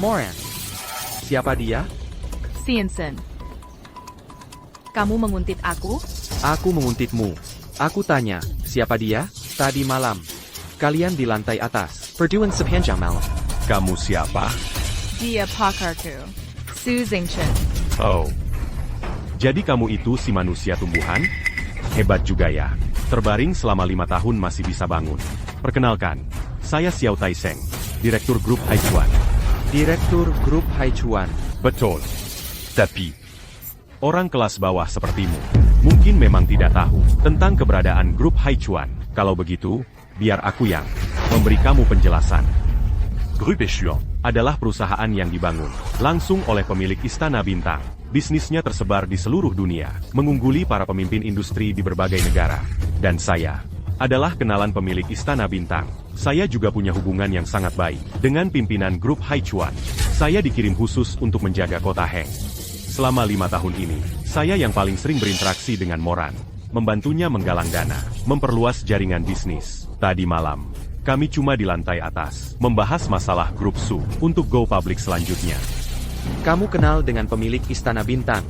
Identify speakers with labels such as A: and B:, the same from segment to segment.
A: Moran. Siapa dia?
B: Siensen. Kamu menguntit aku?
A: Aku menguntitmu. Aku tanya, siapa dia? Tadi malam. Kalian di lantai atas. Perduan sepanjang malam.
C: Kamu siapa?
B: Dia pakarku. Su Zingchen.
C: Oh. Jadi kamu itu si manusia tumbuhan? Hebat juga ya. Terbaring selama 5 tahun masih bisa bangun. Perkenalkan, saya Xiao Taiseng, Direktur Grup Haichuan.
A: Direktur Grup Haichuan.
C: Betul. Tapi, orang kelas bawah sepertimu, mungkin memang tidak tahu tentang keberadaan Grup Haichuan. Kalau begitu, biar aku yang memberi kamu penjelasan. Grup Haichuan adalah perusahaan yang dibangun langsung oleh pemilik Istana Bintang. Bisnisnya tersebar di seluruh dunia, mengungguli para pemimpin industri di berbagai negara. Dan saya adalah kenalan pemilik Istana Bintang. Saya juga punya hubungan yang sangat baik dengan pimpinan Grup Haichuan. Saya dikirim khusus untuk menjaga kota Heng. Selama 5 tahun ini, saya yang paling sering berinteraksi dengan Moran, membantunya menggalang dana, memperluas jaringan bisnis. Tadi malam, kami cuma di lantai atas, membahas masalah Grup Su untuk go public selanjutnya.
A: Kamu kenal dengan pemilik Istana Bintang,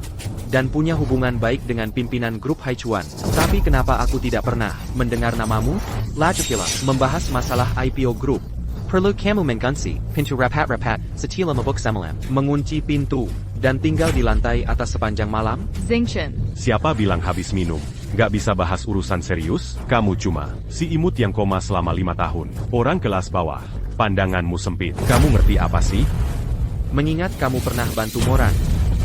A: dan punya hubungan baik dengan pimpinan Grup Haichuan. Tapi kenapa aku tidak pernah mendengar namamu? Lajukila, membahas masalah IPO Group. Perlu kamu mengganti pintu rapat-rapat, setila mabuk semalam, mengunci pintu, dan tinggal di lantai atas sepanjang malam?
B: Zingchen.
C: Siapa bilang habis minum? Gak bisa bahas urusan serius? Kamu cuma si imut yang koma selama 5 tahun. Orang kelas bawah. Pandanganmu sempit. Kamu ngerti apa sih?
A: Mengingat kamu pernah bantu Moran,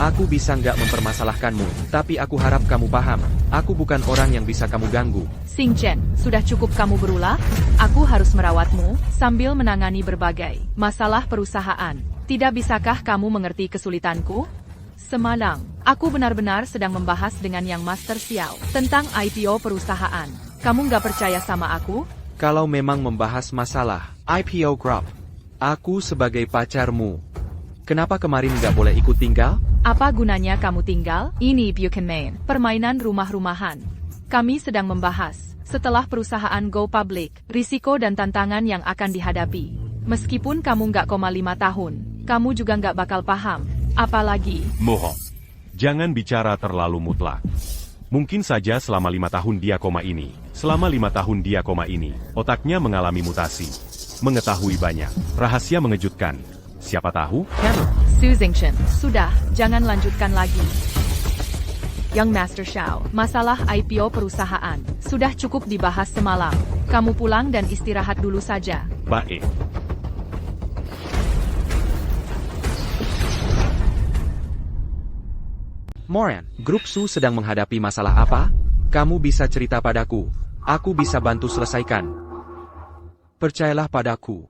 A: aku bisa nggak mempermasalahkanmu, tapi aku harap kamu paham, aku bukan orang yang bisa kamu ganggu.
B: Xingchen, sudah cukup kamu berulah? Aku harus merawatmu, sambil menangani berbagai masalah perusahaan. Tidak bisakah kamu mengerti kesulitanku? Semalam, aku benar-benar sedang membahas dengan Yang Master Xiao tentang IPO perusahaan. Kamu nggak percaya sama aku?
A: Kalau memang membahas masalah IPO Group, aku sebagai pacarmu, kenapa kemarin nggak boleh ikut tinggal?
B: Apa gunanya kamu tinggal? Ini Buchanman, permainan rumah-rumahan. Kami sedang membahas, setelah perusahaan go public, risiko dan tantangan yang akan dihadapi. Meskipun kamu nggak 5 tahun, kamu juga nggak bakal paham. Apalagi,
C: Mohon. Jangan bicara terlalu mutlak. Mungkin saja selama 5 tahun dia koma ini. Selama 5 tahun dia koma ini, otaknya mengalami mutasi. Mengetahui banyak. Rahasia mengejutkan. Siapa tahu?
B: Su Zingchen, sudah, jangan lanjutkan lagi. Yang Master Xiao, masalah IPO perusahaan, sudah cukup dibahas semalam. Kamu pulang dan istirahat dulu saja.
C: Baik.
A: Moran, Grup Su sedang menghadapi masalah apa? Kamu bisa cerita padaku. Aku bisa bantu selesaikan. Percayalah padaku.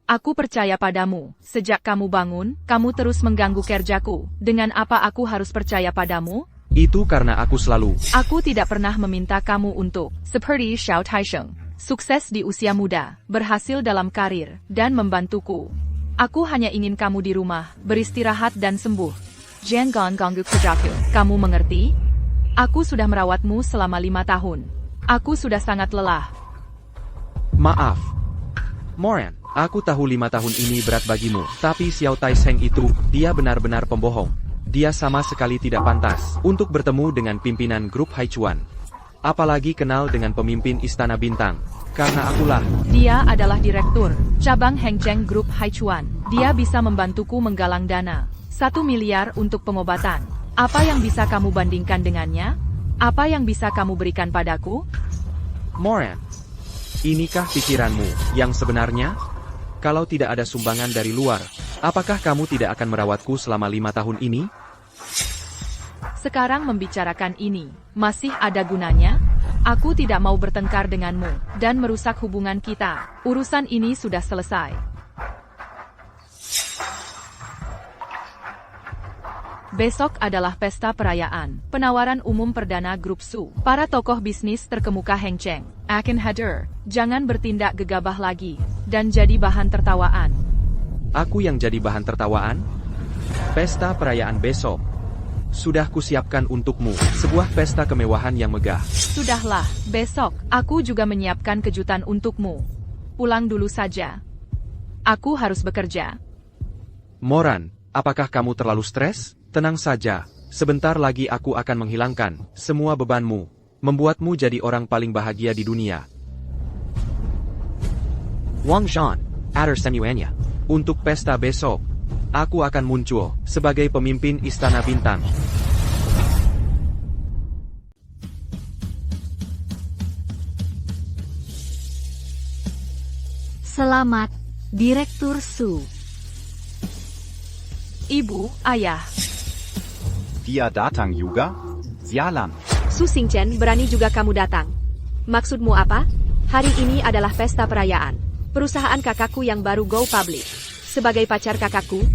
B: Aku percaya padamu. Sejak kamu bangun, kamu terus mengganggu kerjaku. Dengan apa aku harus percaya padamu?
A: Itu karena aku selalu.
B: Aku tidak pernah meminta kamu untuk, seperti Xiao Taisheng, sukses di usia muda, berhasil dalam karir, dan membantuku. Aku hanya ingin kamu di rumah, beristirahat dan sembuh. Jangan ganggu kerjaku. Kamu mengerti? Aku sudah merawatmu selama 5 tahun. Aku sudah sangat lelah.
A: Maaf. Moran, aku tahu 5 tahun ini berat bagimu, tapi Xiao Taisheng itu, dia benar-benar pembohong. Dia sama sekali tidak pantas untuk bertemu dengan pimpinan Grup Haichuan. Apalagi kenal dengan pemimpin Istana Bintang, karena akulah.
B: Dia adalah direktur cabang Hengcheng Grup Haichuan. Dia bisa membantuku menggalang dana 1 miliar untuk pengobatan. Apa yang bisa kamu bandingkan dengannya? Apa yang bisa kamu berikan padaku?
A: Moran, inikah pikiranmu yang sebenarnya? Kalau tidak ada sumbangan dari luar, apakah kamu tidak akan merawatku selama 5 tahun ini?
B: Sekarang membicarakan ini, masih ada gunanya? Aku tidak mau bertengkar denganmu, dan merusak hubungan kita. Urusan ini sudah selesai. Besok adalah pesta perayaan, penawaran umum perdana Grup Su. Para tokoh bisnis terkemuka Hengcheng akan hadir. Jangan bertindak gegabah lagi, dan jadi bahan tertawaan.
A: Aku yang jadi bahan tertawaan? Pesta perayaan besok. Sudah kusiapkan untukmu, sebuah pesta kemewahan yang megah.
B: Sudahlah, besok, aku juga menyiapkan kejutan untukmu. Pulang dulu saja. Aku harus bekerja.
A: Moran, apakah kamu terlalu stres? Tenang saja, sebentar lagi aku akan menghilangkan semua bebanmu, membuatmu jadi orang paling bahagia di dunia. Wang Zhan, Adder semuanya. Untuk pesta besok, aku akan muncul sebagai pemimpin Istana Bintang.
D: Selamat, Direktur Su.
B: Ibu, ayah.
E: Dia datang juga? Sialan.
F: Su Xingchen, berani juga kamu datang. Maksudmu apa? Hari ini adalah pesta perayaan perusahaan kakakku yang baru go public. Sebagai pacar kakakku,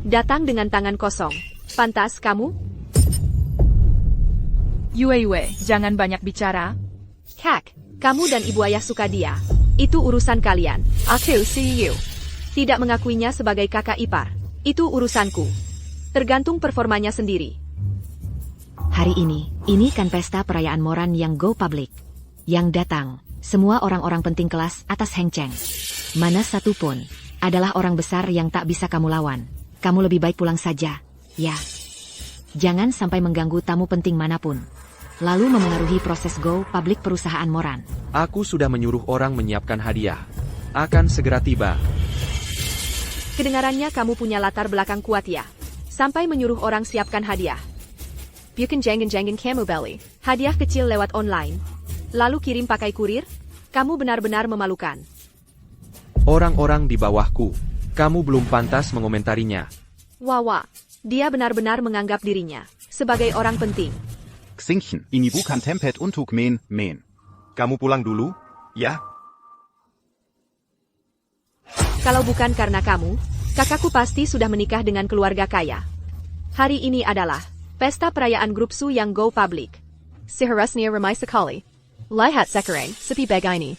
F: datang dengan tangan kosong. Pantas kamu?
B: Yue, jangan banyak bicara.
F: Kak, kamu dan ibu ayah suka dia. Itu urusan kalian.
B: Aku see you.
F: Tidak mengakuinya sebagai kakak ipar. Itu urusanku. Tergantung performanya sendiri.
D: Hari ini kan pesta perayaan Moran yang go public. Yang datang, semua orang-orang penting kelas atas Heng Cheng. Mana satu pun adalah orang besar yang tak bisa kamu lawan. Kamu lebih baik pulang saja, ya. Jangan sampai mengganggu tamu penting manapun. Lalu memengaruhi proses go public perusahaan Moran.
A: Aku sudah menyuruh orang menyiapkan hadiah. Akan segera tiba.
F: Kedengarannya kamu punya latar belakang kuat ya. Sampai menyuruh orang siapkan hadiah. Bukan jangan kamu beli hadiah kecil lewat online. Lalu kirim pakai kurir? Kamu benar-benar memalukan.
A: Orang-orang di bawahku, kamu belum pantas mengomentarinya.
F: Wawa, dia benar-benar menganggap dirinya sebagai orang penting.
E: Xingchen, ini bukan tempat untuk main.
G: Kamu pulang dulu, ya?
F: Kalau bukan karena kamu, kakakku pasti sudah menikah dengan keluarga kaya. Hari ini adalah pesta perayaan grup Su yang go public. Seharusnya ramai sekali. Lihat sekarang, sepi begini.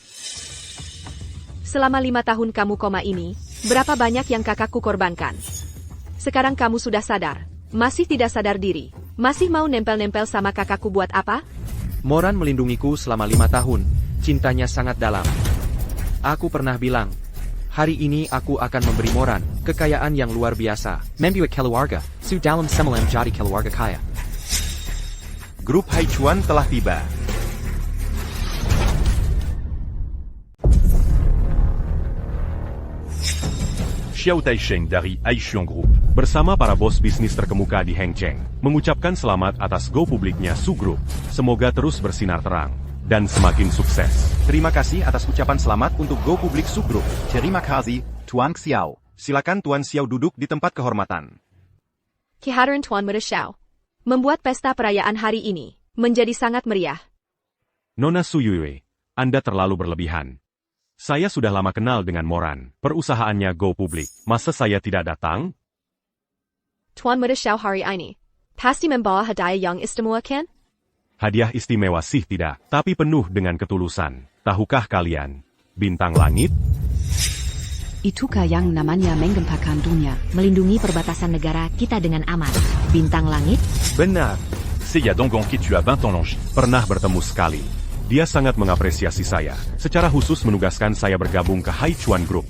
F: Selama 5 tahun kamu koma ini, berapa banyak yang kakakku korbankan? Sekarang kamu sudah sadar, masih tidak sadar diri. Masih mau nempel-nempel sama kakakku buat apa?
A: Moran melindungiku selama 5 tahun, cintanya sangat dalam. Aku pernah bilang, hari ini aku akan memberi Moran kekayaan yang luar biasa.
H: Membuat keluarga, Su dalam semalam jadi keluarga kaya.
G: Grup Haichuan telah tiba.
C: Xiao Taisheng dari Aishuang Group, bersama para bos bisnis terkemuka di Heng Cheng, mengucapkan selamat atas go publiknya Su Group. Semoga terus bersinar terang dan semakin sukses.
G: Terima kasih atas ucapan selamat untuk Go Public Su Group.
E: Terima kasih, Tuan Xiao.
G: Silakan Tuan Xiao duduk di tempat kehormatan.
F: Kehadiran Tuan Muda Xiao membuat pesta perayaan hari ini menjadi sangat meriah.
C: Nona Su Yue, Anda terlalu berlebihan. Saya sudah lama kenal dengan Moran, perusahaannya go publik. Masa saya tidak datang?
F: Tuan Muda Xiao hari ini pasti membawa hadiah yang istimewa kan?
C: Hadiah istimewa sih tidak, tapi penuh dengan ketulusan. Tahukah kalian, bintang langit?
D: Itukah yang namanya menggemparkan dunia, melindungi perbatasan negara kita dengan aman. Bintang langit?
A: Benar.
C: Seya Donggong Ki tu as 20 ans longis. Pernah bertemu sekali. Dia sangat mengapresiasi saya. Secara khusus menugaskan saya bergabung ke Haichuan Group.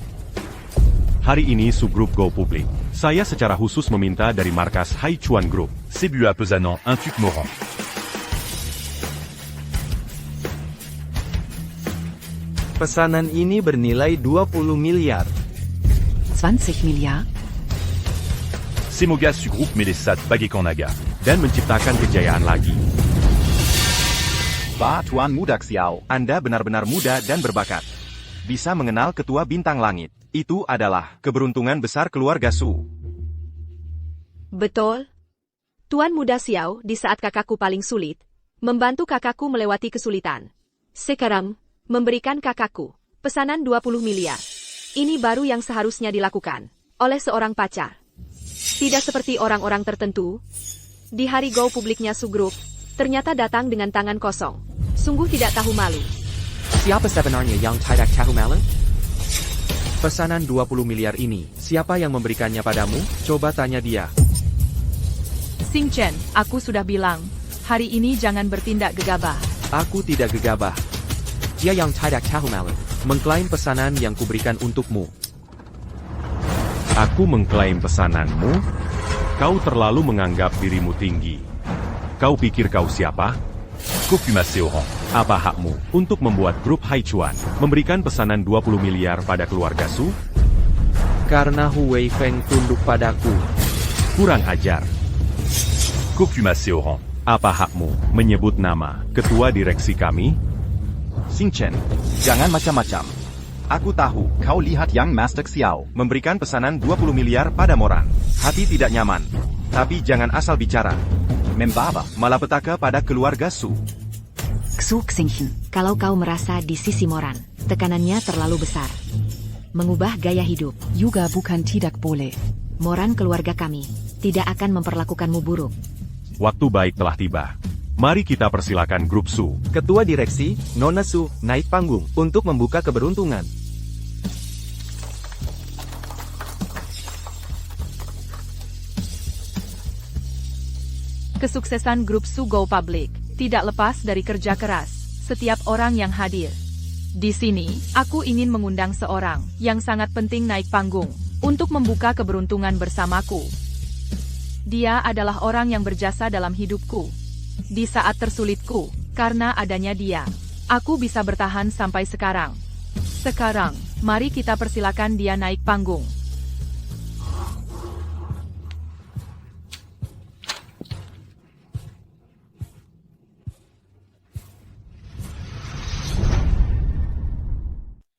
C: Hari ini Su Group go publik. Saya secara khusus meminta dari markas Haichuan Group.
I: Sébua pesanant un tuc moran.
J: Pesanan ini bernilai 20 miliar.
D: 20 miliar?
I: Semoga Su Group Melesat Bagekanaga.
C: Dan menciptakan kejayaan lagi.
E: Pak Tuan Muda Xiao.
G: Anda benar-benar muda dan berbakat. Bisa mengenal ketua bintang langit. Itu adalah keberuntungan besar keluarga Su.
F: Betul. Tuan Muda Xiao di saat kakakku paling sulit, membantu kakakku melewati kesulitan. Sekarang, memberikan kakakku pesanan 20 miliar. Ini baru yang seharusnya dilakukan oleh seorang pacar. Tidak seperti orang-orang tertentu. Di hari go publiknya Su Group, ternyata datang dengan tangan kosong. Sungguh tidak tahu malu.
H: Siapa sebenarnya yang tidak tahu malu?
A: Pesanan 20 miliar ini, siapa yang memberikannya padamu? Coba tanya dia.
B: Xingchen, aku sudah bilang, hari ini jangan bertindak gegabah.
A: Aku tidak gegabah.
H: Dia yang tidak tahu malu.
A: Mengklaim pesanan yang kuberikan untukmu.
C: Aku mengklaim pesananmu? Kau terlalu menganggap dirimu tinggi. Kau pikir kau siapa?
I: Kau puis m'as au rang.
C: Apa hakmu untuk membuat grup Haichuan memberikan pesanan 20 miliar pada keluarga Su?
A: Karena Hu Weifeng tunduk padaku.
C: Kurang ajar.
I: Kau puis m'as au rang.
C: Apa hakmu menyebut nama ketua direksi kami?
E: Xing Chen, jangan macam-macam. Aku tahu kau lihat Yang Master Xiao.
G: Memberikan pesanan 20 miliar pada Moran. Hati tidak nyaman. Tapi jangan asal bicara.
E: Membaba.
G: Malapetaka pada keluarga Su.
D: Xu Xingchen, kalau kau merasa di sisi Moran, tekanannya terlalu besar. Mengubah gaya hidup.
K: Juga bukan tidak boleh.
D: Moran keluarga kami tidak akan memperlakukanmu buruk.
C: Waktu baik telah tiba. Mari kita persilakan grup Su.
J: Ketua direksi, Nona Su, naik panggung untuk membuka keberuntungan.
B: Kesuksesan grup Su Go Public tidak lepas dari kerja keras setiap orang yang hadir. Di sini, aku ingin mengundang seorang yang sangat penting naik panggung untuk membuka keberuntungan bersamaku. Dia adalah orang yang berjasa dalam hidupku. Di saat tersulitku, karena adanya dia, aku bisa bertahan sampai sekarang. Sekarang, mari kita persilakan dia naik panggung.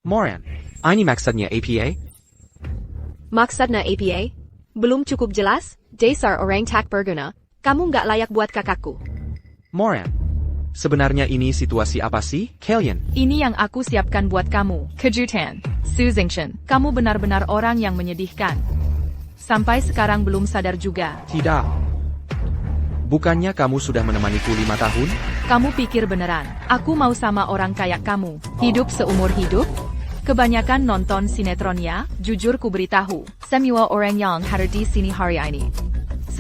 H: Moran, ini maksudnya APA?
F: Maksudnya APA? Belum cukup jelas? Dasar orang tak berguna. Kamu nggak layak buat kakakku.
A: Moran, sebenarnya ini situasi apa sih, kalian?
B: Ini yang aku siapkan buat kamu, kejutan. Su Xingchen, kamu benar-benar orang yang menyedihkan. Sampai sekarang belum sadar juga.
A: Tidak. Bukannya kamu sudah menemaniku 5 tahun?
B: Kamu pikir beneran, aku mau sama orang kayak kamu, hidup seumur hidup? Kebanyakan nonton sinetron ya, jujur ku beritahu, semua orang yang hadir di sini hari ini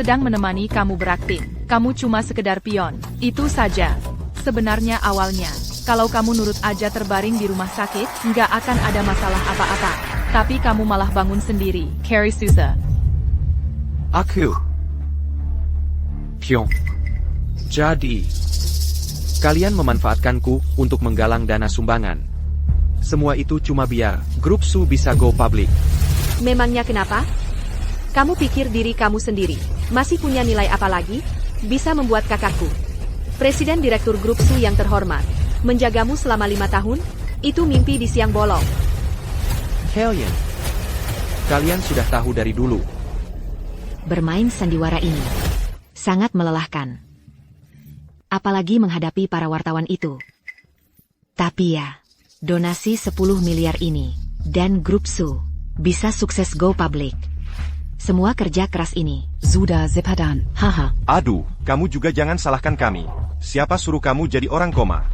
B: sedang menemani kamu berakting. Kamu cuma sekedar pion, itu saja. Sebenarnya awalnya, kalau kamu nurut aja terbaring di rumah sakit, nggak akan ada masalah apa-apa. Tapi kamu malah bangun sendiri, Carrie Souza.
A: Aku. Pyong. Jadi, kalian memanfaatkanku untuk menggalang dana sumbangan. Semua itu cuma biar grup Su bisa go public.
F: Memangnya kenapa? Kamu pikir diri kamu sendiri masih punya nilai apa lagi? Bisa membuat kakakku, Presiden Direktur Grup Su yang terhormat, menjagamu selama 5 tahun? Itu mimpi di siang bolong.
A: Kalian sudah tahu dari dulu.
D: Bermain sandiwara ini sangat melelahkan. Apalagi menghadapi para wartawan itu. Tapi ya, donasi 10 miliar ini, dan grup Su bisa sukses go public. Semua kerja keras ini.
K: Sudah sepadan.
D: Haha.
G: Aduh, kamu juga jangan salahkan kami. Siapa suruh kamu jadi orang koma?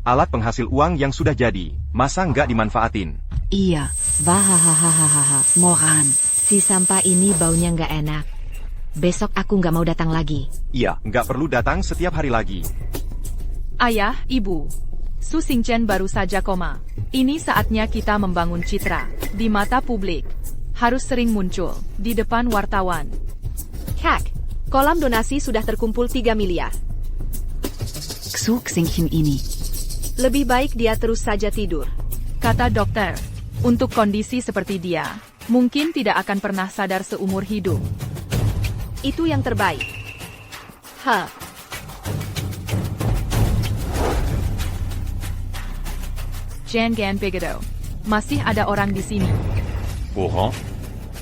G: Alat penghasil uang yang sudah jadi, masa nggak dimanfaatin?
K: Iya. Wahahaha. Moran.
D: Si sampah ini baunya nggak enak. Besok aku nggak mau datang lagi.
G: Iya, nggak perlu datang setiap hari lagi.
B: Ayah, ibu. Su Xingchen baru saja koma. Ini saatnya kita membangun citra di mata publik. Harus sering muncul di depan wartawan.
F: Kak, kolam donasi sudah terkumpul 3 miliar.
K: Xu Xingchen ini.
F: Lebih baik dia terus saja tidur.
B: Kata dokter, untuk kondisi seperti dia, mungkin tidak akan pernah sadar seumur hidup.
F: Itu yang terbaik.
B: Jangan begitu. Masih ada orang di sini.
C: Bohong?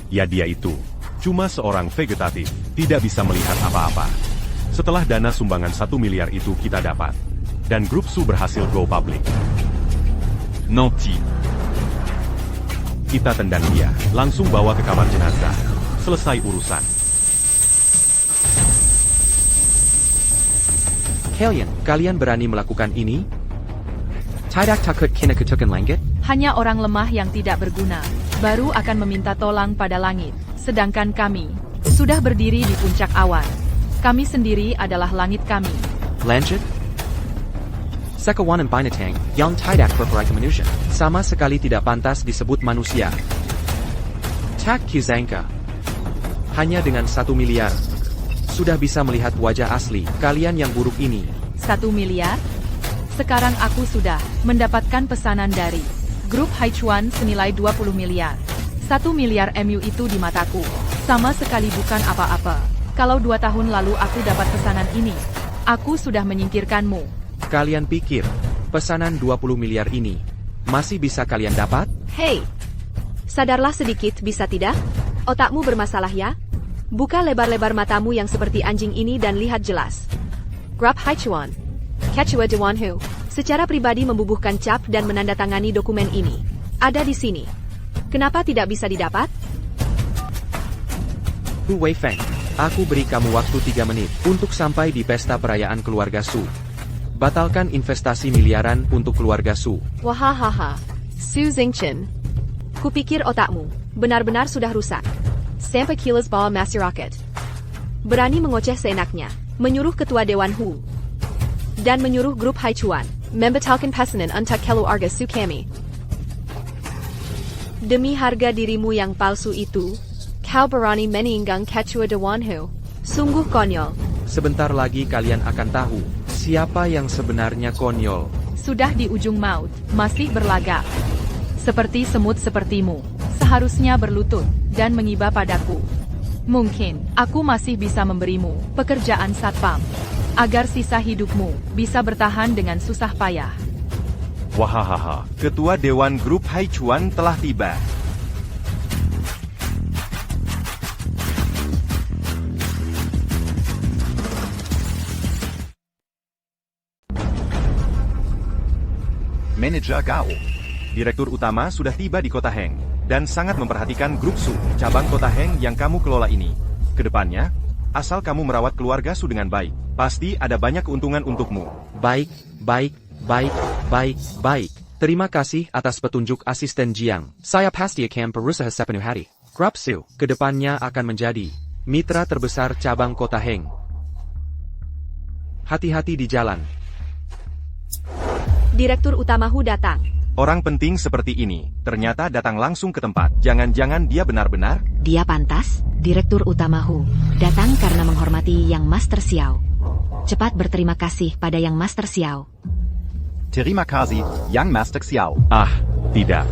C: Ya dia itu. Cuma seorang vegetatif, tidak bisa melihat apa-apa. Setelah dana sumbangan 1 miliar itu kita dapat. Dan grup Su berhasil go public.
I: Nanti.
C: Kita tendang dia, langsung bawa ke kamar jenazah. Selesai urusan.
A: Kalian berani melakukan ini? Tidak takut kena ketukan langit?
B: Hanya orang lemah yang tidak berguna baru akan meminta tolong pada langit. Sedangkan kami sudah berdiri di puncak awan. Kami sendiri adalah langit kami.
A: Lanjut. Sekawanan binatang yang tidak berperai manusia. Sama sekali tidak pantas disebut manusia. Kak Kizanka. Hanya dengan 1 miliar. Sudah bisa melihat wajah asli kalian yang buruk ini.
B: 1 miliar? Sekarang aku sudah mendapatkan pesanan dari grup Haichuan senilai 20 miliar. 1 miliar MU itu di mataku sama sekali bukan apa-apa. Kalau 2 tahun lalu aku dapat pesanan ini, aku sudah menyingkirkanmu.
A: Kalian pikir pesanan 20 miliar ini masih bisa kalian dapat?
F: Hei, sadarlah sedikit bisa tidak? Otakmu bermasalah ya? Buka lebar-lebar matamu yang seperti anjing ini dan lihat jelas. Grup Haichuan, Quechua Dewanhu, secara pribadi membubuhkan cap dan menandatangani dokumen ini. Ada di sini. Kenapa tidak bisa didapat?
A: Hu Weifeng, aku beri kamu waktu 3 menit untuk sampai di pesta perayaan keluarga Su. Batalkan investasi miliaran untuk keluarga Su.
F: Wahahaha, Su Zingchen. Kupikir otakmu benar-benar sudah rusak. Sampai kilas bawa masyarakat. Berani mengoceh seenaknya, menyuruh ketua Dewan Hu dan menyuruh grup Haichuan membatalkan pesanan untuk keluarga Su kami. Demi harga dirimu yang palsu itu, kau berani meninggang ketua Dewan Hu. Sungguh konyol.
A: Sebentar lagi kalian akan tahu siapa yang sebenarnya konyol.
B: Sudah di ujung maut, masih berlagak. Seperti semut sepertimu, seharusnya berlutut dan mengiba padaku. Mungkin, aku masih bisa memberimu pekerjaan satpam, agar sisa hidupmu bisa bertahan dengan susah payah.
G: Wahahaha, Ketua Dewan Grup Haichuan telah tiba.
E: Manajer Gao.
G: Direktur utama sudah tiba di Kota Heng, dan sangat memperhatikan grup Su, cabang Kota Heng yang kamu kelola ini. Kedepannya, asal kamu merawat keluarga Su dengan baik, pasti ada banyak keuntungan untukmu.
A: Baik. Terima kasih atas petunjuk asisten Jiang.
H: Saya pasti akan berusaha sepenuh hati.
A: Grup Su, kedepannya akan menjadi mitra terbesar cabang Kota Heng. Hati-hati di jalan.
F: Direktur utama Hu datang.
G: Orang penting seperti ini, ternyata datang langsung ke tempat. Jangan-jangan dia benar-benar?
D: Dia pantas, Direktur Utama Hu, datang karena menghormati Yang Master Xiao. Cepat berterima kasih pada Yang Master Xiao.
E: Terima kasih, Yang Master Xiao.
C: Tidak.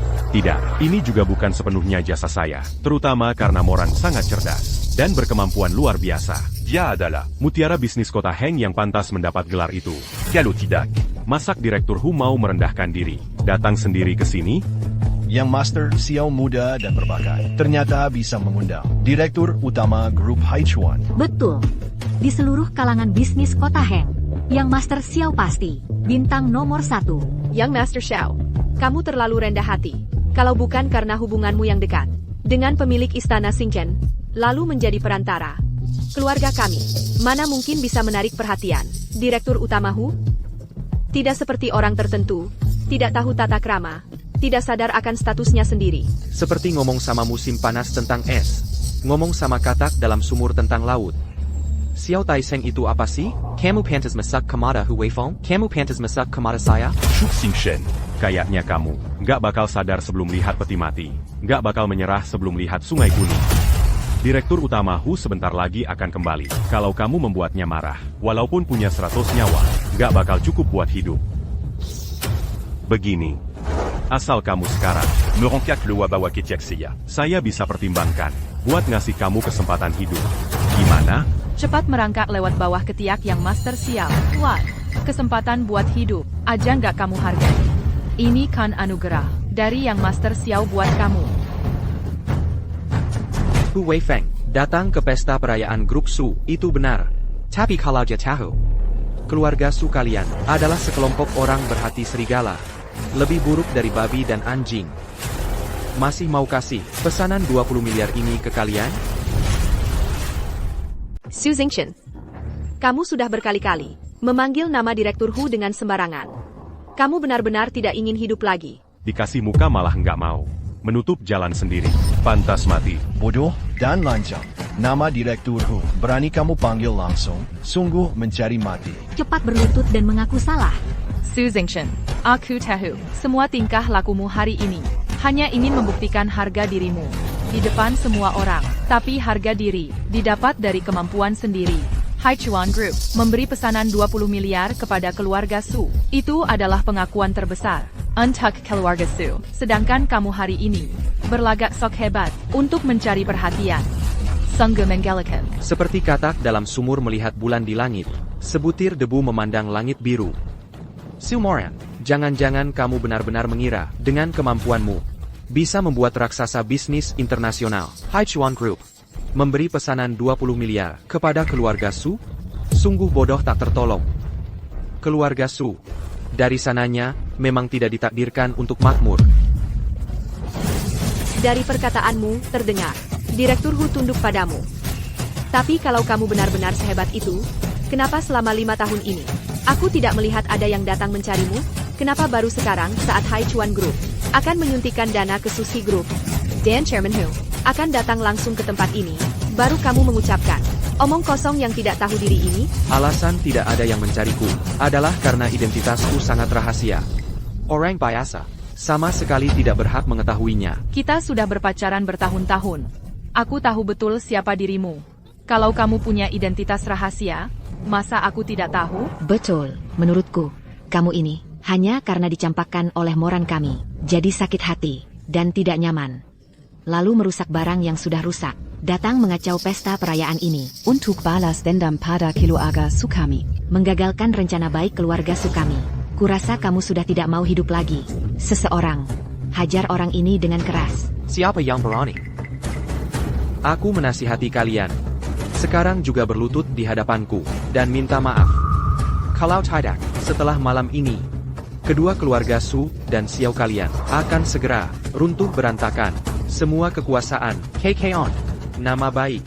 C: Ini juga bukan sepenuhnya jasa saya, terutama karena Moran sangat cerdas dan berkemampuan luar biasa.
I: Dia adalah
C: Mutiara bisnis Kota Heng yang pantas mendapat gelar itu.
I: kalau tidak.
C: Masak Direktur Hu mau merendahkan diri, datang sendiri ke sini?
L: Yang Master Xiao muda dan berbakat, ternyata bisa mengundang Direktur Utama Grup Haichuan.
D: Betul. Di seluruh kalangan bisnis Kota Heng, Yang Master Xiao pasti bintang nomor 1.
F: Yang Master Xiao, kamu terlalu rendah hati. Kalau bukan karena hubunganmu yang dekat dengan pemilik istana Xingchen, lalu menjadi perantara keluarga kami, mana mungkin bisa menarik perhatian Direktur Utama Hu? Tidak seperti orang tertentu, tidak tahu tata krama, tidak sadar akan statusnya sendiri.
A: Seperti ngomong sama musim panas tentang es, ngomong sama katak dalam sumur tentang laut. Xiao Taiseng itu apa sih?
H: Kamu pantas masak kemada Hu Weifeng? Kamu pantas masak kemada saya?
I: Shu Xingchen.
C: Kayaknya kamu nggak bakal sadar sebelum lihat peti mati, nggak bakal menyerah sebelum lihat sungai kuning. Direktur Utama Hu sebentar lagi akan kembali. Kalau kamu membuatnya marah, walaupun punya 100 nyawa, nggak bakal cukup buat hidup. Begini, asal kamu sekarang,
I: Merongkak Loa Bawa Ketiak Seya.
C: saya bisa pertimbangkan buat ngasih kamu kesempatan hidup. Gimana?
B: Cepat merangkak lewat bawah ketiak Yang Master Xiao. Wah, kesempatan buat hidup, aja nggak kamu hargai. Ini kan anugerah dari Yang Master Xiao buat kamu.
A: Hu Weifeng, datang ke pesta perayaan grup Su, itu benar.
H: Tapi kalau dia tahu,
A: Keluarga Su kalian adalah sekelompok orang berhati serigala. Lebih buruk dari babi dan anjing. Masih mau kasih pesanan 20 miliar ini ke kalian?
F: Su Zingchen, kamu sudah berkali-kali memanggil nama Direktur Hu dengan sembarangan. Kamu benar-benar tidak ingin hidup lagi.
C: Dikasih muka malah nggak mau. Menutup jalan sendiri. Pantas mati.
L: Bodoh dan lancang. Nama Direktur Hu berani kamu panggil langsung, sungguh mencari mati.
D: Cepat berlutut dan mengaku salah.
B: Su Zingchen, aku tahu semua tingkah lakumu hari ini hanya ingin membuktikan harga dirimu di depan semua orang, tapi harga diri didapat dari kemampuan sendiri. Haichuan Group memberi pesanan 20 miliar kepada keluarga Su. Itu adalah pengakuan terbesar untuk keluarga Su. Sedangkan kamu hari ini berlagak sok hebat untuk mencari perhatian. Sungguh menggelikan.
A: Seperti katak dalam sumur melihat bulan di langit, sebutir debu memandang langit biru. Su Moran, jangan-jangan kamu benar-benar mengira dengan kemampuanmu bisa membuat raksasa bisnis internasional Haichuan Group memberi pesanan 20 miliar kepada keluarga Su? Sungguh bodoh tak tertolong. Keluarga Su, dari sananya, memang tidak ditakdirkan untuk makmur.
F: Dari perkataanmu, terdengar, Direktur Hu tunduk padamu. Tapi kalau kamu benar-benar sehebat itu, kenapa selama 5 tahun ini, aku tidak melihat ada yang datang mencarimu? Kenapa baru sekarang saat Haichuan Group akan menyuntikkan dana ke Sushi Group dan Chairman Hu akan datang langsung ke tempat ini, baru kamu mengucapkan omong kosong yang tidak tahu diri ini?
A: Alasan tidak ada yang mencariku adalah karena identitasku sangat rahasia. Orang biasa sama sekali tidak berhak mengetahuinya.
B: Kita sudah berpacaran bertahun-tahun. Aku tahu betul siapa dirimu. Kalau kamu punya identitas rahasia, masa aku tidak tahu?
D: Betul, menurutku, kamu ini hanya karena dicampakkan oleh moran kami, jadi sakit hati dan tidak nyaman. Lalu merusak barang yang sudah rusak, datang mengacau pesta perayaan ini.
K: Untuk balas dendam pada keluarga Sukami.
D: Menggagalkan rencana baik keluarga Sukami. Kurasa kamu sudah tidak mau hidup lagi. Seseorang hajar orang ini dengan keras.
A: Siapa yang berani? Aku menasihati kalian. Sekarang juga berlutut di hadapanku dan minta maaf. Kalau tidak, setelah malam ini, kedua keluarga Su dan Xiao kalian akan segera runtuh berantakan. Semua kekuasaan, KKON, nama baik,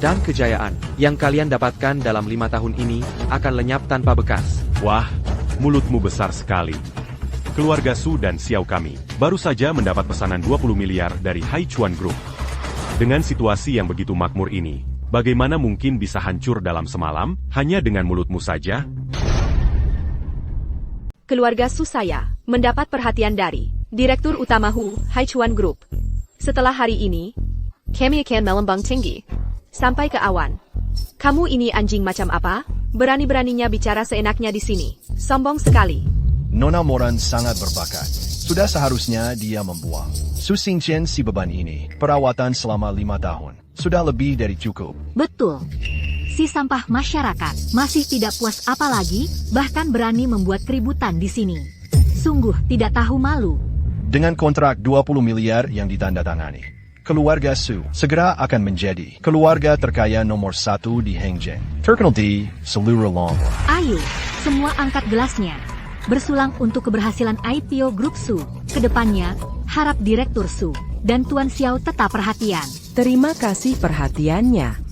A: dan kejayaan yang kalian dapatkan dalam 5 tahun ini akan lenyap tanpa bekas.
C: Wah, mulutmu besar sekali. Keluarga Su dan Xiao kami baru saja mendapat pesanan 20 miliar dari Haichuan Group. Dengan situasi yang begitu makmur ini, bagaimana mungkin bisa hancur dalam semalam hanya dengan mulutmu saja?
F: Keluarga Su saya mendapat perhatian dari Direktur Utama Hu Haichuan Group. Setelah hari ini, kami akan melambang tinggi sampai ke awan. Kamu ini anjing macam apa? Berani-beraninya bicara seenaknya di sini. Sombong sekali.
L: Nona Moran sangat berbakat. Sudah seharusnya dia membuang Su Xingchen si beban ini. Perawatan selama 5 tahun. Sudah lebih dari cukup.
D: Betul. Si sampah masyarakat masih tidak puas apalagi, bahkan berani membuat keributan di sini. Sungguh tidak tahu malu.
L: Dengan kontrak 20 miliar yang ditandatangani, keluarga Su segera akan menjadi keluarga terkaya nomor 1 di Hengzheng. Terkenal di seluruh Long.
D: Ayo, semua angkat gelasnya. Bersulang untuk keberhasilan IPO Grup Su. Kedepannya, harap Direktur Su dan Tuan Xiao tetap perhatian.
M: Terima kasih perhatiannya.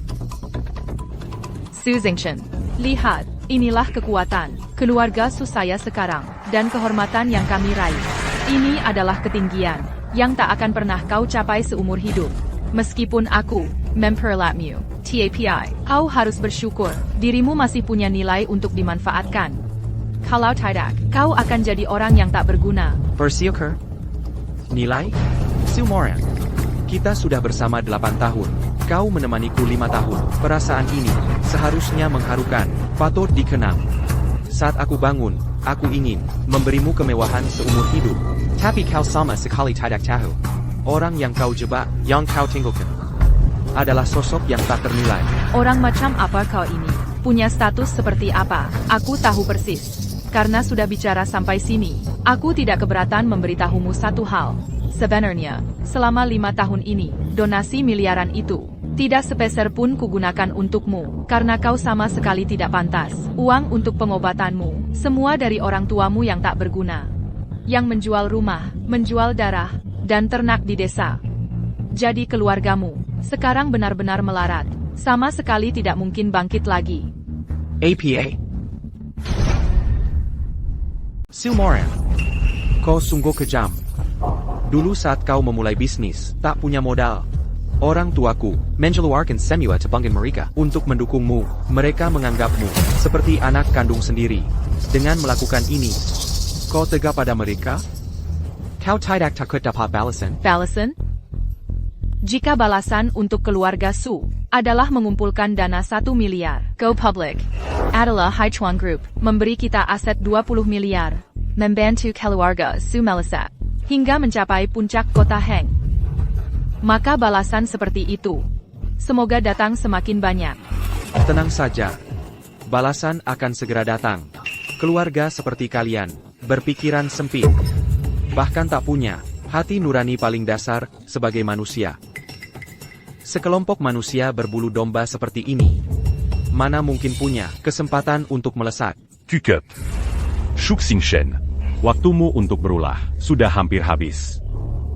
B: Su Zingchen, lihat, inilah kekuatan keluarga Su saya sekarang, dan kehormatan yang kami raih. Ini adalah ketinggian yang tak akan pernah kau capai seumur hidup. Meskipun aku memperlatmu, TAPI, kau harus bersyukur dirimu masih punya nilai untuk dimanfaatkan. Kalau tidak, kau akan jadi orang yang tak berguna.
A: Bersyukur? Nilai? Su Moran, kita sudah bersama 8 tahun. Kau menemaniku 5 tahun. Perasaan ini seharusnya mengharukan, patut dikenang. Saat aku bangun, aku ingin memberimu kemewahan seumur hidup.
H: Tapi kau sama sekali tidak tahu.
A: Orang yang kau jebak, yang kau tinggalkan, adalah sosok yang tak ternilai.
B: Orang macam apa kau ini? Punya status seperti apa? Aku tahu persis. Karena sudah bicara sampai sini, aku tidak keberatan memberitahumu satu hal. Sebenarnya, selama 5 tahun ini, donasi miliaran itu tidak sepeser pun kugunakan untukmu, karena kau sama sekali tidak pantas. Uang untuk pengobatanmu, semua dari orang tuamu yang tak berguna. Yang menjual rumah, menjual darah, dan ternak di desa. Jadi keluargamu, sekarang benar-benar melarat. Sama sekali tidak mungkin bangkit lagi.
A: APA? Su Moran, kau sungguh kejam. Dulu saat kau memulai bisnis, tak punya modal. Orang tuaku mengeluarkan semua tabungan mereka untuk mendukungmu. Mereka menganggapmu seperti anak kandung sendiri. Dengan melakukan ini, kau tega pada mereka?
H: Kau tidak takut dapat balasan?
B: Balasan? Jika balasan untuk keluarga Su adalah mengumpulkan dana 1 miliar, go public adalah Haichuan Group memberi kita aset 20 miliar, membantu keluarga Su melesat hingga mencapai puncak kota Heng. Maka balasan seperti itu semoga datang semakin banyak.
A: Tenang saja. Balasan akan segera datang. Keluarga seperti kalian, berpikiran sempit. Bahkan tak punya hati nurani paling dasar sebagai manusia. Sekelompok manusia berbulu domba seperti ini, mana mungkin punya kesempatan untuk melesat.
I: Cukup. Shuk Xingchen.
C: Waktumu untuk berulah sudah hampir habis.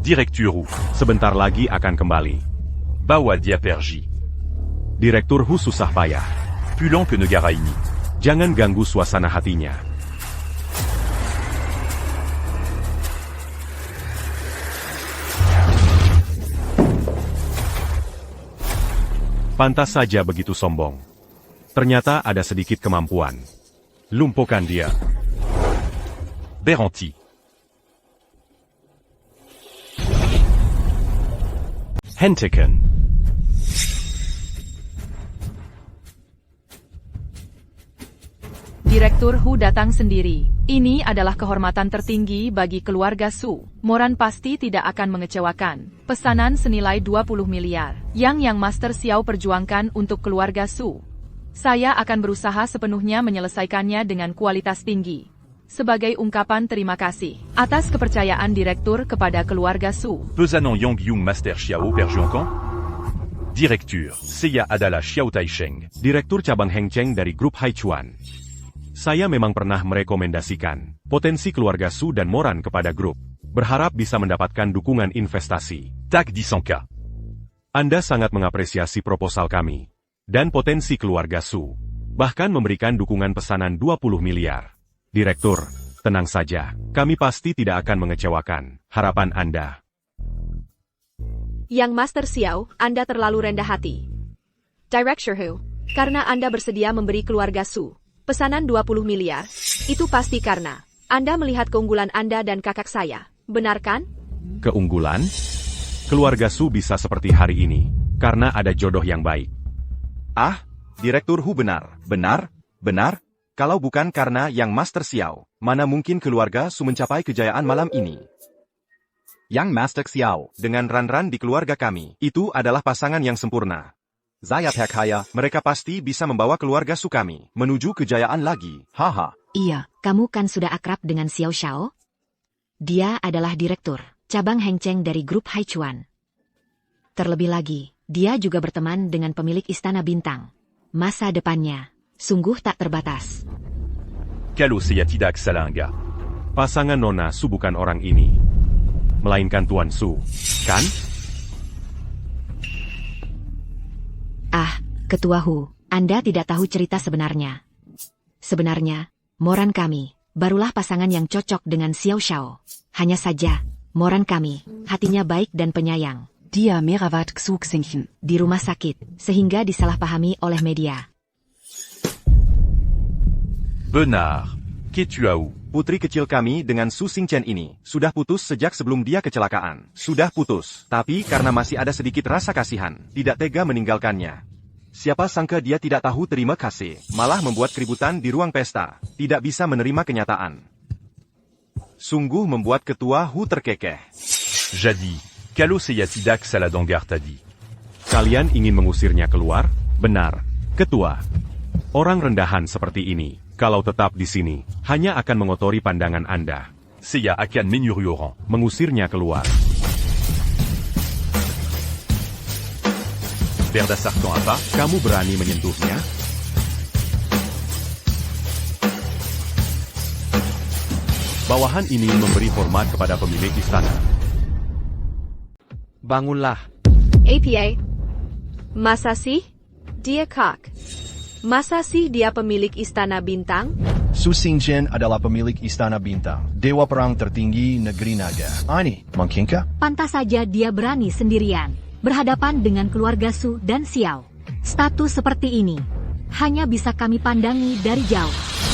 I: Direktur Hu.
C: Sebentar lagi akan kembali.
I: Bawa dia pergi.
C: Direktur Hu susah payah.
I: Pulang ke negara ini.
C: Jangan ganggu suasana hatinya. Pantas saja begitu sombong. Ternyata ada sedikit kemampuan. Lumpuhkan dia.
I: Berhenti.
C: Hentikan.
B: Direktur Hu datang sendiri. Ini adalah kehormatan tertinggi bagi keluarga Su. Moran pasti tidak akan mengecewakan. Pesanan senilai 20 miliar. Yang Master Xiao perjuangkan untuk keluarga Su. Saya akan berusaha sepenuhnya menyelesaikannya dengan kualitas tinggi. Sebagai ungkapan terima kasih atas kepercayaan direktur kepada keluarga Su.
I: Pesanan Yongyung Master Xiao perjuangkan? Direktur, saya adalah Xiao Taisheng.
C: Direktur cabang Hengcheng dari grup Haichuan. Saya memang pernah merekomendasikan potensi keluarga Su dan Moran kepada grup. Berharap bisa mendapatkan dukungan investasi.
I: Tak disangka.
C: Anda sangat mengapresiasi proposal kami. Dan potensi keluarga Su. Bahkan memberikan dukungan pesanan 20 miliar. Direktur, tenang saja. Kami pasti tidak akan mengecewakan harapan Anda.
F: Yang Master Xiao, Anda terlalu rendah hati. Director Hu, karena Anda bersedia memberi keluarga Su pesanan 20 miliar, itu pasti karena Anda melihat keunggulan Anda dan kakak saya, benar kan?
C: Keunggulan? Keluarga Su bisa seperti hari ini, karena ada jodoh yang baik.
G: Ah, Direktur Hu benar. Benar. Kalau bukan karena Yang Master Xiao, mana mungkin keluarga Su mencapai kejayaan malam ini.
E: Yang Master Xiao,
G: dengan Ran-Ran di keluarga kami, itu adalah pasangan yang sempurna.
E: saya percaya
G: Mereka pasti bisa membawa keluarga Su kami menuju kejayaan lagi.
E: haha.
D: Iya, kamu kan sudah akrab dengan Xiao Xiao? Dia adalah direktur cabang Hengcheng dari grup Haichuan. Terlebih lagi, dia juga berteman dengan pemilik Istana Bintang. Masa depannya sungguh tak terbatas.
I: Kalau saya tidak salah enggak.
C: Pasangan Nona Su bukan orang ini, melainkan Tuan Su, kan?
D: Ah, Ketua Hu, Anda tidak tahu cerita sebenarnya. Sebenarnya, Moran kami barulah pasangan yang cocok dengan Xiao Xiao. Hanya saja, Moran kami hatinya baik dan penyayang.
K: Dia merawat Xu Xingchen
D: di rumah sakit, sehingga disalahpahami oleh media.
I: Benar. Ketuau.
G: Putri kecil kami dengan Su Xingchen ini sudah putus sejak sebelum dia kecelakaan. Sudah putus, tapi karena masih ada sedikit rasa kasihan, tidak tega meninggalkannya. Siapa sangka dia tidak tahu terima kasih, malah membuat keributan di ruang pesta, tidak bisa menerima kenyataan. Sungguh membuat Ketua Hu terkekeh.
I: Jadi, kalau saya tidak salah dengar tadi.
C: Kalian ingin mengusirnya keluar? Benar, Ketua. Orang rendahan seperti ini, kalau tetap di sini, hanya akan mengotori pandangan Anda.
I: Saya akan menyuruh orang
C: mengusirnya keluar.
I: Berdasarkan apa?
C: Kamu berani menyentuhnya? Bawahan ini memberi hormat kepada pemilik istana.
A: Bangunlah.
F: APA. Masa sih? Dia kak. Masa sih dia pemilik Istana Bintang?
L: Su Xingchen adalah pemilik Istana Bintang, dewa perang tertinggi negeri naga. Ani, mungkinkah?
D: Pantas saja dia berani sendirian, berhadapan dengan keluarga Su dan Xiao. Status seperti ini hanya bisa kami pandangi dari jauh.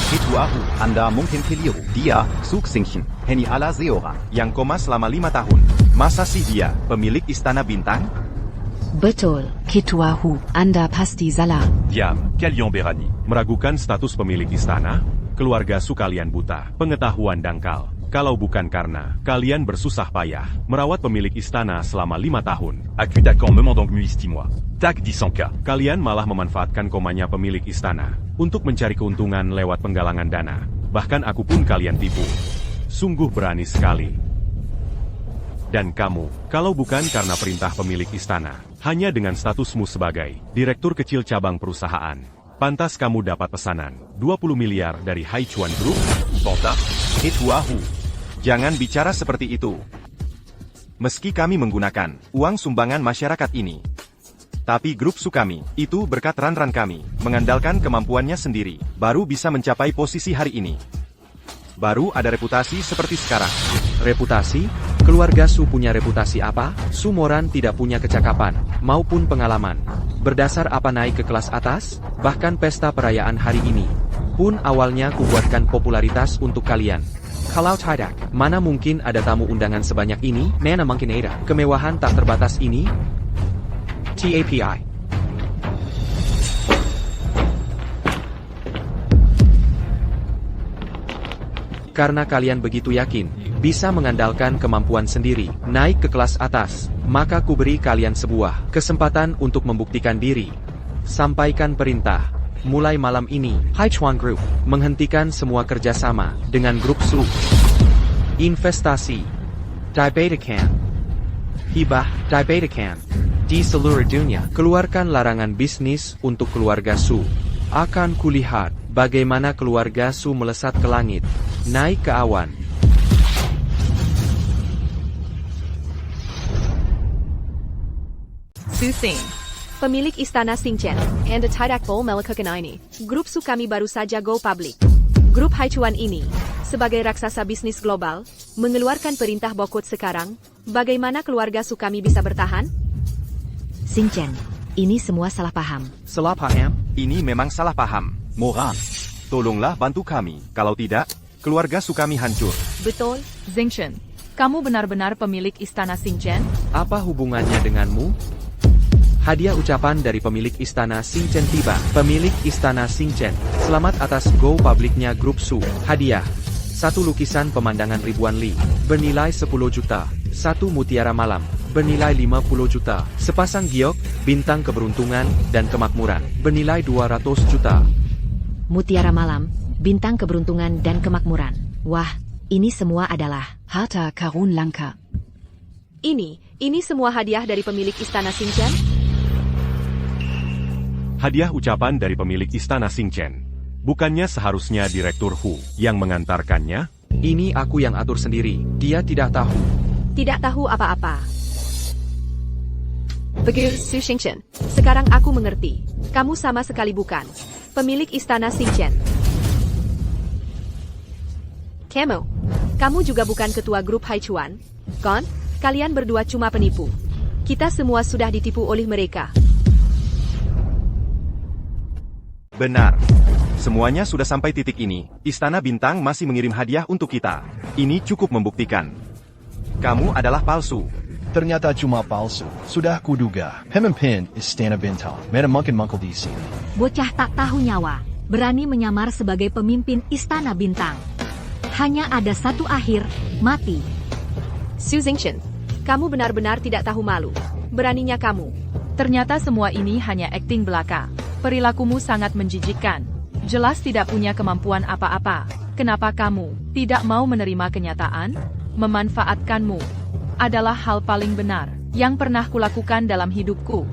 E: Ketua Hu, Anda mungkin keliru. Dia, Su Xingchen, hanya ala seorang
G: yang koma selama 5 tahun. Masa sih dia pemilik Istana Bintang?
D: Betul.
K: Ketua Hu, Anda pasti salah.
I: Diam, kalian berani.
C: Meragukan status pemilik istana? Keluarga Su kalian buta, pengetahuan dangkal. Kalau bukan karena kalian bersusah payah merawat pemilik istana selama 5 tahun.
I: Accus me mandang moi. Tac 10K.
C: Kalian malah memanfaatkan komanya pemilik istana untuk mencari keuntungan lewat penggalangan dana. Bahkan aku pun kalian tipu. Sungguh berani sekali. Dan kamu, kalau bukan karena perintah pemilik istana, hanya dengan statusmu sebagai direktur kecil cabang perusahaan, pantas kamu dapat pesanan 20 miliar dari Haichuan Group.
G: Bontak, Ketua Hu. Jangan bicara seperti itu. Meski kami menggunakan uang sumbangan masyarakat ini, tapi grup Su kami, itu berkat Ran kami, mengandalkan kemampuannya sendiri, baru bisa mencapai posisi hari ini. Baru ada reputasi seperti sekarang.
A: Reputasi? Keluarga Su punya reputasi apa? Su Moran tidak punya kecakapan, maupun pengalaman. Berdasar apa naik ke kelas atas? Bahkan pesta perayaan hari ini pun awalnya kubuatkan popularitas untuk kalian. Kalau tidak, mana mungkin ada tamu undangan sebanyak ini? Mana mungkin ada kemewahan tak terbatas ini? TAPI. Karena kalian begitu yakin bisa mengandalkan kemampuan sendiri naik ke kelas atas, maka ku beri kalian sebuah kesempatan untuk membuktikan diri. Sampaikan perintah. Mulai malam ini, Haichuan Group menghentikan semua kerjasama dengan grup Su. Investasi, dibetakan, hibah, dibetakan di seluruh dunia. Keluarkan larangan bisnis untuk keluarga Su. Akan kulihat bagaimana keluarga Su melesat ke langit, naik ke awan.
B: Su Sing,
F: Pemilik Istana Xingchen, Anda tidak boleh melakukan ini. Grup Su kami baru saja go public. Grup Haichuan ini, sebagai raksasa bisnis global, mengeluarkan perintah bokut sekarang. Bagaimana keluarga Su kami bisa bertahan?
D: Xingchen, ini semua salah paham.
A: Salah paham?
G: Ini memang salah paham. Moran, tolonglah bantu kami. Kalau tidak, keluarga Su kami hancur.
B: betul, Xingchen. Kamu benar-benar pemilik Istana Xingchen?
A: Apa hubungannya denganmu? Hadiah ucapan dari pemilik Istana Xingchen tiba. Pemilik Istana Xingchen, selamat atas go publiknya grup Su. Hadiah. 1 lukisan pemandangan ribuan li, bernilai 10 juta. 1 mutiara malam, bernilai 50 juta. Sepasang giok, bintang keberuntungan dan kemakmuran, bernilai 200 juta.
D: Mutiara malam, bintang keberuntungan dan kemakmuran. Wah, ini semua adalah
K: harta karun langka.
F: Ini semua hadiah dari pemilik Istana Xingchen?
C: Hadiah ucapan dari pemilik Istana Xingchen. Bukannya seharusnya Direktur Hu yang mengantarkannya?
A: Ini aku yang atur sendiri, dia tidak tahu.
F: Tidak tahu apa-apa. Begitu Su Xingchen. Sekarang aku mengerti. Kamu sama sekali bukan pemilik Istana Xingchen. Kamu juga bukan ketua grup Haichuan, kan? Kalian berdua cuma penipu. Kita semua sudah ditipu oleh mereka.
G: Benar. Semuanya sudah sampai titik ini. Istana Bintang masih mengirim hadiah untuk kita. Ini cukup membuktikan. Kamu adalah palsu.
L: Ternyata cuma palsu. Sudah kuduga. Pemimpin Istana Bintang. Mana mungkin mangkal di sini.
D: bocah tak tahu nyawa, berani menyamar sebagai pemimpin Istana Bintang. Hanya ada satu akhir, mati.
F: Su Xingchen, kamu benar-benar tidak tahu malu. Beraninya kamu.
B: Ternyata semua ini hanya akting belaka. Perilakumu sangat menjijikkan. Jelas tidak punya kemampuan apa-apa. Kenapa kamu tidak mau menerima kenyataan? Memanfaatkanmu adalah hal paling benar yang pernah kulakukan dalam hidupku.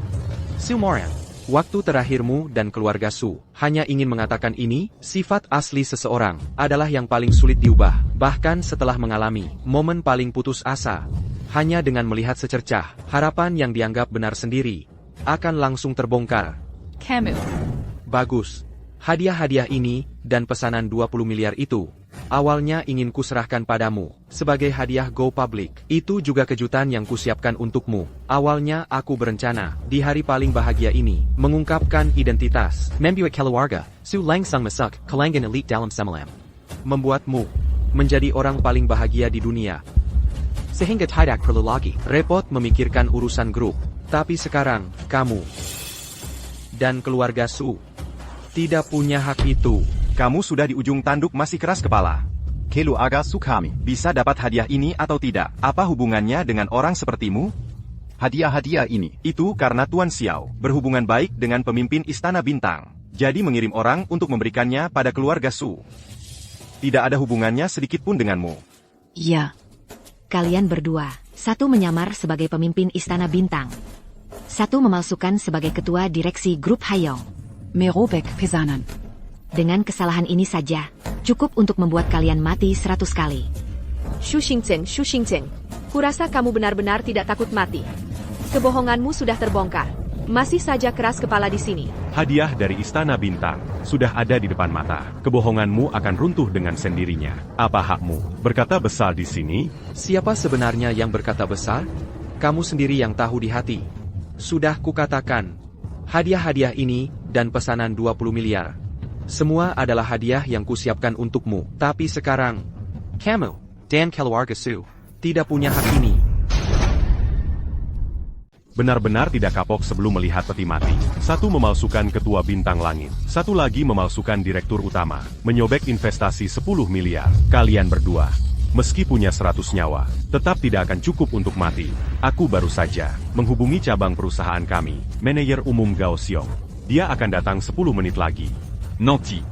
A: Su Moran, waktu terakhirmu dan keluarga Su hanya ingin mengatakan ini, sifat asli seseorang adalah yang paling sulit diubah. Bahkan setelah mengalami momen paling putus asa, hanya dengan melihat secercah harapan yang dianggap benar sendiri akan langsung terbongkar.
B: Kamu.
A: Bagus. Hadiah-hadiah ini dan pesanan 20 miliar itu awalnya ingin kuserahkan padamu sebagai hadiah go public. Itu juga kejutan yang kusiapkan untukmu. Awalnya aku berencana di hari paling bahagia ini mengungkapkan identitas
H: Membuat keluarga Su langsung masuk kalangan elite dalam semalam.
A: Membuatmu menjadi orang paling bahagia di dunia.
H: Sehingga tidak perlu lagi
A: repot memikirkan urusan grup. Tapi sekarang, kamu dan keluarga Su tidak punya hak itu.
G: Kamu sudah di ujung tanduk masih keras kepala.
E: Keluarga Su kami.
G: Bisa dapat hadiah ini atau tidak? Apa hubungannya dengan orang sepertimu?
E: Hadiah-hadiah ini.
G: Itu karena Tuan Xiao berhubungan baik dengan pemimpin Istana Bintang. Jadi mengirim orang untuk memberikannya pada keluarga Su. Tidak ada hubungannya sedikit pun denganmu.
K: Ya.
D: Kalian berdua, satu menyamar sebagai pemimpin Istana Bintang. Satu memalsukan sebagai ketua direksi grup Haiyong.
K: Merobek pesanan.
D: Dengan kesalahan ini saja, cukup untuk membuat kalian mati 100 kali.
F: Shu Xingchen, kurasa kamu benar-benar tidak takut mati. Kebohonganmu sudah terbongkar. Masih saja keras kepala di sini.
C: Hadiah dari Istana Bintang sudah ada di depan mata. Kebohonganmu akan runtuh dengan sendirinya. Apa hakmu berkata besar di sini?
A: Siapa sebenarnya yang berkata besar? Kamu sendiri yang tahu di hati. Sudah kukatakan, hadiah-hadiah ini dan pesanan 20 miliar. Semua adalah hadiah yang kusiapkan untukmu. Tapi sekarang, kamu dan keluarga Su tidak punya hak ini.
C: Benar-benar tidak kapok sebelum melihat peti mati. Satu memalsukan ketua bintang langit. Satu lagi memalsukan direktur utama. Menyobek investasi 10 miliar. Kalian berdua, meski punya 100 nyawa, tetap tidak akan cukup untuk mati. Aku baru saja menghubungi cabang perusahaan kami, manajer umum Gao Xiong. Dia akan datang 10 menit lagi. Nanti,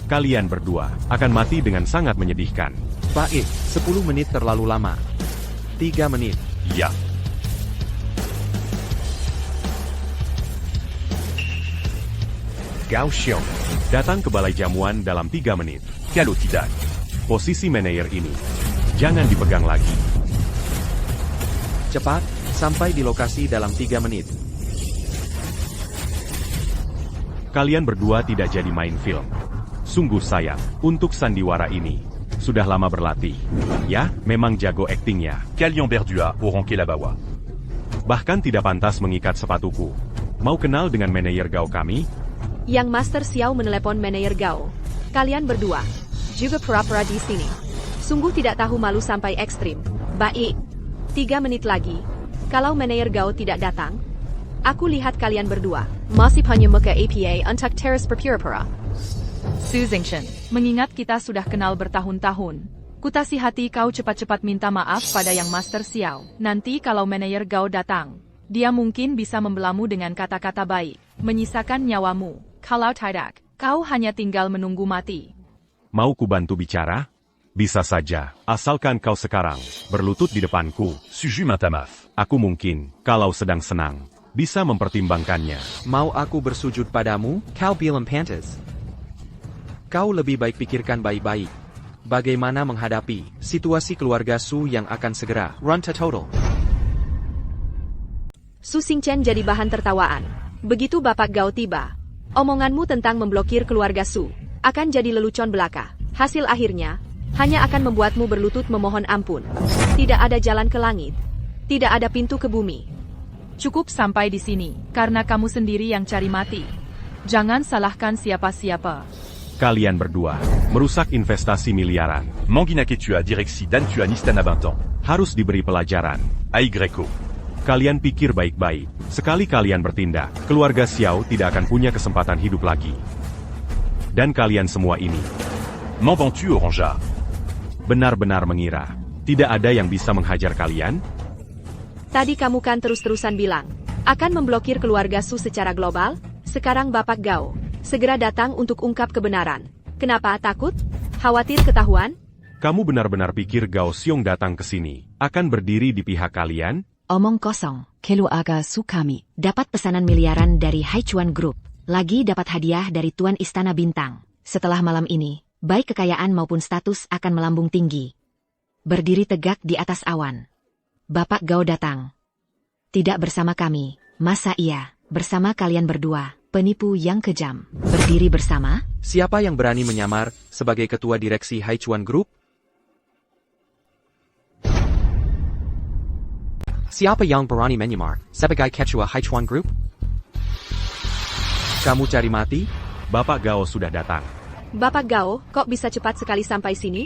C: kalian berdua akan mati dengan sangat menyedihkan.
A: Baik, 10 menit terlalu lama. 3 menit.
C: Ya.
I: Gao Xiong
C: Datang ke balai jamuan dalam 3 menit.
I: Kalau tidak,
C: Posisi manajer ini jangan dipegang lagi.
A: Cepat, sampai di lokasi dalam 3 menit.
C: Kalian berdua tidak jadi main film. Sungguh sayang, untuk sandiwara ini. Sudah lama berlatih. Ya, memang jago aktingnya.
I: Kalian berdua auront la bawa.
C: Bahkan tidak pantas mengikat sepatuku. Mau kenal dengan manajer Gao kami?
F: Yang Master Xiao menelepon manajer Gao. Kalian berdua juga pura-pura di sini. Sungguh tidak tahu malu sampai ekstrim. Baik, 3 menit lagi. Kalau manajer Gao tidak datang, aku lihat kalian berdua masih hanya muka APA untuk terus berpura-pura.
B: Su Zingshen, mengingat kita sudah kenal bertahun-tahun, kutasihati kau cepat-cepat minta maaf pada yang Master Xiao. Nanti kalau manajer Gao datang, dia mungkin bisa membelamu dengan kata-kata baik, menyisakan nyawamu. Kalau tidak, kau hanya tinggal menunggu mati.
C: Mau ku bantu bicara? Bisa saja, asalkan kau sekarang berlutut di depanku.
I: Suju matamaf.
C: Aku mungkin, kalau sedang senang, bisa mempertimbangkannya.
A: Mau aku bersujud padamu? Kau bilang pantas. Kau lebih baik pikirkan baik-baik. Bagaimana menghadapi situasi keluarga Su yang akan segera run to total.
F: Su Xingchen jadi bahan tertawaan. Begitu Bapak Gao tiba, omonganmu tentang memblokir keluarga Su akan jadi lelucon belaka. Hasil akhirnya hanya akan membuatmu berlutut memohon ampun. Tidak ada jalan ke langit. Tidak ada pintu ke bumi.
B: Cukup sampai di sini, karena kamu sendiri yang cari mati. Jangan salahkan siapa-siapa.
C: Kalian berdua merusak investasi miliaran.
I: Manguina Ketua direksi dan Tuan Istana Bintang.
C: Harus diberi pelajaran.
I: Ai Greco.
C: Kalian pikir baik-baik. Sekali kalian bertindak, keluarga Xiao tidak akan punya kesempatan hidup lagi. Dan kalian semua ini
I: M'en vends-tu, Orangea?
C: benar-benar mengira tidak ada yang bisa menghajar kalian?
F: Tadi kamu kan terus-terusan bilang akan memblokir keluarga Su secara global. Sekarang Bapak Gao segera datang untuk ungkap kebenaran. Kenapa takut? Khawatir ketahuan?
C: Kamu benar-benar pikir Gao Xiong datang ke sini akan berdiri di pihak kalian?
D: Omong kosong.
K: Keluarga Su kami.
D: Dapat pesanan miliaran dari Haichuan Group. Lagi dapat hadiah dari Tuan Istana Bintang. Setelah malam ini, baik kekayaan maupun status akan melambung tinggi. Berdiri tegak di atas awan. Bapak Gao datang. Tidak bersama kami. Masa iya, bersama kalian berdua, penipu yang kejam. Berdiri bersama?
A: Siapa yang berani menyamar sebagai ketua direksi Haichuan Group?
H: Siapa yang berani menyamar sebagai ketua Haichuan Group?
A: Kamu cari mati?
C: Bapak Gao sudah datang.
F: Bapak Gao, kok bisa cepat sekali sampai sini?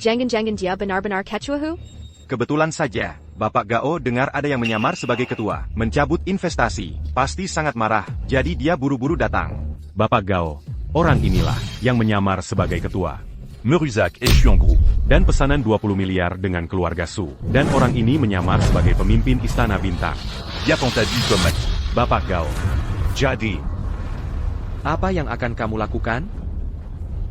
F: Jangan-jangan dia benar-benar ketua Hu?
G: Kebetulan saja. Bapak Gao dengar ada yang menyamar sebagai ketua, mencabut investasi, pasti sangat marah, jadi dia buru-buru datang.
C: Bapak Gao, orang inilah yang menyamar sebagai ketua.
I: Merusak Echion Group.
C: Dan pesanan 20 miliar dengan keluarga Su. Dan orang ini menyamar sebagai pemimpin Istana Bintang.
I: Y'a qu'on t'a dit comme
C: Bapak Gao.
I: Jadi.
A: Apa yang akan kamu lakukan?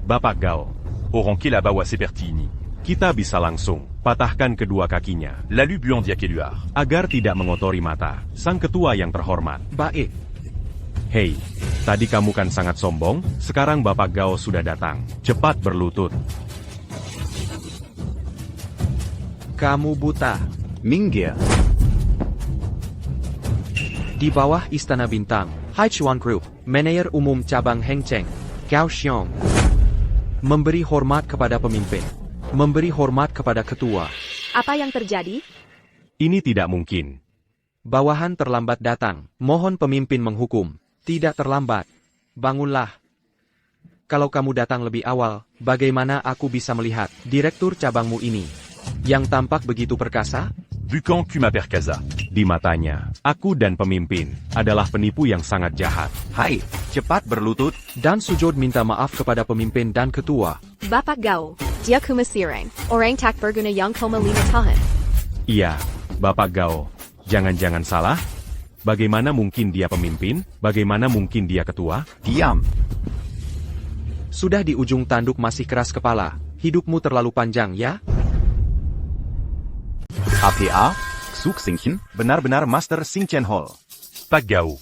C: Bapak Gao.
I: Oronke la bawa sepertini.
C: Kita bisa langsung patahkan kedua kakinya.
I: Lalu buandia keluar.
C: Agar tidak mengotori mata sang ketua yang terhormat.
A: Baik.
C: Hei, tadi kamu kan sangat sombong, sekarang Bapak Gao sudah datang. Cepat berlutut.
A: Kamu buta.
E: Minggir.
A: Di bawah Istana Bintang, Haichuan Group, Manajer Umum Cabang Hengcheng, Gao Xiong, memberi hormat kepada pemimpin. Memberi hormat kepada ketua.
F: Apa yang terjadi?
C: Ini tidak mungkin.
A: Bawahan terlambat datang. Mohon pemimpin menghukum. Tidak terlambat. Bangunlah. Kalau kamu datang lebih awal, bagaimana aku bisa melihat direktur cabangmu ini? Yang tampak begitu perkasa?
I: Bukan Kuma Perkaza.
C: Di matanya, aku dan pemimpin adalah penipu yang sangat jahat.
G: Hai, cepat berlutut.
A: Dan sujud minta maaf kepada pemimpin dan ketua.
F: Bapak Gao, dia kumasiring, orang tak berguna yang koma 5 tahun.
C: Iya, Bapak Gao. Jangan-jangan salah? Bagaimana mungkin dia pemimpin? Bagaimana mungkin dia ketua?
E: Diam.
A: Sudah di ujung tanduk masih keras kepala. Hidupmu terlalu panjang ya?
E: APA, Xingchen,
G: Benar-benar Master Xingchen Hall.
I: Pak Gao.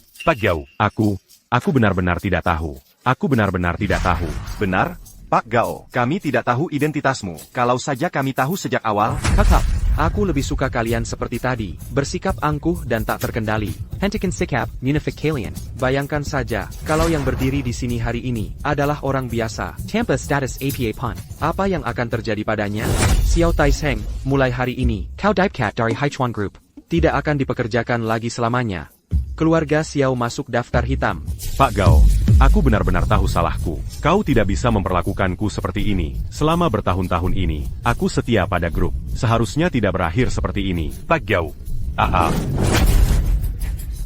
C: Aku benar-benar tidak tahu. Aku benar-benar tidak tahu.
G: Benar, Pak Gao, kami tidak tahu identitasmu. Kalau saja kami tahu sejak awal.
A: Kakak, aku lebih suka kalian seperti tadi, bersikap angkuh dan tak terkendali.
H: Hentikan sikap, munafik kalian.
A: Bayangkan saja, kalau yang berdiri di sini hari ini adalah orang biasa.
H: Tanpa status APA pun.
A: Apa yang akan terjadi padanya? Xiao Taisheng, mulai hari ini,
H: Kau Dipecat dari Haichuan Group.
A: tidak akan dipekerjakan lagi selamanya. Keluarga Xiao masuk daftar hitam.
C: Pak Gao, aku benar-benar tahu salahku. Kau tidak bisa memperlakukanku seperti ini. Selama bertahun-tahun ini, aku setia pada grup. Seharusnya tidak berakhir seperti ini.
I: Pak Gao.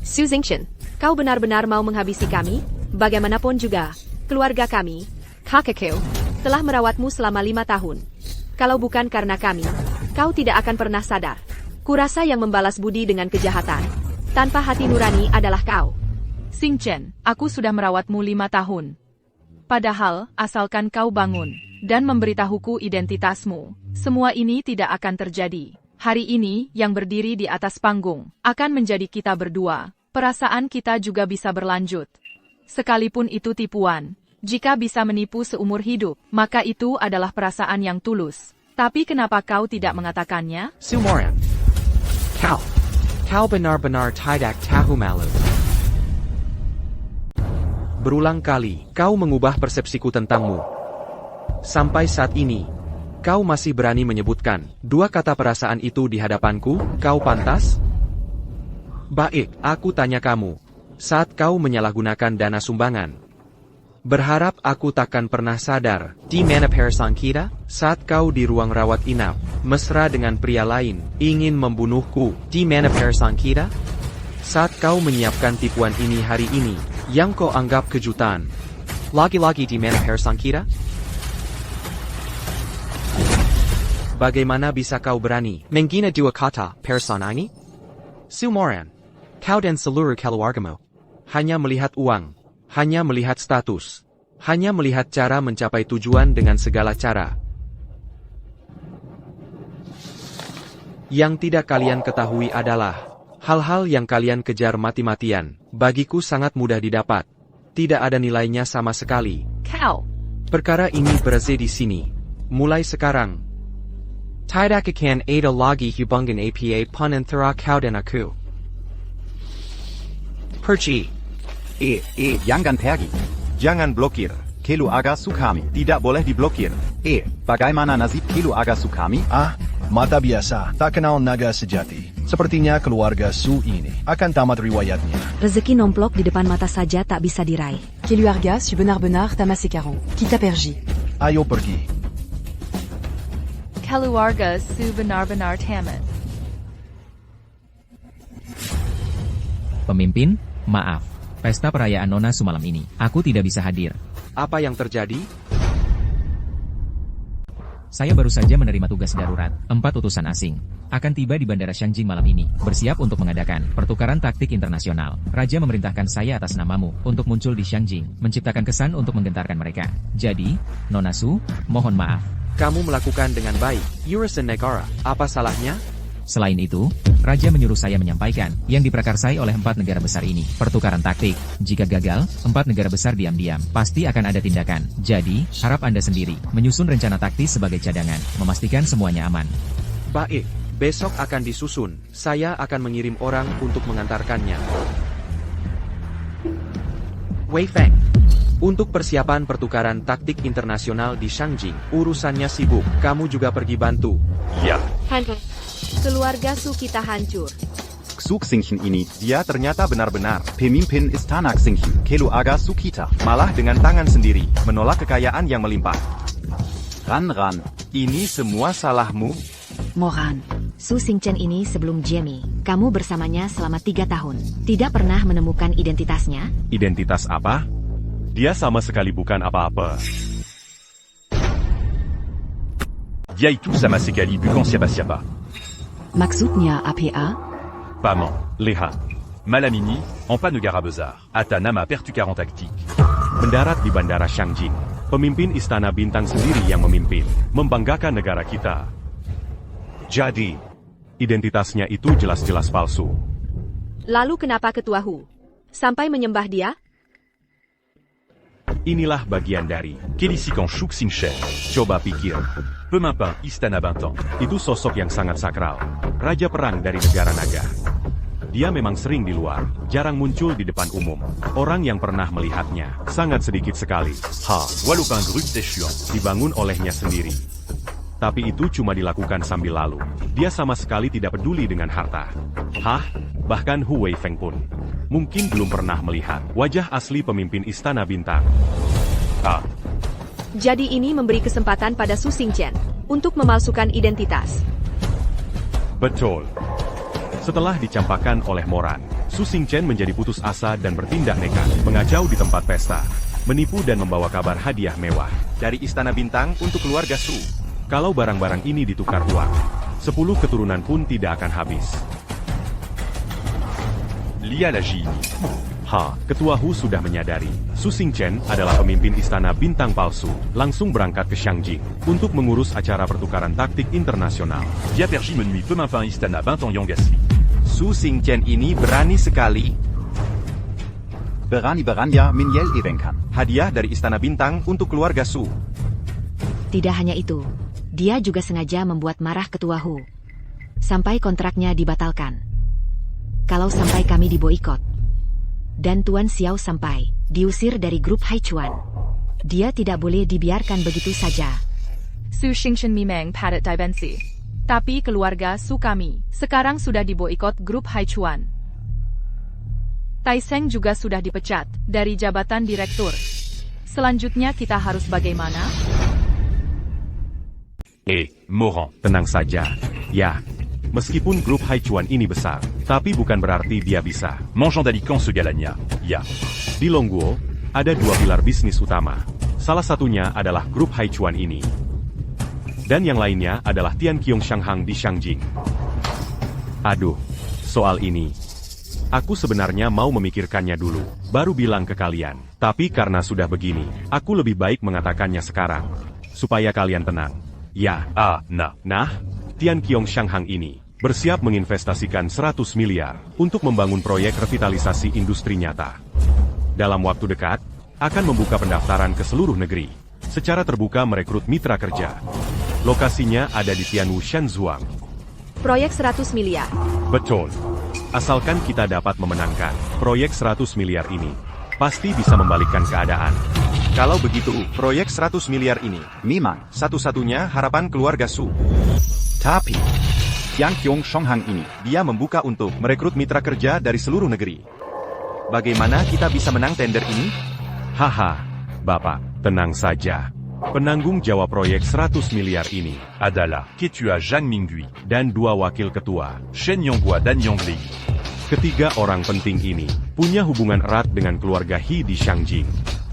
F: Su Xingchen, kau benar-benar mau menghabisi kami? Bagaimanapun juga, keluarga kami, kakakku, telah merawatmu selama 5 tahun. Kalau bukan karena kami, kau tidak akan pernah sadar. Kurasa yang membalas budi dengan kejahatan tanpa hati nurani adalah kau.
B: Xingchen, aku sudah merawatmu 5 tahun. Padahal, asalkan kau bangun dan memberitahuku identitasmu, semua ini tidak akan terjadi. Hari ini, yang berdiri di atas panggung, akan menjadi kita berdua. Perasaan kita juga bisa berlanjut. Sekalipun itu tipuan, jika bisa menipu seumur hidup, maka itu adalah perasaan yang tulus. Tapi kenapa kau tidak mengatakannya?
H: Sumoran. Kau benar-benar tidak tahu malu.
A: Berulang kali, kau mengubah persepsiku tentangmu. Sampai saat ini, kau masih berani menyebutkan 2 kata perasaan itu di hadapanku, kau pantas? Baik, aku tanya kamu. Saat kau menyalahgunakan dana sumbangan, berharap aku takkan pernah sadar.
H: Di mana perasaan kita?
A: Saat kau di ruang rawat inap, mesra dengan pria lain, ingin membunuhku.
H: Di mana perasaan kita?
A: Saat kau menyiapkan tipuan ini hari ini, yang kau anggap kejutan.
H: Lagi-lagi di mana perasaan kita?
A: Bagaimana bisa kau berani
H: menggina 2 kata perasaan ini?
A: Sumoran,
H: Kau dan seluruh keluargamu
A: hanya melihat uang, hanya melihat status, hanya melihat cara mencapai tujuan dengan segala cara. Yang tidak kalian ketahui adalah hal-hal yang kalian kejar mati-matian, bagiku sangat mudah didapat. Tidak ada nilainya sama sekali.
B: Kau.
A: Perkara ini berhenti di sini. Mulai sekarang.
H: Tidak akan ada lagi hubungan APA pun antara kau dan aku.
A: Pergi.
E: Jangan pergi.
G: Jangan blokir.
E: Keluarga Sukami.
G: Tidak boleh diblokir.
E: Bagaimana nasib keluarga Sukami?
L: Mata biasa, tak kenal naga sejati. Sepertinya keluarga Su ini akan tamat riwayatnya.
D: Rezeki nomplok di depan mata saja tak bisa diraih.
K: Keluarga su benar-benar tamasikaron. Kita pergi.
L: Ayo pergi.
B: Keluarga su benar-benar tamat.
N: Pemimpin, maaf. Pesta perayaan Nona Su malam ini, aku tidak bisa hadir.
A: Apa yang terjadi?
N: Saya baru saja menerima tugas darurat. 4 utusan asing akan tiba di Bandara Shangjing malam ini, bersiap untuk mengadakan pertukaran taktik internasional. Raja memerintahkan saya atas namamu untuk muncul di Shangjing, menciptakan kesan untuk menggentarkan mereka. Jadi, Nona Su, mohon maaf.
A: Kamu melakukan dengan baik, Urasan Negara. Apa salahnya?
N: Selain itu, Raja menyuruh saya menyampaikan yang diprakarsai oleh 4 negara besar ini. Pertukaran taktik. Jika gagal, 4 negara besar diam-diam pasti akan ada tindakan. Jadi, harap Anda sendiri menyusun rencana taktis sebagai cadangan, memastikan semuanya aman.
A: Baik, besok akan disusun. Saya akan mengirim orang untuk mengantarkannya. Wei Feng. Untuk persiapan pertukaran taktik internasional di Shangjing, urusannya sibuk. Kamu juga pergi bantu.
I: Ya.
F: Keluarga Su kita hancur.
E: Xingchen ini,
G: Dia ternyata benar-benar
E: pemimpin istana Xingchen, keluarga Su kita.
G: malah dengan tangan sendiri menolak kekayaan yang melimpah.
E: Ran.
G: Ini semua salahmu?
D: Moran, Su Xingchen ini sebelum Jamie, kamu bersamanya selama 3 tahun. Tidak pernah menemukan identitasnya?
C: Identitas apa? Dia sama sekali bukan apa-apa.
I: Dia itu sama sekali bukan siapa-siapa.
K: Maksudnya APA?
I: Paman, lihat. Malam ini, en panne gare à Bezard, Atanama pertukaran taktik.
C: Mendarat di Bandara Shangjing. Pemimpin Istana Bintang sendiri yang memimpin. Membanggakan negara kita. Jadi, identitasnya itu jelas-jelas palsu.
F: Lalu kenapa Ketua Hu sampai menyembah dia?
C: Inilah bagian dari
I: Kelisikan Xingchen.
C: coba pikir.
I: Pemimpin Istana Bintang.
C: Itu sosok yang sangat sakral. Raja perang dari negara naga. Dia memang sering di luar, jarang muncul di depan umum. Orang yang pernah melihatnya, sangat sedikit sekali.
I: Walopin Grup Teshuan.
C: Dibangun olehnya sendiri. Tapi itu cuma dilakukan sambil lalu. Dia sama sekali tidak peduli dengan harta. Bahkan Hu Weifeng pun mungkin belum pernah melihat wajah asli pemimpin Istana Bintang.
F: Jadi ini memberi kesempatan pada Su Xingchen untuk memalsukan identitas.
C: Betul. Setelah dicampakkan oleh Moran, Su Xingchen menjadi putus asa dan bertindak nekat, mengacau di tempat pesta, menipu dan membawa kabar hadiah mewah
G: Dari Istana Bintang untuk keluarga Su.
C: Kalau barang-barang ini ditukar uang, 10 keturunan pun tidak akan habis.
I: Lia Lajini.
C: Ketua Hu sudah menyadari, Su Xingchen adalah pemimpin Istana Bintang palsu, langsung berangkat ke Shangjing untuk mengurus acara pertukaran taktik internasional.
I: Dia pergi menemui pemimpin Istana Bintang yang asli.
G: Su Xingchen ini berani sekali.
E: Berani-beraninya Minyel Evenkan.
G: Hadiah dari Istana Bintang untuk keluarga Su.
D: Tidak hanya itu, dia juga sengaja membuat marah Ketua Hu. Sampai kontraknya dibatalkan. Kalau sampai kami diboikot, dan Tuan Xiao sampai diusir dari grup Haichuan, dia tidak boleh dibiarkan begitu saja.
B: Su Xingchen memang padat dimensi. Tapi keluarga Su kami sekarang sudah diboikot grup Haichuan. Tai Seng juga sudah dipecat dari jabatan direktur. Selanjutnya kita harus bagaimana?
I: Moran.
C: Tenang saja. Ya, meskipun grup Haichuan ini besar, tapi bukan berarti dia bisa.
I: Mangeant d'Alican se galagna. Ya.
C: Di Longguo, ada 2 pilar bisnis utama. Salah satunya adalah grup Haichuan ini. Dan yang lainnya adalah Tianqiong Shanghang di Shangjing. Aduh, soal ini, aku sebenarnya mau memikirkannya dulu, baru bilang ke kalian. Tapi karena sudah begini, aku lebih baik mengatakannya sekarang, supaya kalian tenang. Ya, Tianqiong Shanghang ini bersiap menginvestasikan 100 miliar untuk membangun proyek revitalisasi industri nyata. Dalam waktu dekat, akan membuka pendaftaran ke seluruh negeri, secara terbuka merekrut mitra kerja. Lokasinya ada di Tianwu Shenzhuang.
F: Proyek 100 miliar.
C: Betul. Asalkan kita dapat memenangkan proyek 100 miliar ini, pasti bisa membalikkan keadaan.
G: Kalau begitu, proyek 100 miliar ini
E: memang
G: satu-satunya harapan keluarga Su.
E: Tapi, Tianqiong Shanghang ini,
G: dia membuka untuk merekrut mitra kerja dari seluruh negeri. Bagaimana kita bisa menang tender ini?
C: Bapak, tenang saja. Penanggung jawab proyek 100 miliar ini
I: adalah Ketua Zhang Minggui
C: dan 2 wakil ketua,
I: Shen Yonghua dan Yonglei.
C: Ketiga orang penting ini punya hubungan erat dengan keluarga He di Shangjing.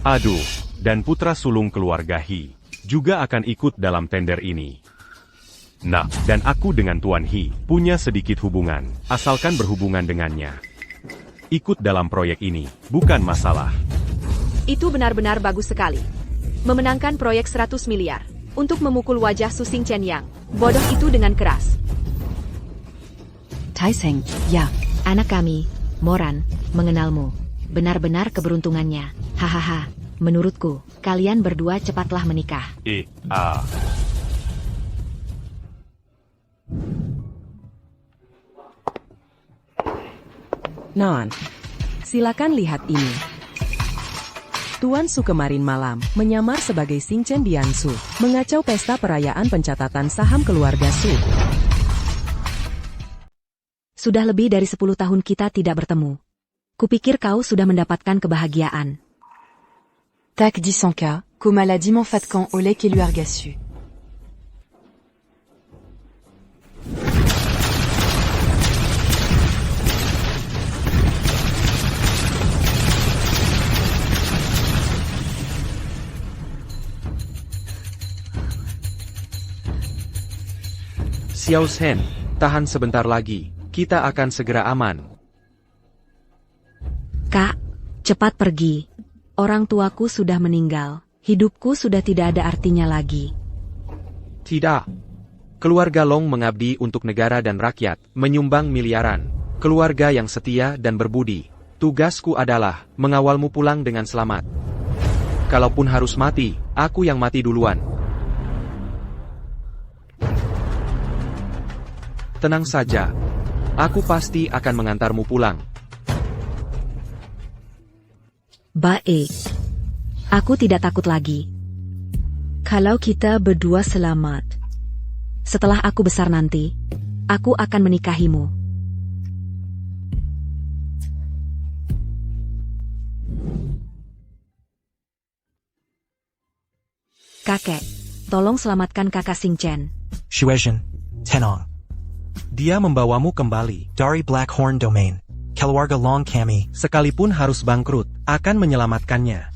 C: Aduh, dan putra sulung keluarga He juga akan ikut dalam tender ini. Nah, dan aku dengan Tuan He punya sedikit hubungan, asalkan berhubungan dengannya. Ikut dalam proyek ini, bukan masalah.
F: Itu benar-benar bagus sekali. Memenangkan proyek 100 miliar. Untuk memukul wajah Su Xingchen yang bodoh itu dengan keras.
K: Taiseng, ya.
D: Anak kami, Moran, mengenalmu. Benar-benar keberuntungannya. Hahaha. Menurutku, kalian berdua cepatlah menikah.
M: Non, silakan lihat ini. Tuan Su kemarin malam menyamar sebagai Xingchen Diansu, mengacau pesta perayaan pencatatan saham keluarga Su.
D: Sudah lebih dari 10 tahun kita tidak bertemu. Kupikir kau sudah mendapatkan kebahagiaan.
K: Tac dit Sanka, comme à la diman fatcan Olek et lui argassu.
A: Xiao Shen, tahan sebentar lagi, kita akan segera aman.
D: Kak, cepat pergi. Orang tuaku sudah meninggal, hidupku sudah tidak ada artinya lagi.
A: Tidak. Keluarga Long mengabdi untuk negara dan rakyat, menyumbang miliaran. Keluarga yang setia dan berbudi. Tugasku adalah mengawalmu pulang dengan selamat. Kalaupun harus mati, aku yang mati duluan. Tenang saja. Aku pasti akan mengantarmu pulang.
D: Baik. Aku tidak takut lagi. Kalau kita berdua selamat. Setelah aku besar nanti, aku akan menikahimu. Kakek, tolong selamatkan kakak Xingchen.
O: Shuezhen, Tenong. Dia membawamu kembali dari Blackhorn Domain. Keluarga Long Kami, sekalipun harus bangkrut, akan menyelamatkannya.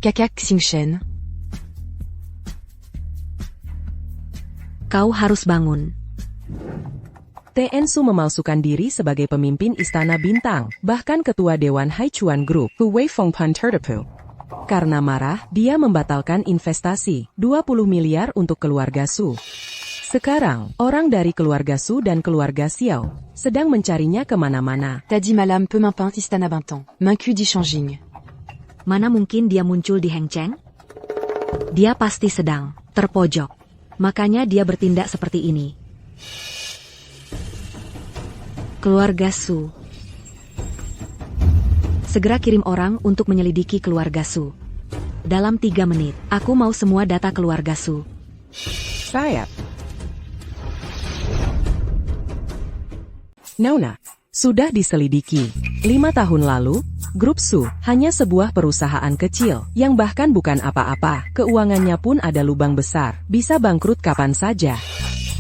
K: Kakak Xingchen.
D: Kau harus bangun.
M: Su memalsukan diri sebagai pemimpin Istana Bintang, bahkan ketua Dewan Haichuan Group, Hu Weifengpan Terdepu. Karena marah, dia membatalkan investasi 20 miliar untuk keluarga Su. Sekarang, orang dari keluarga Su dan keluarga Xiao sedang mencarinya kemana-mana.
K: Tadi malam peu m'importe Istana Bintang, Mengku di Shangjing.
D: Mana mungkin dia muncul di Hengcheng? Dia pasti sedang terpojok. Makanya dia bertindak seperti ini. Keluarga Su. Segera kirim orang untuk menyelidiki keluarga Su. Dalam 3 menit, aku mau semua data keluarga Su.
M: Sayap. Nona, sudah diselidiki. 5 tahun lalu, Grup Su hanya sebuah perusahaan kecil yang bahkan bukan apa-apa. Keuangannya pun ada lubang besar, bisa bangkrut kapan saja.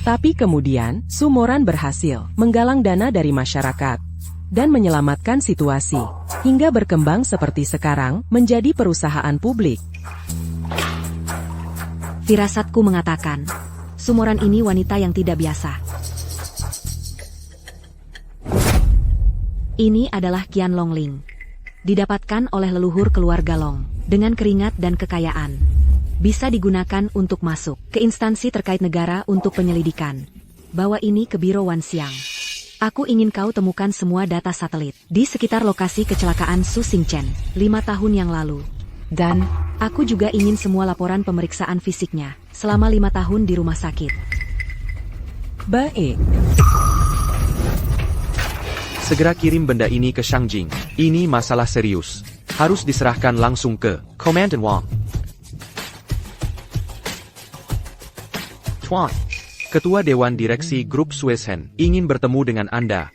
M: Tapi kemudian, Su Moran berhasil menggalang dana dari masyarakat dan menyelamatkan situasi hingga berkembang seperti sekarang menjadi perusahaan publik.
D: Firasatku mengatakan, Su Moran ini wanita yang tidak biasa. Ini adalah Qian Longling. Didapatkan oleh leluhur keluarga Long, dengan keringat dan kekayaan. Bisa digunakan untuk masuk ke instansi terkait negara untuk penyelidikan. Bawa ini ke Biro Wanxiang. Aku ingin kau temukan semua data satelit di sekitar lokasi kecelakaan Su Xingchen 5 tahun yang lalu. Dan, aku juga ingin semua laporan pemeriksaan fisiknya selama 5 tahun di rumah sakit.
M: Baik.
A: Segera kirim benda ini ke Shangjing. Ini masalah serius. Harus diserahkan langsung ke Komandan Wang. Tuan, Ketua Dewan Direksi Grup Suezhen ingin bertemu dengan Anda.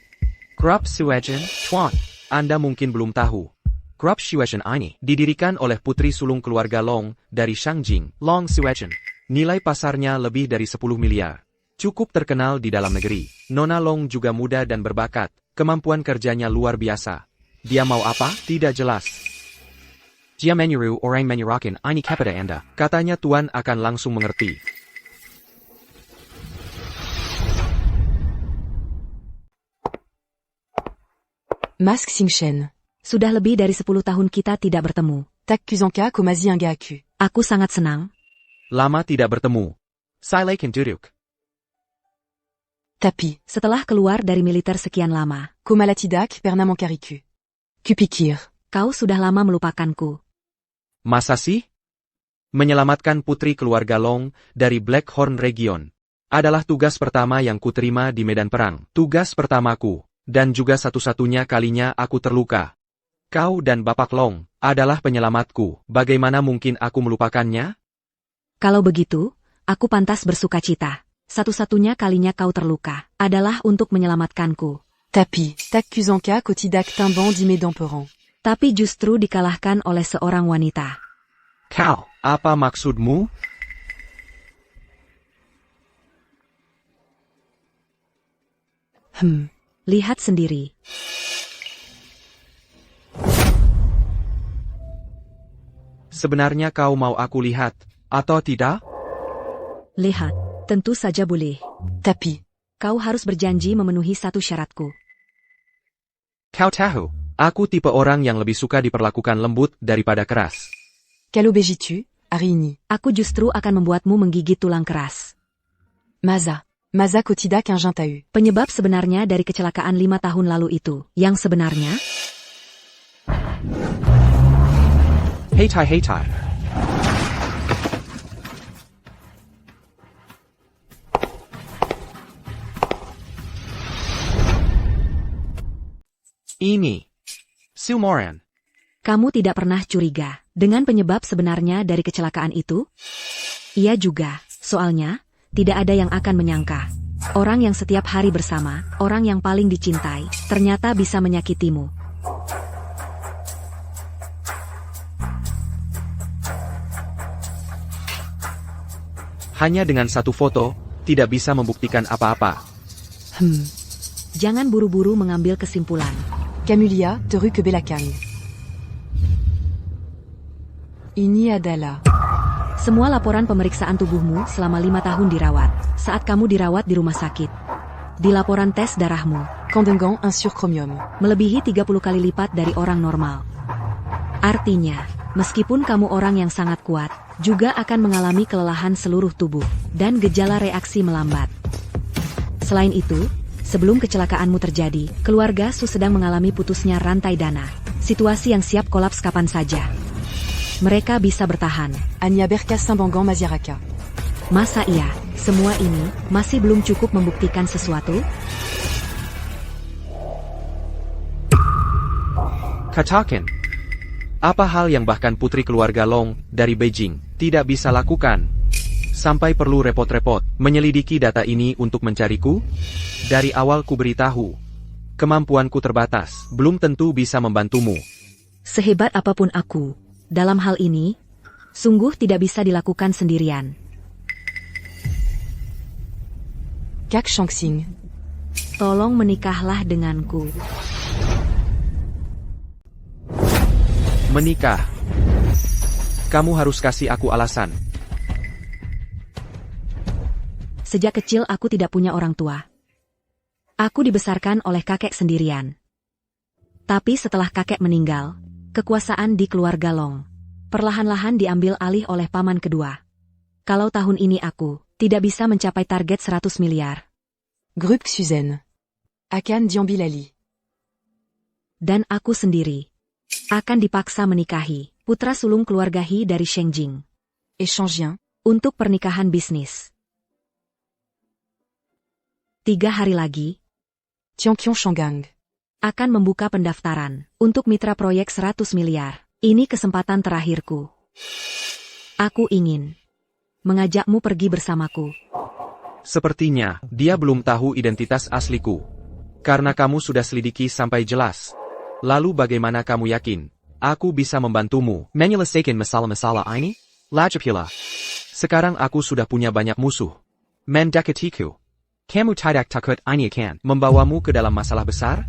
A: Grup Suezhen, Tuan, Anda mungkin belum tahu. Grup Suezhen ini didirikan oleh putri sulung keluarga Long dari Shangjing, Long Suezhen. Nilai pasarnya lebih dari 10 miliar. Cukup terkenal di dalam negeri. Nona Long juga muda dan berbakat. Kemampuan kerjanya luar biasa. Dia mau apa? Tidak jelas.
H: Dia menyuruh orang menyerahkan ini kepada Anda.
A: Katanya Tuan akan langsung mengerti.
K: Masque Xingchen.
D: Sudah lebih dari 10 tahun kita tidak bertemu.
K: Takuzanka Komazi Ngaku.
D: Aku sangat senang.
A: Lama tidak bertemu.
H: Silakan duduk.
K: Tapi.
D: Setelah keluar dari militer sekian lama.
K: Komalatidak Perna Mankariku. Kupikir.
D: Kau sudah lama melupakanku.
A: Masa sih? Menyelamatkan putri keluarga Long dari Blackhorn Region adalah tugas pertama yang kuterima di medan perang. Tugas pertamaku, dan juga satu-satunya kalinya aku terluka. Kau dan Bapak Long adalah penyelamatku. Bagaimana mungkin aku melupakannya?
D: Kalau begitu, aku pantas bersukacita. Satu-satunya kalinya kau terluka adalah untuk menyelamatkanku.
K: Tapi, Takuzanka Kotidak Timban di Medemperon.
D: Tapi justru dikalahkan oleh seorang wanita.
A: Kau, apa maksudmu?
D: Lihat sendiri.
A: Sebenarnya kau mau aku lihat, atau tidak?
D: Lihat, tentu saja boleh.
K: Tapi,
D: kau harus berjanji memenuhi satu syaratku.
A: Kau tahu, aku tipe orang yang lebih suka diperlakukan lembut daripada keras.
K: Quel obéis-tu, Arini?
D: Aku justru akan membuatmu menggigit tulang keras.
K: Maza Kotidak Injintahu.
D: Penyebab sebenarnya dari kecelakaan 5 tahun lalu itu, yang sebenarnya?
H: Hey Tai. Ini. Sumoran.
D: Kamu tidak pernah curiga dengan penyebab sebenarnya dari kecelakaan itu? Iya juga, soalnya, tidak ada yang akan menyangka. Orang yang setiap hari bersama, orang yang paling dicintai, ternyata bisa menyakitimu.
A: Hanya dengan satu foto, tidak bisa membuktikan apa-apa.
D: Jangan buru-buru mengambil kesimpulan.
K: Camulia Teru Kebelakan. Ini adalah
D: semua laporan pemeriksaan tubuhmu selama 5 tahun dirawat, saat kamu dirawat di rumah sakit. Di laporan tes darahmu,
K: Condengan un surchromium.
D: Melebihi 30 kali lipat dari orang normal. Artinya, meskipun kamu orang yang sangat kuat, juga akan mengalami kelelahan seluruh tubuh, dan gejala reaksi melambat. Selain itu, sebelum kecelakaanmu terjadi, keluarga Su sedang mengalami putusnya rantai dana, situasi yang siap kolaps kapan saja. Mereka bisa bertahan.
K: Anya Berka Sambangan Maziaraka.
D: Masa iya, semua ini masih belum cukup membuktikan sesuatu?
A: Katakan, apa hal yang bahkan putri keluarga Long dari Beijing tidak bisa lakukan? Sampai perlu repot-repot menyelidiki data ini untuk mencariku? Dari awal ku beritahu, kemampuanku terbatas, belum tentu bisa membantumu.
D: Sehebat apapun aku, dalam hal ini, sungguh tidak bisa dilakukan sendirian.
K: Kak Shangsing.
D: Tolong menikahlah denganku.
A: Menikah? Kamu harus kasih aku alasan.
D: Sejak kecil aku tidak punya orang tua. Aku dibesarkan oleh kakek sendirian. Tapi setelah kakek meninggal, kekuasaan di keluarga Long perlahan-lahan diambil alih oleh paman kedua. Kalau tahun ini aku tidak bisa mencapai target 100 miliar.
K: Groupe Suzanne. Akan Diambilali.
D: Dan aku sendiri akan dipaksa menikahi putra sulung keluarga He dari Shengjing.
K: Échangien.
D: Untuk pernikahan bisnis. 3 hari lagi,
K: Tianqiong Shanggang
D: akan membuka pendaftaran untuk mitra proyek 100 miliar. Ini kesempatan terakhirku. Aku ingin mengajakmu pergi bersamaku.
A: Sepertinya, dia belum tahu identitas asliku. Karena kamu sudah selidiki sampai jelas. Lalu bagaimana kamu yakin aku bisa membantumu
H: menyelesaikan masalah-masalah ini?
A: Lajapula. Sekarang aku sudah punya banyak musuh.
H: Mendekatiku. Kamu tidak takut ini akan
A: membawamu ke dalam masalah besar?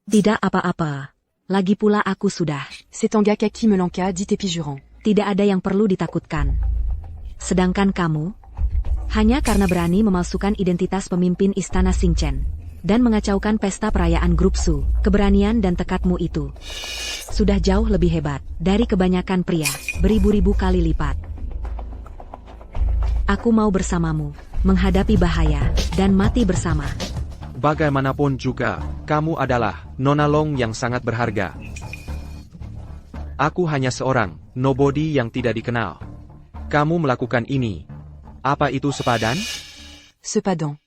D: Tidak apa-apa. Lagi pula aku sudah.
K: C'est Tanga Kaki Melanka, dit Tepi jurant.
D: Tidak ada yang perlu ditakutkan. Sedangkan kamu, hanya karena berani memalsukan identitas pemimpin Istana Xingchen dan mengacaukan pesta perayaan grup Su, keberanian dan tekadmu itu sudah jauh lebih hebat dari kebanyakan pria, beribu-ribu kali lipat. Aku mau bersamamu, menghadapi bahaya, dan mati bersama.
A: Bagaimanapun juga, kamu adalah Nona Long yang sangat berharga. Aku hanya seorang nobody yang tidak dikenal. Kamu melakukan ini. Apa itu sepadan?
K: Sepadan.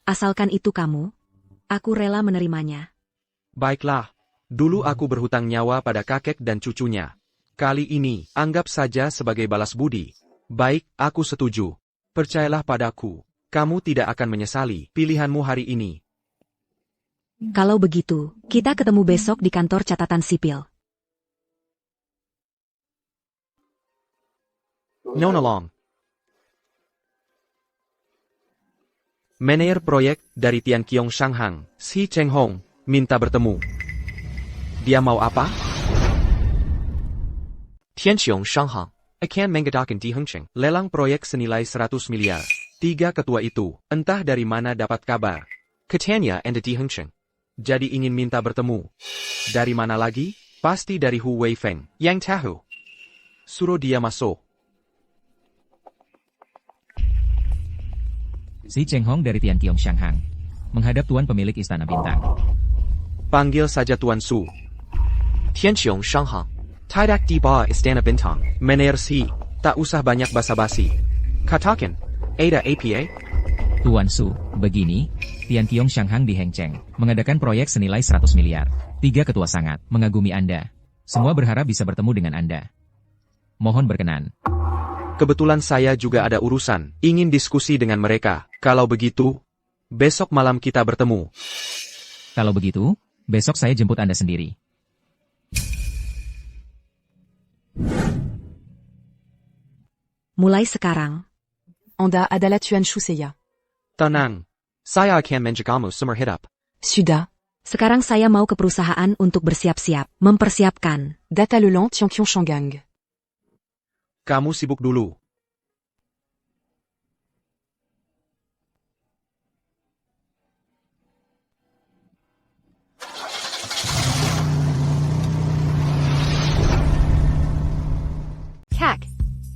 D: Asalkan itu kamu, aku rela menerimanya.
A: Baiklah. Dulu aku berhutang nyawa pada kakek dan cucunya. Kali ini, anggap saja sebagai balas budi. Baik, aku setuju. Percayalah padaku, kamu tidak akan menyesali pilihanmu hari ini.
D: Kalau begitu, kita ketemu besok di kantor catatan sipil.
A: Nona Long. Manajer proyek dari Tianqiong Shanghang, Xi Chenghong, minta bertemu. Dia mau apa?
H: Tianqiong Shanghang akan mengadakan di Hengqin
A: lelang proyek senilai 100 miliar. 3 ketua itu, entah dari mana dapat kabar.
H: Katanya anda di Hengqin.
A: Jadi ingin minta bertemu. Dari mana lagi? Pasti dari Hu Weifeng.
H: Yang tahu.
A: Suruh dia masuk.
N: Xi Chenghong dari Tianqiong Shanghang. Menghadap Tuan pemilik Istana Bintang.
A: Panggil saja Tuan Su.
H: Tianqiong Shanghang. Tidak di bawah Istana Bintang.
A: Manajer Xi, tak usah banyak basa-basi.
H: Katakan, ada APA?
N: Tuan Su, begini, Tianqiong Shanghang di Hengqin mengadakan proyek senilai 100 miliar. 3 ketua sangat mengagumi Anda. Semua berharap bisa bertemu dengan Anda. Mohon berkenan.
A: Kebetulan saya juga ada urusan, ingin diskusi dengan mereka. Kalau begitu, besok malam kita bertemu.
N: Kalau begitu, besok saya jemput Anda sendiri.
D: Mulai sekarang,
K: Anda adalah Tuan Shuseya.
A: Tenang,
H: saya akan menjagamu seumur hidup.
K: Sudah.
D: Sekarang saya mau ke perusahaan untuk bersiap-siap, mempersiapkan.
K: Data Leland Tianqiong Shanghang.
A: Kamu sibuk dulu.
F: Kak,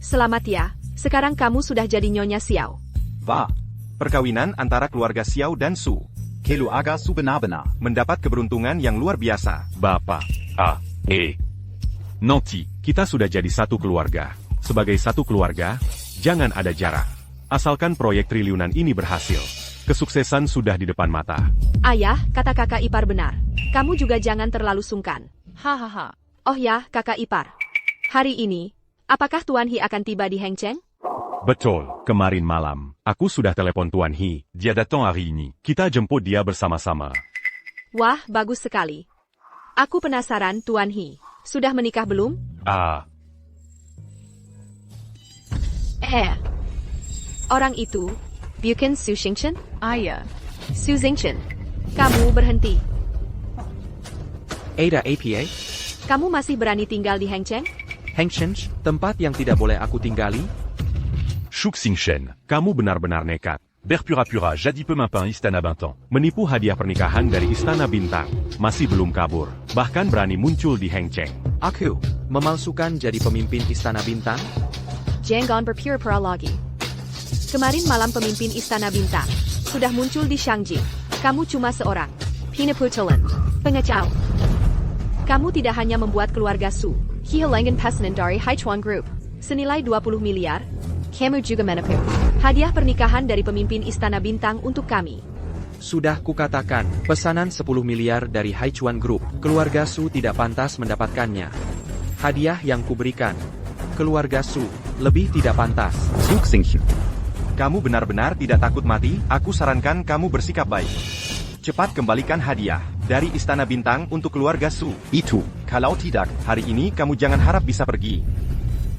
F: selamat ya. Sekarang kamu sudah jadi Nyonya Xiao.
G: Va. Perkawinan antara keluarga Xiao dan Su.
E: Keluarga Su benar-benar
G: mendapat keberuntungan yang luar biasa.
C: Bapak. Nanti, kita sudah jadi satu keluarga. Sebagai satu keluarga, jangan ada jarak. Asalkan proyek triliunan ini berhasil. Kesuksesan sudah di depan mata.
F: Ayah, kata kakak ipar benar. Kamu juga jangan terlalu sungkan.
B: Hahaha.
F: Oh ya, kakak ipar. Hari ini, apakah Tuan He akan tiba di Hengqin?
C: Betul, kemarin malam, aku sudah telepon Tuan He.
I: Dia datang hari ini.
C: Kita jemput dia bersama-sama.
F: Wah, bagus sekali. Aku penasaran, Tuan He. Sudah menikah belum? Orang itu, bukan Su Xingchen?
B: Iya.
F: Su Xingchen. Kamu berhenti.
H: Ada APA?
F: Kamu masih berani tinggal di Hengqin?
A: Hengqin, tempat yang tidak boleh aku tinggali?
C: Shu Xingchen, kamu benar-benar nekat.
I: Berpura-pura jadi pemimpin Istana Bintang.
C: Menipu hadiah pernikahan dari Istana Bintang. Masih belum kabur. Bahkan berani muncul di Hengqin.
A: Aku, memalsukan jadi pemimpin Istana Bintang?
F: Jangan berpura-pura lagi. Kemarin malam pemimpin Istana Bintang sudah muncul di Shangjing. Kamu cuma seorang penipuan, pengacau. Kamu tidak hanya membuat keluarga Su kehilangan pesanan dari Haichuan Group senilai 20 miliar, kamu juga menipu hadiah pernikahan dari pemimpin Istana Bintang untuk kami.
A: Sudah kukatakan, pesanan 10 miliar dari Haichuan Group, keluarga Su tidak pantas mendapatkannya. Hadiah yang kuberikan, keluarga Su lebih tidak pantas.
E: Su Xingchen.
G: Kamu benar-benar tidak takut mati? Aku sarankan kamu bersikap baik. Cepat kembalikan hadiah dari Istana Bintang untuk keluarga Su.
E: Itu, kalau tidak,
G: hari ini kamu jangan harap bisa pergi.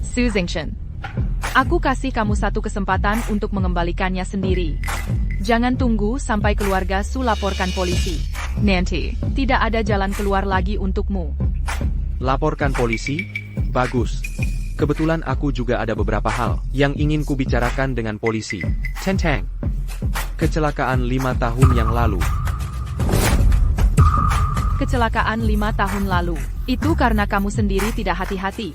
B: Su Xingchen. Aku kasih kamu satu kesempatan untuk mengembalikannya sendiri. Jangan tunggu sampai keluarga Su laporkan polisi. Nanti, tidak ada jalan keluar lagi untukmu.
A: Laporkan polisi? Bagus. Kebetulan aku juga ada beberapa hal yang ingin kubicarakan dengan polisi. Tentang kecelakaan 5 tahun yang lalu.
B: Kecelakaan 5 tahun lalu. Itu karena kamu sendiri tidak hati-hati.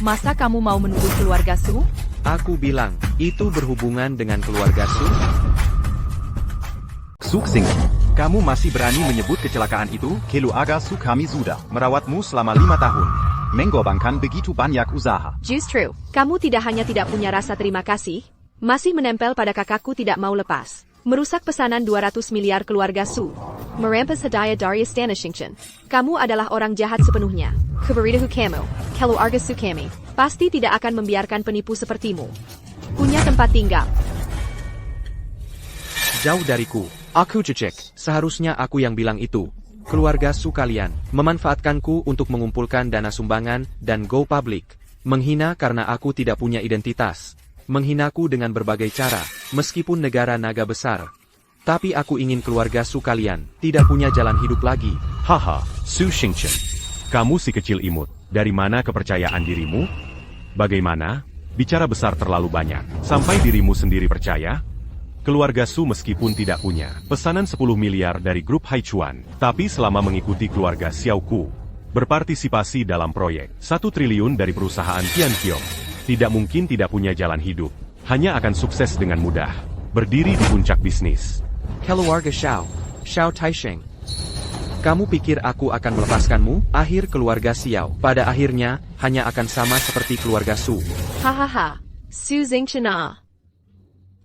B: Masa kamu mau menuduh keluarga Su?
A: Aku bilang, itu berhubungan dengan keluarga Su?
G: Suksing, kamu masih berani menyebut kecelakaan itu?
E: Keluarga Su kami sudah merawatmu selama 5 tahun. Mengorbankan begitu banyak usaha.
F: Justru, kamu tidak hanya tidak punya rasa terima kasih, masih menempel pada kakakku tidak mau lepas. Merusak pesanan 200 miliar keluarga Su. Merampas hadiah dari Istana Shingchen. Kamu adalah orang jahat sepenuhnya. Keberitahu kamu, keluarga Su kami, pasti tidak akan membiarkan penipu sepertimu. Punya tempat tinggal.
A: Jauh dariku. Aku cecek. Seharusnya aku yang bilang itu. Keluarga Su kalian memanfaatkanku untuk mengumpulkan dana sumbangan dan go public. Menghina karena aku tidak punya identitas. Menghinaku dengan berbagai cara, meskipun negara naga besar. Tapi aku ingin keluarga Su kalian tidak punya jalan hidup lagi.
C: Haha, Su Shingchen. Kamu si kecil imut. Dari mana kepercayaan dirimu? Bagaimana? Bicara besar terlalu banyak. Sampai dirimu sendiri percaya? Keluarga Su meskipun tidak punya pesanan 10 miliar dari grup Haichuan, tapi selama mengikuti keluarga Xiaoku, berpartisipasi dalam proyek 1 triliun dari perusahaan Tianqiong, tidak mungkin tidak punya jalan hidup. Hanya akan sukses dengan mudah. Berdiri di puncak bisnis.
A: Keluarga Xiao Taisheng. Kamu pikir aku akan melepaskanmu? Akhir keluarga Xiao pada akhirnya hanya akan sama seperti keluarga Su.
F: Hahaha, Su Zingchena.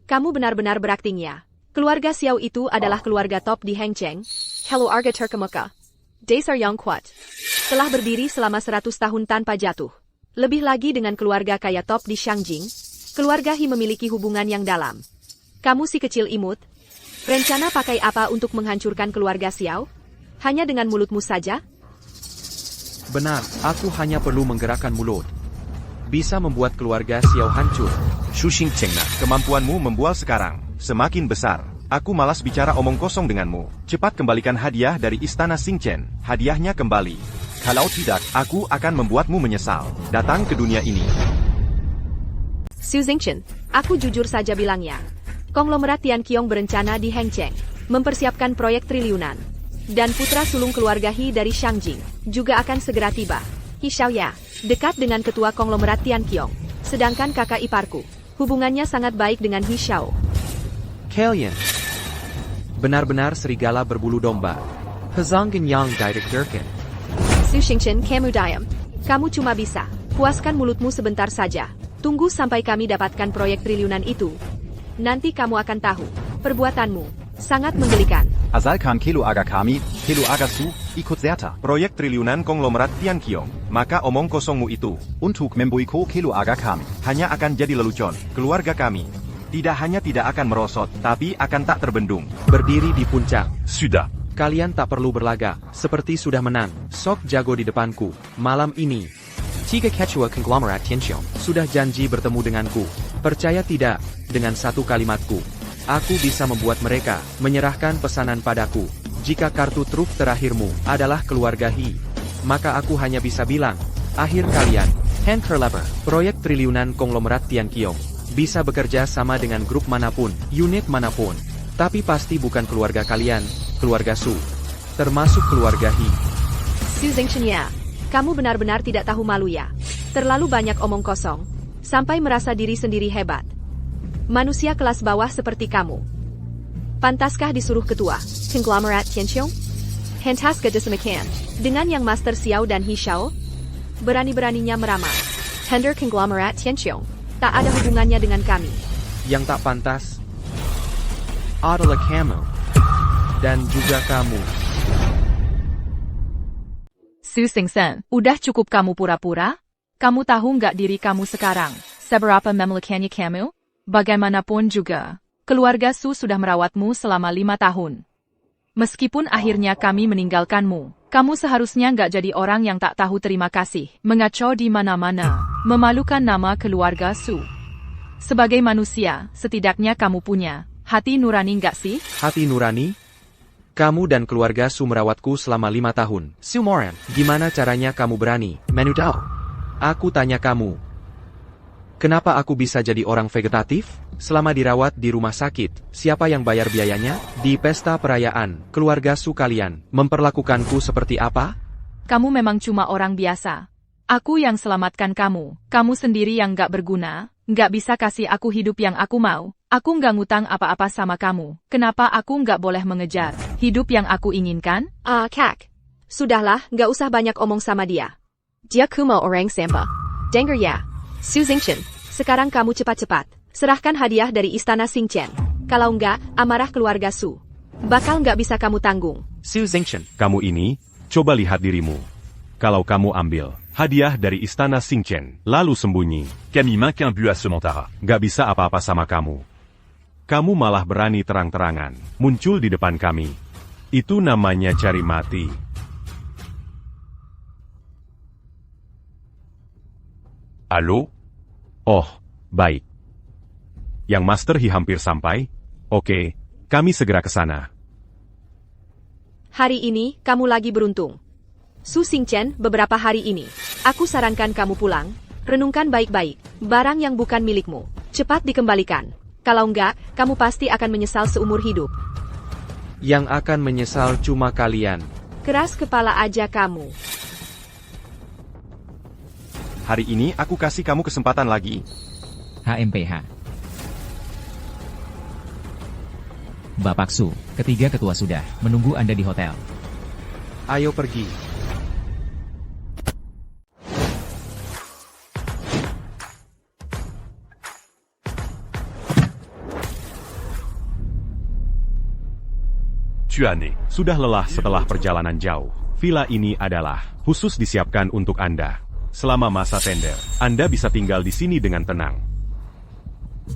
F: Kamu benar-benar berakting ya. Keluarga Xiao itu adalah keluarga top di Hengcheng. Keluarga terkemuka. Dasar yang kuat. Telah berdiri selama 100 tahun tanpa jatuh. Lebih lagi dengan keluarga kaya top di Shangjing. Keluarga He memiliki hubungan yang dalam. Kamu si kecil imut. Rencana pakai apa untuk menghancurkan keluarga Xiao? Hanya dengan mulutmu saja?
A: Benar, aku hanya perlu menggerakkan mulut. Bisa membuat keluarga Xiao hancur.
G: Su Shingchen, kemampuanmu membual sekarang semakin besar. Aku malas bicara omong kosong denganmu. Cepat kembalikan hadiah dari Istana Xingchen. Hadiahnya kembali. Kalau tidak, aku akan membuatmu menyesal. Datang ke dunia ini.
F: Su Zingchen, aku jujur saja bilangnya. Konglomerat Tianqiong berencana di Hengcheng mempersiapkan proyek triliunan. Dan putra sulung keluarga He dari Shangjing juga akan segera tiba. He Xiaoya, dekat dengan ketua konglomerat Tianqiong. Sedangkan kakak iparku, hubungannya sangat baik dengan He Xiao.
A: Kalian benar-benar serigala berbulu domba. Hezanggen yang Directorken.
F: Su Shingchen, kamu diam. Kamu cuma bisa puaskan mulutmu sebentar saja. Tunggu sampai kami dapatkan proyek triliunan itu. Nanti kamu akan tahu. Perbuatanmu sangat menggelikan.
E: Asalkan keluarga kami, keluarga Su, ikut serta.
G: Proyek triliunan konglomerat Tianqiong. Maka omong kosongmu itu
E: untuk memboikot keluarga kami
G: hanya akan jadi lelucon. Keluarga kami tidak hanya tidak akan merosot, tapi akan tak terbendung.
A: Berdiri di puncak.
C: Sudah.
A: Kalian tak perlu berlagak, seperti sudah menang. Sok jago di depanku. Malam ini, Tiga Ketua Konglomerat Tianqiong sudah janji bertemu denganku. Percaya tidak, dengan satu kalimatku, aku bisa membuat mereka menyerahkan pesanan padaku. Jika kartu truf terakhirmu adalah keluarga He, maka aku hanya bisa bilang, akhir kalian. Hand Lever, proyek triliunan konglomerat Tianqiong, bisa bekerja sama dengan grup manapun, unit manapun. Tapi pasti bukan keluarga kalian, keluarga Su. Termasuk keluarga He.
F: Su Zingchen ya, kamu benar-benar tidak tahu malu ya. Terlalu banyak omong kosong, sampai merasa diri sendiri hebat. Manusia kelas bawah seperti kamu. Pantaskah disuruh ketua konglomerat Tianqiong? Hentas ke desemakan dengan yang Master Xiao dan He Xiao? Berani-beraninya meramal. Tender konglomerat Tianqiong tak ada hubungannya dengan kami.
A: Yang tak pantas adalah kamu. Dan juga kamu.
B: Su Xingchen, udah cukup kamu pura-pura? Kamu tahu nggak diri kamu sekarang seberapa memilikannya kamu? Bagaimanapun juga, keluarga Su sudah merawatmu selama 5 tahun. Meskipun akhirnya kami meninggalkanmu, kamu seharusnya nggak jadi orang yang tak tahu terima kasih, mengacau di mana-mana, memalukan nama keluarga Su. Sebagai manusia, setidaknya kamu punya hati nurani nggak sih?
A: Hati nurani? Kamu dan keluarga Su merawatku selama 5 tahun. Su Moran, gimana caranya kamu berani? Menudau. Aku tanya kamu. Kenapa aku bisa jadi orang vegetatif? Selama dirawat di rumah sakit, siapa yang bayar biayanya? Di pesta perayaan, keluarga Su kalian, memperlakukanku seperti apa?
B: Kamu memang cuma orang biasa. Aku yang selamatkan kamu. Kamu sendiri yang gak berguna, gak bisa kasih aku hidup yang aku mau. Aku nggak ngutang apa-apa sama kamu. Kenapa aku nggak boleh mengejar hidup yang aku inginkan?
F: Kak. Sudahlah, nggak usah banyak omong sama dia. Dia cuma orang sampah. Denger ya. Su Xingchen, sekarang kamu cepat-cepat. Serahkan hadiah dari Istana Xingchen. Kalau nggak, amarah keluarga Su. Bakal nggak bisa kamu tanggung.
A: Su Xingchen.
C: Kamu ini, coba lihat dirimu. Kalau kamu ambil hadiah dari Istana Xingchen, lalu sembunyi.
I: Camille Minquin bu à Sementara.
C: Gak bisa apa-apa sama kamu. Kamu malah berani terang-terangan muncul di depan kami. Itu namanya cari mati.
I: Halo?
C: Oh, baik. Yang Master He hampir sampai? Oke, kami segera ke sana.
F: Hari ini, kamu lagi beruntung. Su Xingchen, beberapa hari ini, aku sarankan kamu pulang, renungkan baik-baik, barang yang bukan milikmu, cepat dikembalikan. Kalau enggak, kamu pasti akan menyesal seumur hidup.
A: Yang akan menyesal cuma kalian.
F: Keras kepala aja kamu.
G: Hari ini aku kasih kamu kesempatan lagi.
N: HMPH. Bapak Su, ketiga ketua sudah menunggu Anda di hotel.
A: Ayo pergi.
C: Cuane, sudah lelah setelah perjalanan jauh. Villa ini adalah khusus disiapkan untuk Anda. Selama masa tender, Anda bisa tinggal di sini dengan tenang.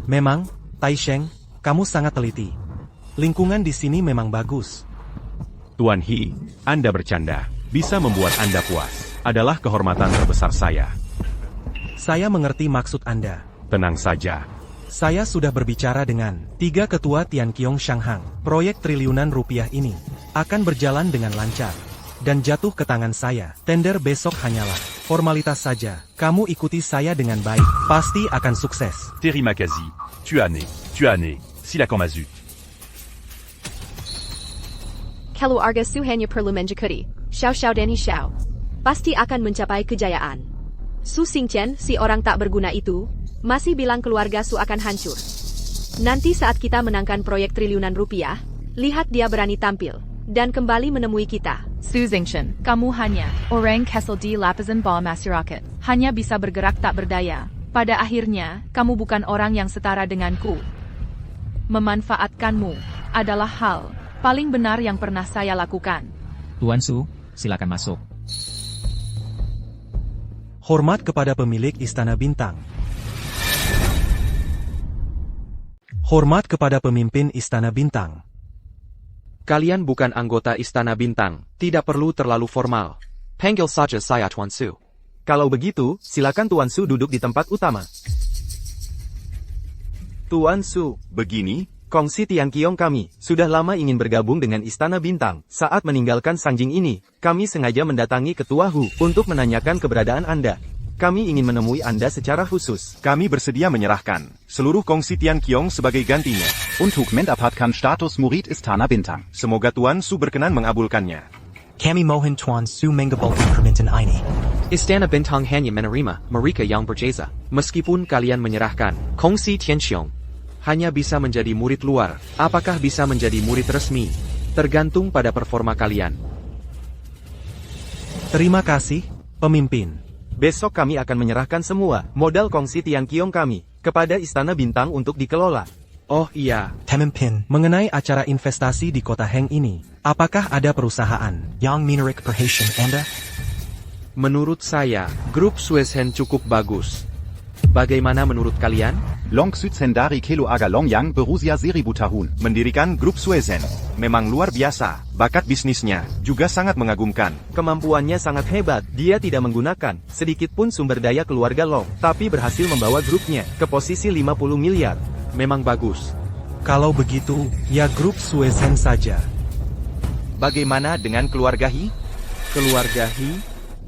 O: Memang, Tai Sheng, kamu sangat teliti. Lingkungan di sini memang bagus.
C: Tuan He, Anda bercanda. Bisa membuat Anda puas. Adalah kehormatan terbesar saya.
O: Saya mengerti maksud Anda.
C: Tenang saja.
O: Saya sudah berbicara dengan 3 ketua Tianqiong Shanghang. Proyek triliunan rupiah ini akan berjalan dengan lancar dan jatuh ke tangan saya. Tender besok hanyalah formalitas saja. Kamu ikuti saya dengan baik, pasti akan sukses.
I: Terry Makazi, Tuane, Silakan Mazu.
F: Keluarga Su hanya perlu menjekuti Xiao dan Xiao. Pasti akan mencapai kejayaan. Su Xingchen, si orang tak berguna itu, masih bilang keluarga Su akan hancur. Nanti saat kita menangkan proyek triliunan rupiah, lihat dia berani tampil dan kembali menemui kita.
B: Su Xingchen, kamu hanya orang Kessel di lapisan bawah masyarakat. Hanya bisa bergerak tak berdaya. Pada akhirnya, kamu bukan orang yang setara denganku. Memanfaatkanmu adalah hal paling benar yang pernah saya lakukan.
N: Tuan Su, silakan masuk.
O: Hormat kepada pemilik Istana Bintang. Hormat kepada pemimpin Istana Bintang.
A: Kalian bukan anggota Istana Bintang, tidak perlu terlalu formal. Panggil saja saya Tuan Su.
J: Kalau begitu, silakan Tuan Su duduk di tempat utama. Tuan Su, begini, Kongsi Tianqiong kami sudah lama ingin bergabung dengan Istana Bintang. Saat meninggalkan Sanjing ini, kami sengaja mendatangi Ketua Hu untuk menanyakan keberadaan Anda. Kami ingin menemui Anda secara khusus.
G: Kami bersedia menyerahkan seluruh Kongsi Tianqiong sebagai gantinya.
E: Untuk mendapatkan status murid Istana Bintang.
G: Semoga Tuan Su berkenan mengabulkannya.
O: Kami mohon Tuan Su mengabulkan permintaan ini.
A: Istana Bintang hanya menerima mereka yang berjasa. Meskipun kalian menyerahkan Kongsi Tianqiong, hanya bisa menjadi murid luar. Apakah bisa menjadi murid resmi? Tergantung pada performa kalian.
O: Terima kasih, pemimpin.
J: Besok kami akan menyerahkan semua modal Kongsi Tianqiong kami kepada Istana Bintang untuk dikelola.
A: Oh iya.
O: Pemimpin, mengenai acara investasi di kota Heng ini, apakah ada perusahaan yang menarik perhatian Anda?
A: Menurut saya, grup Suezhen cukup bagus. Bagaimana menurut kalian?
E: Long Suezhen dari Keluarga Longyang berusia 1000 tahun.
G: Mendirikan grup Suezhen memang luar biasa. Bakat bisnisnya juga sangat mengagumkan.
J: Kemampuannya sangat hebat. Dia tidak menggunakan sedikit pun sumber daya keluarga Long, tapi berhasil membawa grupnya ke posisi 50 miliar.
A: Memang bagus.
O: Kalau begitu, ya grup Suezhen saja.
G: Bagaimana dengan keluarga He?
J: Keluarga He?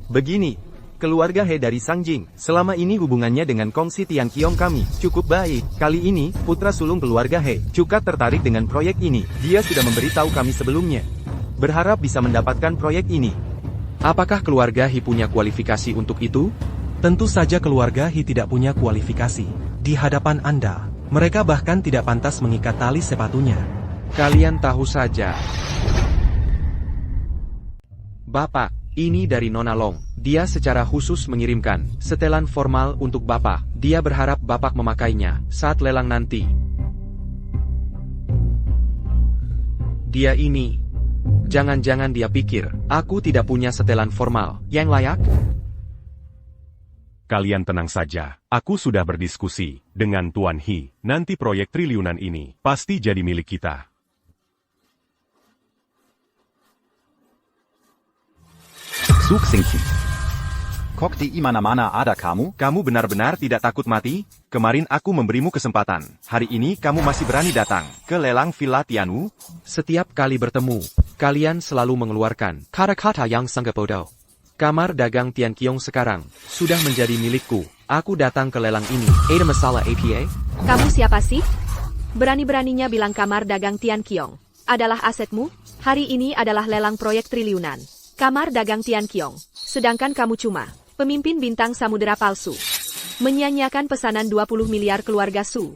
J: Begini, keluarga He dari Sangjing, selama ini hubungannya dengan Kongsi Tianqiong kami cukup baik. Kali ini, putra sulung keluarga He cukup tertarik dengan proyek ini. Dia sudah memberitahu kami sebelumnya. Berharap bisa mendapatkan proyek ini.
A: Apakah keluarga He punya kualifikasi untuk itu?
O: Tentu saja keluarga He tidak punya kualifikasi. Di hadapan Anda, mereka bahkan tidak pantas mengikat tali sepatunya.
A: Kalian tahu saja. Bapak, ini dari Nona Long. Dia secara khusus mengirimkan setelan formal untuk Bapak. Dia berharap Bapak memakainya saat lelang nanti. Dia ini. Jangan-jangan dia pikir, aku tidak punya setelan formal yang layak?
C: Kalian tenang saja, aku sudah berdiskusi dengan Tuan He. Nanti proyek triliunan ini pasti jadi milik kita.
E: Zug Singchen. Kok di mana-mana ada kamu?
G: Kamu benar-benar tidak takut mati? Kemarin aku memberimu kesempatan. Hari ini kamu masih berani datang ke lelang Villa Tianwu?
A: Setiap kali bertemu, kalian selalu mengeluarkan kata-kata yang sangat bodoh. Kamar dagang Tianqiong sekarang sudah menjadi milikku. Aku datang ke lelang ini. Ada masalah APA?
F: Kamu siapa sih? Berani-beraninya bilang kamar dagang Tianqiong adalah asetmu? Hari ini adalah lelang proyek triliunan. Kamar dagang Tianqiong. Sedangkan kamu cuma pemimpin bintang samudera palsu. Menyanyiakan pesanan 20 miliar keluarga Su.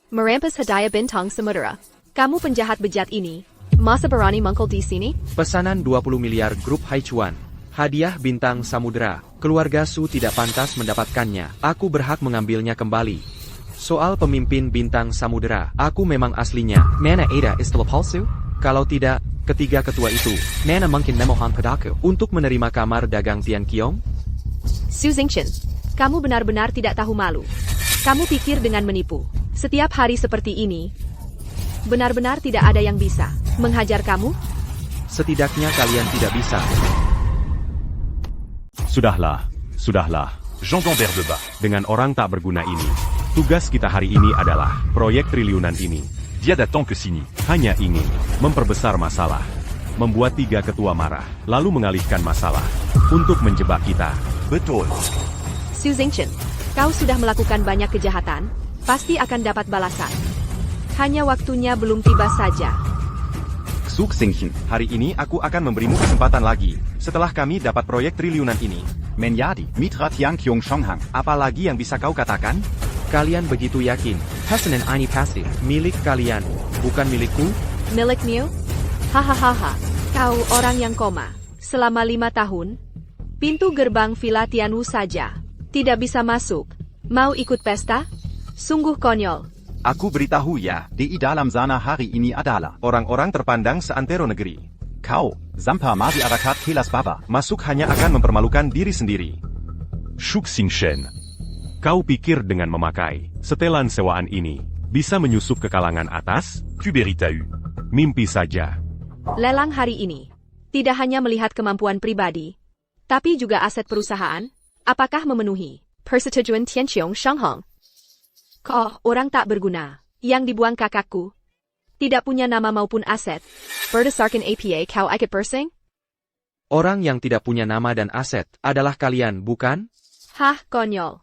F: Merampas hadiah bintang samudera. Kamu penjahat bejat ini. Masa berani mengkol di sini?
A: Pesanan 20 miliar grup Haichuan. Hadiah bintang samudera, keluarga Su tidak pantas mendapatkannya. Aku berhak mengambilnya kembali. Soal pemimpin bintang samudera, aku memang aslinya. Mana ada istilah palsu? Kalau tidak, ketiga ketua itu, mana mungkin memohon padaku untuk menerima kamar dagang Tianqiong?
F: Su Zingchen, kamu benar-benar tidak tahu malu. Kamu pikir dengan menipu setiap hari seperti ini, benar-benar tidak ada yang bisa menghajar kamu?
A: Setidaknya kalian tidak bisa.
C: Sudahlah, sudahlah.
I: J'entends vers de bas.
C: Dengan orang tak berguna ini, tugas kita hari ini adalah proyek triliunan ini.
I: Dia datang ke sini.
C: Hanya ingin memperbesar masalah, membuat tiga ketua marah, lalu mengalihkan masalah untuk menjebak kita.
I: Betul.
F: Su Zingchen, kau sudah melakukan banyak kejahatan, pasti akan dapat balasan. Hanya waktunya belum tiba saja.
G: Zug Singchen, hari ini aku akan memberimu kesempatan lagi. Setelah kami dapat proyek triliunan ini.
E: Menjadi mitra Tianqiong Shanghang.
G: Apalagi yang bisa kau katakan?
A: Kalian begitu yakin, pesanan ini pasti milik kalian, bukan milikku?
F: Milikmu? Hahaha, kau orang yang koma. Selama 5 tahun, pintu gerbang Villa Tianwu saja tidak bisa masuk. Mau ikut pesta? Sungguh konyol.
G: Aku beritahu ya,
E: Di dalam sana hari ini adalah
G: orang-orang terpandang seantero negeri.
E: kau, Zampa Madi Arakat Kelas Baba.
G: Masuk hanya akan mempermalukan diri sendiri.
C: Zug Singchen, kau pikir dengan memakai setelan sewaan ini bisa menyusup ke kalangan atas?
I: Tu mérites eu.
C: Mimpi saja.
F: Lelang hari ini tidak hanya melihat kemampuan pribadi, tapi juga aset perusahaan. Apakah memenuhi persetujuan Tianqiong Shanghang? Kau orang tak berguna yang dibuang kakakku. Tidak punya nama maupun aset. Berdasarkan APA kau ikut persing?
A: Orang yang tidak punya nama dan aset adalah kalian, bukan?
F: Hah, konyol.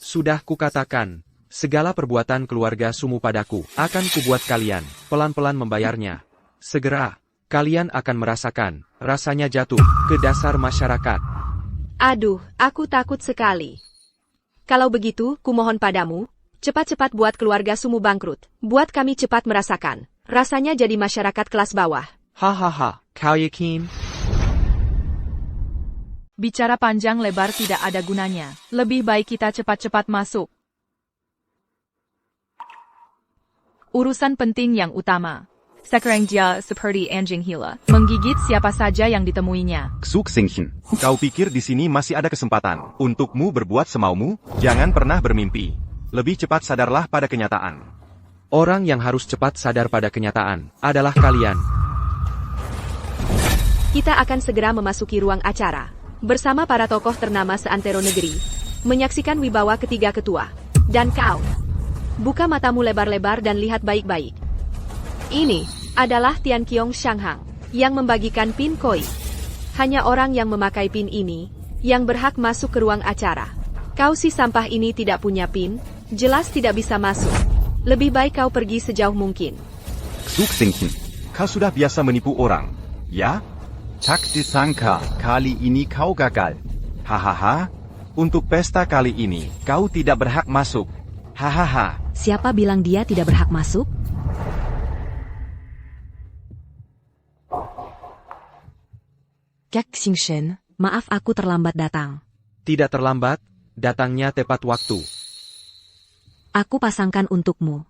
A: Sudah kukatakan, segala perbuatan keluarga Sumu padaku akan kubuat kalian pelan-pelan membayarnya. Segera, kalian akan merasakan rasanya jatuh ke dasar masyarakat.
F: Aduh, aku takut sekali. Kalau begitu, kumohon padamu, cepat-cepat buat keluarga Sumu bangkrut. Buat kami cepat merasakan rasanya jadi masyarakat kelas bawah.
A: Hahaha, kau yakin?
B: Bicara panjang lebar tidak ada gunanya. Lebih baik kita cepat-cepat masuk. Urusan penting yang utama. Sekarang dia seperti anjing gila, menggigit siapa saja yang ditemuinya.
G: Zug Singchen, kau pikir di sini masih ada kesempatan untukmu berbuat semaumu? Jangan pernah bermimpi. Lebih cepat sadarlah pada kenyataan.
A: Orang yang harus cepat sadar pada kenyataan adalah kalian.
F: Kita akan segera memasuki ruang acara bersama para tokoh ternama seantero negeri, menyaksikan wibawa ketiga ketua. Dan kau, buka matamu lebar-lebar dan lihat baik-baik. Ini adalah Tianqiong Shanghang. yang membagikan pin koi. Hanya orang yang memakai pin ini, yang berhak masuk ke ruang acara. Kau si sampah ini tidak punya pin, jelas tidak bisa masuk. Lebih baik kau pergi sejauh mungkin.
G: Xu Xingchen, kau sudah biasa menipu orang, ya?
E: Tak disangka, kali ini kau gagal.
G: Hahaha, untuk pesta kali ini, kau tidak berhak masuk. Hahaha.
D: Siapa bilang dia tidak berhak masuk?
K: Kak Xingchen,
D: maaf aku terlambat datang.
A: Tidak terlambat, datangnya tepat waktu.
D: Aku pasangkan untukmu.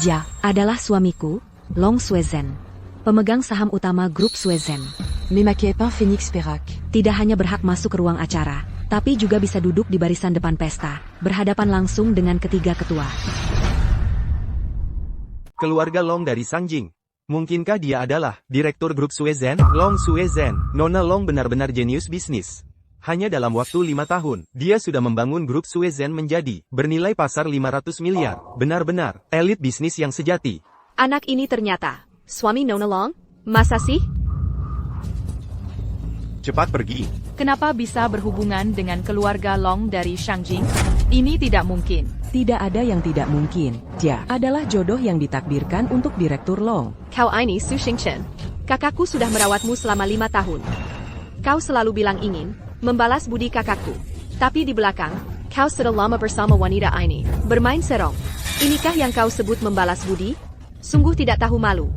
D: Jia adalah suamiku, Long Suezhen, pemegang saham utama grup Suezhen.
K: Mais ma Pin Phoenix Perak.
D: Tidak hanya berhak masuk ke ruang acara, tapi juga bisa duduk di barisan depan pesta, berhadapan langsung dengan ketiga ketua.
J: Keluarga Long dari Sangjing. Mungkinkah dia adalah direktur grup Suezhen? Long Suezhen, Nona Long benar-benar jenius bisnis. Hanya dalam waktu 5 tahun, dia sudah membangun grup Suezhen menjadi bernilai pasar 500 miliar. Benar-benar elit bisnis yang sejati.
F: Anak ini ternyata suami Nona Long? Masa sih?
G: Cepat pergi.
B: Kenapa bisa berhubungan dengan keluarga Long dari Shangjing? Ini tidak mungkin.
M: Tidak ada yang tidak mungkin. Jia adalah jodoh yang ditakdirkan untuk Direktur Long.
F: Kau ini Xu Xingchen. Kakakku sudah merawatmu selama 5 tahun. Kau selalu bilang ingin membalas budi kakakku. Tapi di belakang, kau sudah lama bersama wanita ini, bermain serong. Inikah yang kau sebut membalas budi? Sungguh tidak tahu malu.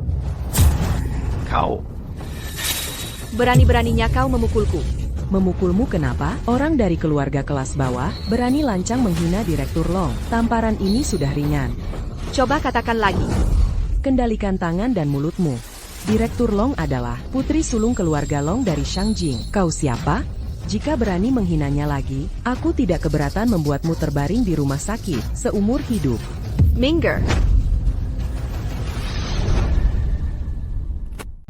E: Kau.
F: Berani-beraninya kau memukulku.
M: Memukulmu kenapa? Orang dari keluarga kelas bawah berani lancang menghina Direktur Long. Tamparan ini sudah ringan.
F: Coba katakan lagi.
M: Kendalikan tangan dan mulutmu. Direktur Long adalah putri sulung keluarga Long dari Shangjing. Kau siapa? Jika berani menghinanya lagi, aku tidak keberatan membuatmu terbaring di rumah sakit seumur hidup.
F: Minger.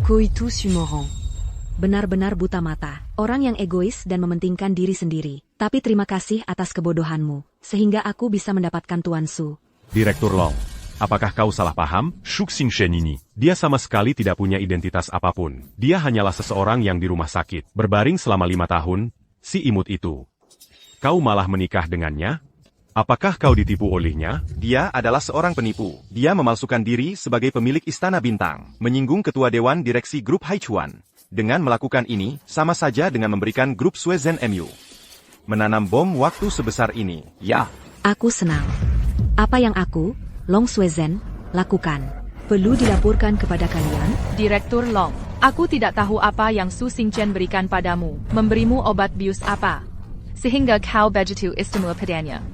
K: Koitu Sumoran.
D: Benar-benar buta mata, orang yang egois dan mementingkan diri sendiri. Tapi terima kasih atas kebodohanmu, sehingga aku bisa mendapatkan Tuan Su.
C: Direktur Long, apakah kau salah paham? Xu Xingchen ini, dia sama sekali tidak punya identitas apapun. Dia hanyalah seseorang yang di rumah sakit, berbaring selama 5 tahun, si imut itu. Kau malah menikah dengannya? Apakah kau ditipu olehnya?
G: Dia adalah seorang penipu. Dia memalsukan diri sebagai pemilik Istana Bintang, menyinggung ketua Dewan Direksi Grup Haichuan. Dengan melakukan ini, sama saja dengan memberikan grup Suezhen MU. Menanam bom waktu sebesar ini, ya.
D: Aku senang. Apa yang aku, Long Suezhen, lakukan? Perlu dilaporkan kepada kalian?
B: Direktur Long, aku tidak tahu apa yang Xu Xingchen berikan padamu, memberimu obat bius apa, sehingga kau begitu istimewa padanya.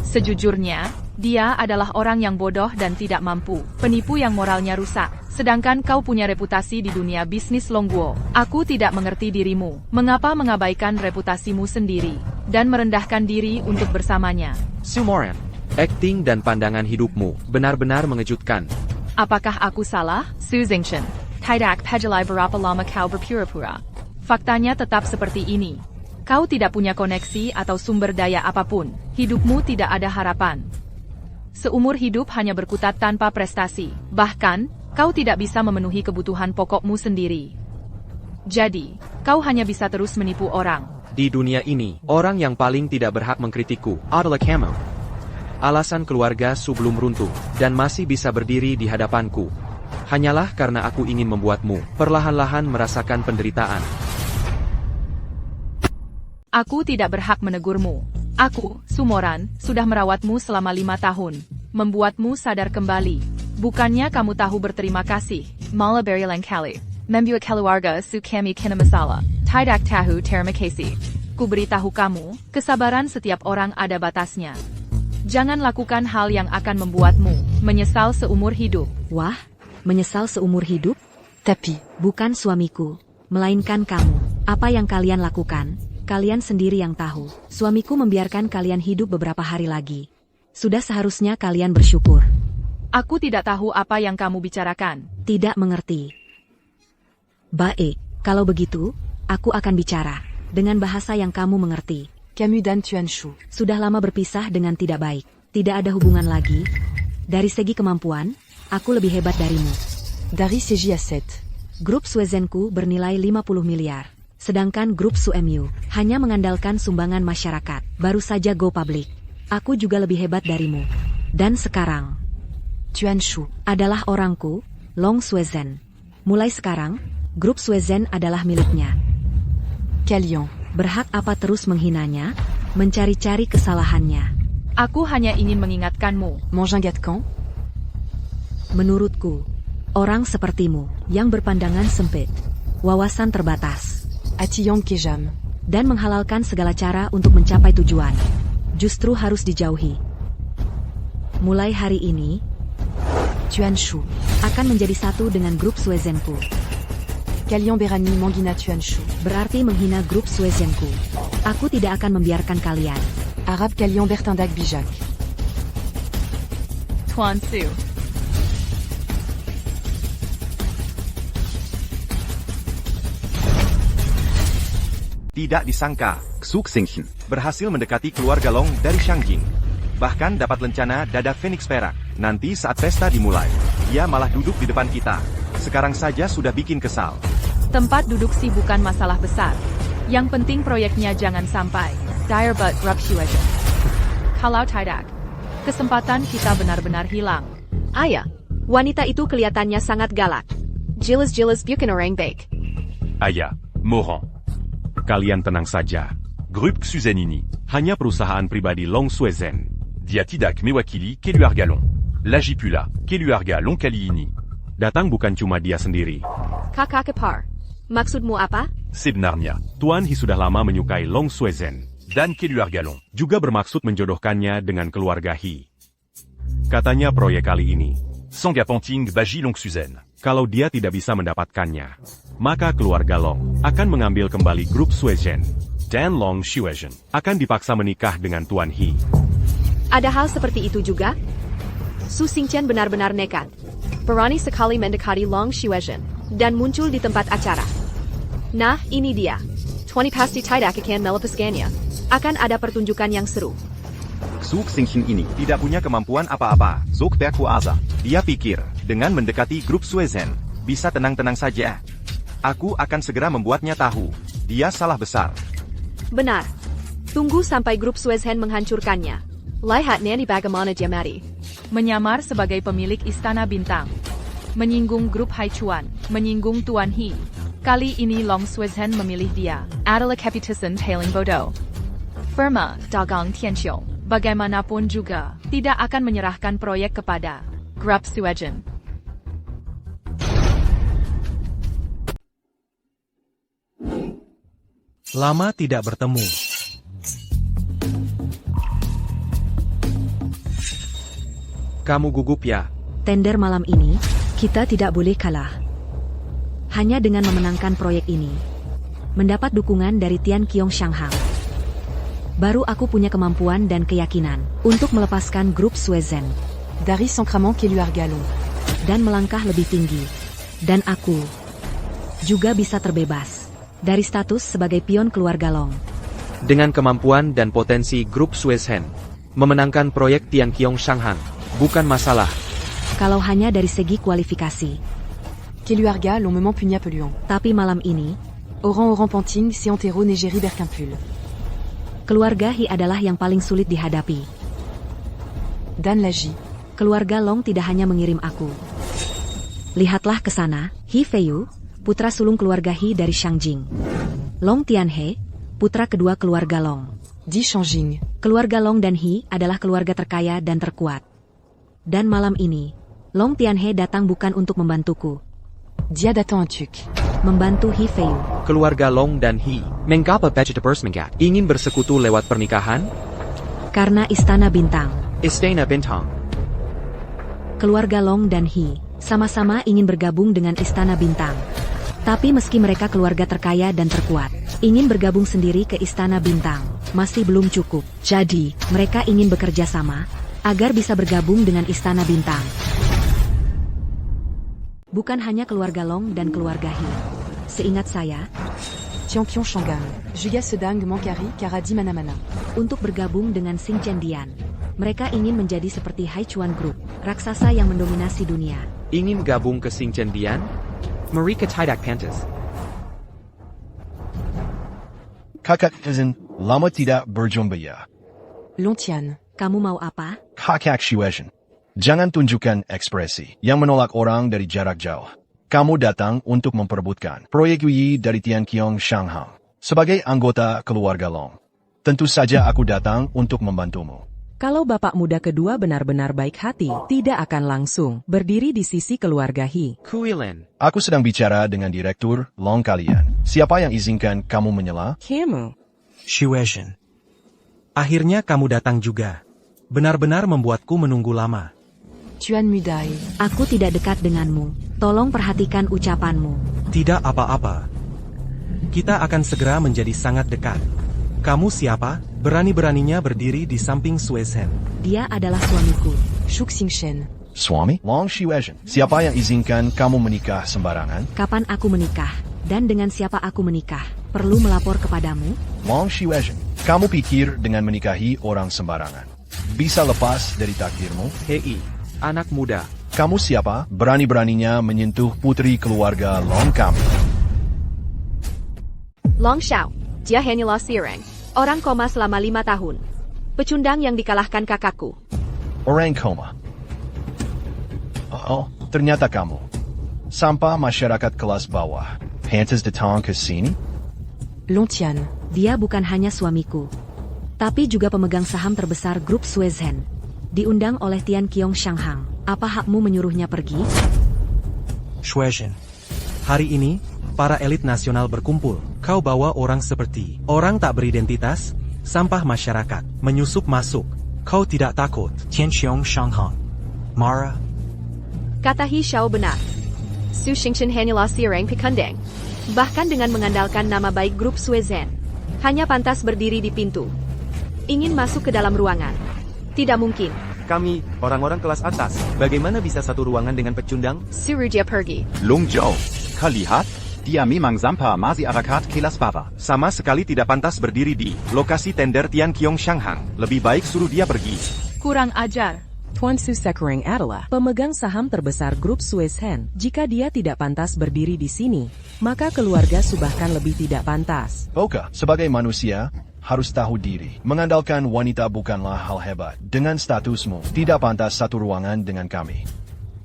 B: Sejujurnya, dia adalah orang yang bodoh dan tidak mampu, penipu yang moralnya rusak. Sedangkan kau punya reputasi di dunia bisnis Longguo. Aku tidak mengerti dirimu, mengapa mengabaikan reputasimu sendiri, dan merendahkan diri untuk bersamanya.
A: Sumoran, akting dan pandangan hidupmu benar-benar mengejutkan.
B: Apakah aku salah? Xu Xingchen, tidak pejelai berapa lama kau berpura-pura. Faktanya tetap seperti ini. Kau tidak punya koneksi atau sumber daya apapun, hidupmu tidak ada harapan. Seumur hidup hanya berkutat tanpa prestasi, bahkan, kau tidak bisa memenuhi kebutuhan pokokmu sendiri. Jadi, kau hanya bisa terus menipu orang.
A: Di dunia ini, orang yang paling tidak berhak mengkritikku adalah kamu. Alasan keluarga Su belum runtuh, dan masih bisa berdiri di hadapanku. Hanyalah karena aku ingin membuatmu perlahan-lahan merasakan penderitaan.
B: Aku tidak berhak menegurmu. Aku, Sumoran, sudah merawatmu selama 5 tahun, membuatmu sadar kembali. Bukannya kamu tahu berterima kasih, malah berilang kali. Membuat keluarga Su kami kena masalah. Tidak tahu terima kasih. Ku beritahu kamu, kesabaran setiap orang ada batasnya. Jangan lakukan hal yang akan membuatmu menyesal seumur hidup.
D: Wah, menyesal seumur hidup?
K: Tapi,
D: bukan suamiku, melainkan kamu. Apa yang kalian lakukan? Kalian sendiri yang tahu. Suamiku membiarkan kalian hidup beberapa hari lagi. Sudah seharusnya kalian bersyukur.
B: Aku tidak tahu apa yang kamu bicarakan.
D: Tidak mengerti. Baik, kalau begitu, aku akan bicara dengan bahasa yang kamu mengerti.
K: Kamu dan Tuan Shu
D: sudah lama berpisah dengan tidak baik. Tidak ada hubungan lagi. Dari segi kemampuan, aku lebih hebat darimu.
K: Dari segi aset.
D: Grup Suezenku bernilai 50 miliar. Sedangkan grup Su-MU hanya mengandalkan sumbangan masyarakat. Baru saja go public. Aku juga lebih hebat darimu. Dan sekarang,
K: Tuan Shu
D: adalah orangku, Long Suezen. Mulai sekarang, grup Suezen adalah miliknya.
K: Kalian
D: berhak apa terus menghinanya, mencari-cari kesalahannya?
B: Aku hanya ingin mengingatkanmu.
K: Monjingatkan?
D: Menurutku, orang sepertimu yang berpandangan sempit, wawasan terbatas,
K: Atiyang Kejam,
D: dan menghalalkan segala cara untuk mencapai tujuan, justru harus dijauhi. Mulai hari ini,
K: Tuan Shu
D: akan menjadi satu dengan grup Suezenku.
K: Kalian berani menghina Tuan Shu.
D: Berarti menghina grup Suezenku. Aku tidak akan membiarkan kalian.
K: Arab kalian bertindak bijak.
B: Tuan Su.
G: Tidak disangka, Xu Xingchen berhasil mendekati keluarga Long dari Shangjing. Bahkan dapat lencana dada Phoenix perak. Nanti saat pesta dimulai, dia malah duduk di depan kita. Sekarang saja sudah bikin kesal.
B: Tempat duduk sih bukan masalah besar. Yang penting proyeknya jangan sampai dire but rupture. Kalau tidak, kesempatan kita benar-benar hilang.
F: Ayah, wanita itu kelihatannya sangat galak. Jelas-jelas bukan orang baik.
I: Aya, Moran.
C: Kalian tenang saja.
I: Grup Suzen ini
C: hanya perusahaan pribadi Long Suezen.
I: dia tidak mewakili keluarga Long. Lagi pula, keluarga Long kali ini
C: datang bukan cuma dia sendiri.
F: Kakak Kepar, maksudmu apa?
I: Sebenarnya,
C: Tuan He sudah lama menyukai Long Suezen.
I: dan keluarga Long
C: Juga bermaksud menjodohkannya dengan keluarga He. Katanya proyek kali ini,
I: Sangaponting Baji Long Suzen.
C: kalau dia tidak bisa mendapatkannya, maka keluarga Long akan mengambil kembali grup Suezen. Dan Long Suezen akan dipaksa menikah dengan Tuan He.
F: Ada hal seperti itu juga? Su Xingchen benar-benar nekat. Berani sekali mendekati Long Suezen dan muncul di tempat acara. Nah, ini dia. 20 pasti tidak akan melepaskannya. Akan ada pertunjukan yang seru.
G: Xu Xingchen ini tidak punya kemampuan apa-apa, Zok berkuasa. Dia pikir, dengan mendekati grup Suezen, bisa tenang-tenang saja. Aku akan segera membuatnya tahu. Dia salah besar.
F: Benar. Tunggu sampai grup Suezen menghancurkannya. Lihat Nani bagaimana dia mati.
B: Menyamar sebagai pemilik Istana Bintang. Menyinggung grup Haichuan, menyinggung Tuan He. Kali ini Long Suezen memilih dia. Adalah kapitasan tailing bodoh. Firma Dagang Tianxiong, bagaimanapun juga, tidak akan menyerahkan proyek kepada grup Suezen.
O: Lama tidak bertemu.
A: Kamu gugup ya?
D: Tender malam ini, kita tidak boleh kalah. Hanya dengan memenangkan proyek ini, mendapat dukungan dari Tian Qiong Shanghang, baru aku punya kemampuan dan keyakinan untuk melepaskan grup Suezen
K: dari sangkraman keluarga Long
D: dan melangkah lebih tinggi. Dan aku juga bisa terbebas dari status sebagai pion keluarga Long.
A: Dengan kemampuan dan potensi grup Suezen, memenangkan proyek Tian Qiong Shanghang bukan masalah.
D: Kalau hanya dari segi kualifikasi.
K: Keluarga Long memang punya peluang.
D: Tapi malam ini,
K: Orang-orang penting si antero negeri berkumpul.
D: Keluarga He adalah yang paling sulit dihadapi.
K: Dan lagi,
D: keluarga Long tidak hanya mengirim aku. Lihatlah ke sana, He Feiyu, putra sulung keluarga He dari Shangjing. Long Tianhe, putra kedua keluarga Long.
K: Di Shangjing.
D: Keluarga Long dan He adalah keluarga terkaya dan terkuat. Dan malam ini, Long Tianhe datang bukan untuk membantuku.
K: Dia datang untuk
D: membantu He Feiyu.
A: Keluarga Long dan He, mengapa Vegetable ingin bersekutu lewat pernikahan?
D: Karena Istana Bintang.
A: Istana Bintang.
D: Keluarga Long dan He sama-sama ingin bergabung dengan Istana Bintang. Tapi meski mereka keluarga terkaya dan terkuat, ingin bergabung sendiri ke Istana Bintang, masih belum cukup. Jadi, mereka ingin bekerja sama agar bisa bergabung dengan Istana Bintang. Bukan hanya keluarga Long dan keluarga He. Seingat saya,
K: Tian Qiong Shanghang, juga sedang mengcari cara di mana-mana
D: untuk bergabung dengan Xing Chen Dian. Mereka ingin menjadi seperti Haichuan Group, raksasa yang mendominasi dunia.
A: Ingin gabung ke Xingchen Dian?
H: Mereka tidak pantas.
L: Kakak izin, lama tidak berjumpa ya.
K: Lontian.
D: Kamu mau apa?
L: Kakak Shueishan. Jangan tunjukkan ekspresi yang menolak orang dari jarak jauh. Kamu datang untuk memperebutkan proyek Yi dari Tianqiong Shanghang. Sebagai anggota keluarga Long, tentu saja aku datang untuk membantumu.
M: Kalau bapak muda kedua benar-benar baik hati, tidak akan langsung berdiri di sisi keluarga He.
A: Kuilen.
L: Aku sedang bicara dengan direktur Long kalian. Siapa yang izinkan kamu menyela?
M: Kamu.
O: Shueishan. Akhirnya kamu datang juga. Benar-benar membuatku menunggu lama.
K: Tuan Mudai.
D: Aku tidak dekat denganmu. Tolong perhatikan ucapanmu.
O: Tidak apa-apa. Kita akan segera menjadi sangat dekat. Kamu siapa? Berani-beraninya berdiri di samping Shueishan.
D: Dia adalah suamiku.
K: Shuk Xingchen.
L: Suami? Long Shueishan. Siapa yang izinkan kamu menikah sembarangan?
D: Kapan aku menikah? Dan dengan siapa aku menikah? Perlu melapor kepadamu?
L: Long Shueishan. Kamu pikir dengan menikahi orang sembarangan bisa lepas dari takdirmu?
A: Hei, anak muda.
L: Kamu siapa? Berani-beraninya menyentuh putri keluarga Long kami.
F: Long Xiao, dia hanyalah seorang orang koma selama 5 tahun. Pecundang yang dikalahkan kakakku.
L: Orang koma. Oh, ternyata kamu. Sampah masyarakat kelas bawah. Pantas datang ke sini?
K: Lontian.
D: Dia bukan hanya suamiku, tapi juga pemegang saham terbesar grup Shueishan. Diundang oleh Tianqiong Shanghang. Apa hakmu menyuruhnya pergi?
O: Shueishan. Hari ini, para elit nasional berkumpul. Kau bawa orang seperti orang tak beridentitas, sampah masyarakat, menyusup masuk. Kau tidak takut? Tianqiong Shanghang. Marah.
F: Kata He Xiao benar. Su Xingchen hanyalah seorang pekundang. Bahkan dengan mengandalkan nama baik grup Shueishan, hanya pantas berdiri di pintu. Ingin masuk ke dalam ruangan. Tidak mungkin.
J: Kami, orang-orang kelas atas, bagaimana bisa satu ruangan dengan pecundang?
F: Suruh dia pergi.
E: Long Zhou, kau lihat? Dia memang sampah masyarakat kelas bawah.
G: Sama sekali tidak pantas berdiri di lokasi tender Tianqiong Shanghang. Lebih baik suruh dia pergi.
B: Kurang ajar.
M: Tuan Su Sekereng adalah pemegang saham terbesar grup Shueishan. Jika dia tidak pantas berdiri di sini, maka keluarga Su bahkan lebih tidak pantas.
L: Oka, sebagai manusia, harus tahu diri. Mengandalkan wanita bukanlah hal hebat. Dengan statusmu, tidak pantas satu ruangan dengan kami.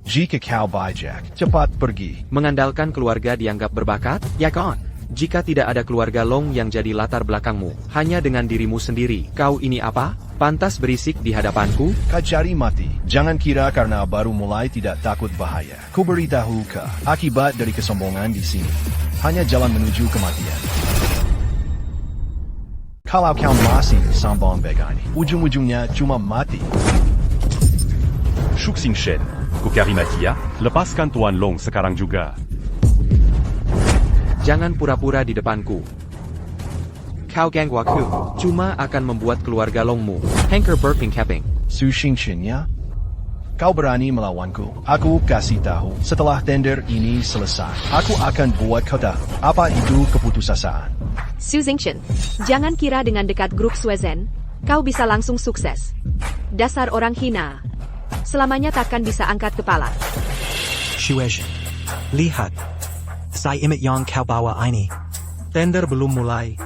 L: Jika kau bijak, cepat pergi.
A: Mengandalkan keluarga dianggap berbakat? Ya kan? Jika tidak ada keluarga Long yang jadi latar belakangmu, hanya dengan dirimu sendiri, kau ini apa? Pantas berisik di hadapanku?
L: Kau cari mati. Jangan kira karena baru mulai tidak takut bahaya. Ku beritahu kau, akibat dari kesombongan di sini hanya jalan menuju kematian. Kalau kau masih sombong begini, ujung-ujungnya cuma mati.
I: Shuk Xingchen. Kokarimatia, lepaskan Tuan Long sekarang juga.
A: Jangan pura-pura di depanku. Kau ganggu aku, cuma akan membuat keluarga Longmu hanker berping-keping.
L: Su Xingchen ya? Kau berani melawanku? Aku kasih tahu, setelah tender ini selesai, aku akan buat kau tahu apa itu keputusasaan.
F: Su Xingchen, jangan kira dengan dekat grup Shueishan, kau bisa langsung sukses. Dasar orang hina. Selamanya takkan bisa angkat kepala.
O: Shueishan. Lihat. Saya imit yang kau bawa ini. Tender belum mulai.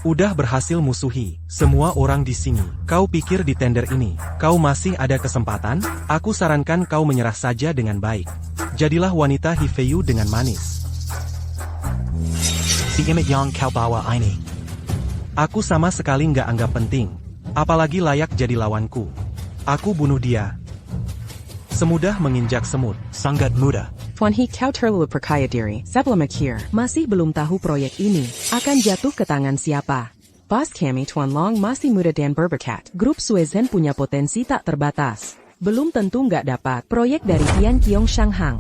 O: Udah berhasil musuhi semua orang di sini. Kau pikir di tender ini, kau masih ada kesempatan? Aku sarankan kau menyerah saja dengan baik. Jadilah wanita Hifeyu dengan manis. Si imit yang kau bawa ini. Aku sama sekali nggak anggap penting. Apalagi layak jadi lawanku. Aku bunuh dia. Semudah menginjak semut. Sangat mudah.
M: Tuan He kau terlalu percaya diri. Sebelum akhir, masih belum tahu proyek ini akan jatuh ke tangan siapa. Bos kami Tuan Long masih muda dan berbakat. Grup Shueishan punya potensi tak terbatas. Belum tentu nggak dapat proyek dari Tianqiong Shanghang.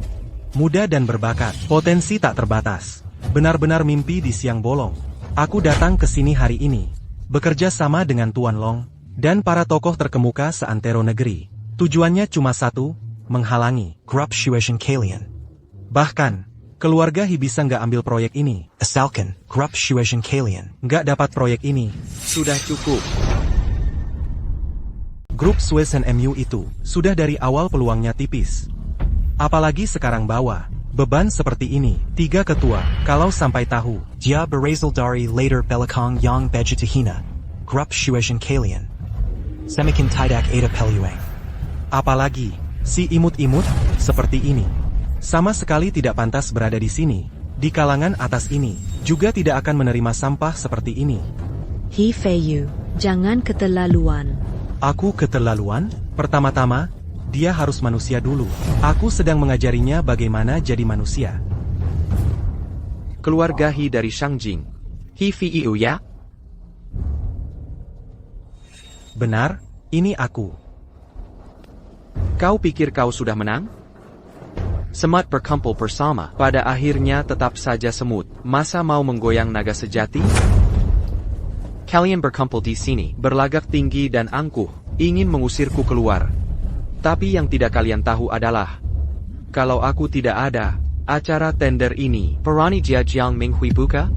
O: Muda dan berbakat, potensi tak terbatas. Benar-benar mimpi di siang bolong. Aku datang ke sini hari ini, bekerja sama dengan Tuan Long dan para tokoh terkemuka seantero negeri. Tujuannya cuma satu, menghalangi grup Shueishan kalian. Bahkan, keluarga He bisa nggak ambil proyek ini. Asalkan grup Shueishan kalian nggak dapat proyek ini.
A: Sudah cukup.
O: Grup Suezen MU itu sudah dari awal peluangnya tipis. Apalagi sekarang bawa beban seperti ini. 3 ketua, kalau sampai tahu.
P: Dia berasal dari later belakang yang begitu Grup Suezen kalian. Semakin tidak ada peluang.
O: Apalagi si imut-imut seperti ini. Sama sekali tidak pantas berada di sini. Di kalangan atas ini juga tidak akan menerima sampah seperti ini.
D: He Feiyu, jangan keterlaluan.
O: Aku keterlaluan? Pertama-tama, dia harus manusia dulu. Aku sedang mengajarinya bagaimana jadi manusia.
A: Keluarga He dari Shangjing. He Feiyu ya?
O: Benar, ini aku.
A: Kau pikir kau sudah menang? Semut berkumpul bersama, pada akhirnya tetap saja semut. Masa mau menggoyang naga sejati? Kalian berkumpul di sini, berlagak tinggi dan angkuh, ingin mengusirku keluar. Tapi yang tidak kalian tahu adalah, kalau aku tidak ada, acara tender ini, Perani Jiajiang Minghui buka?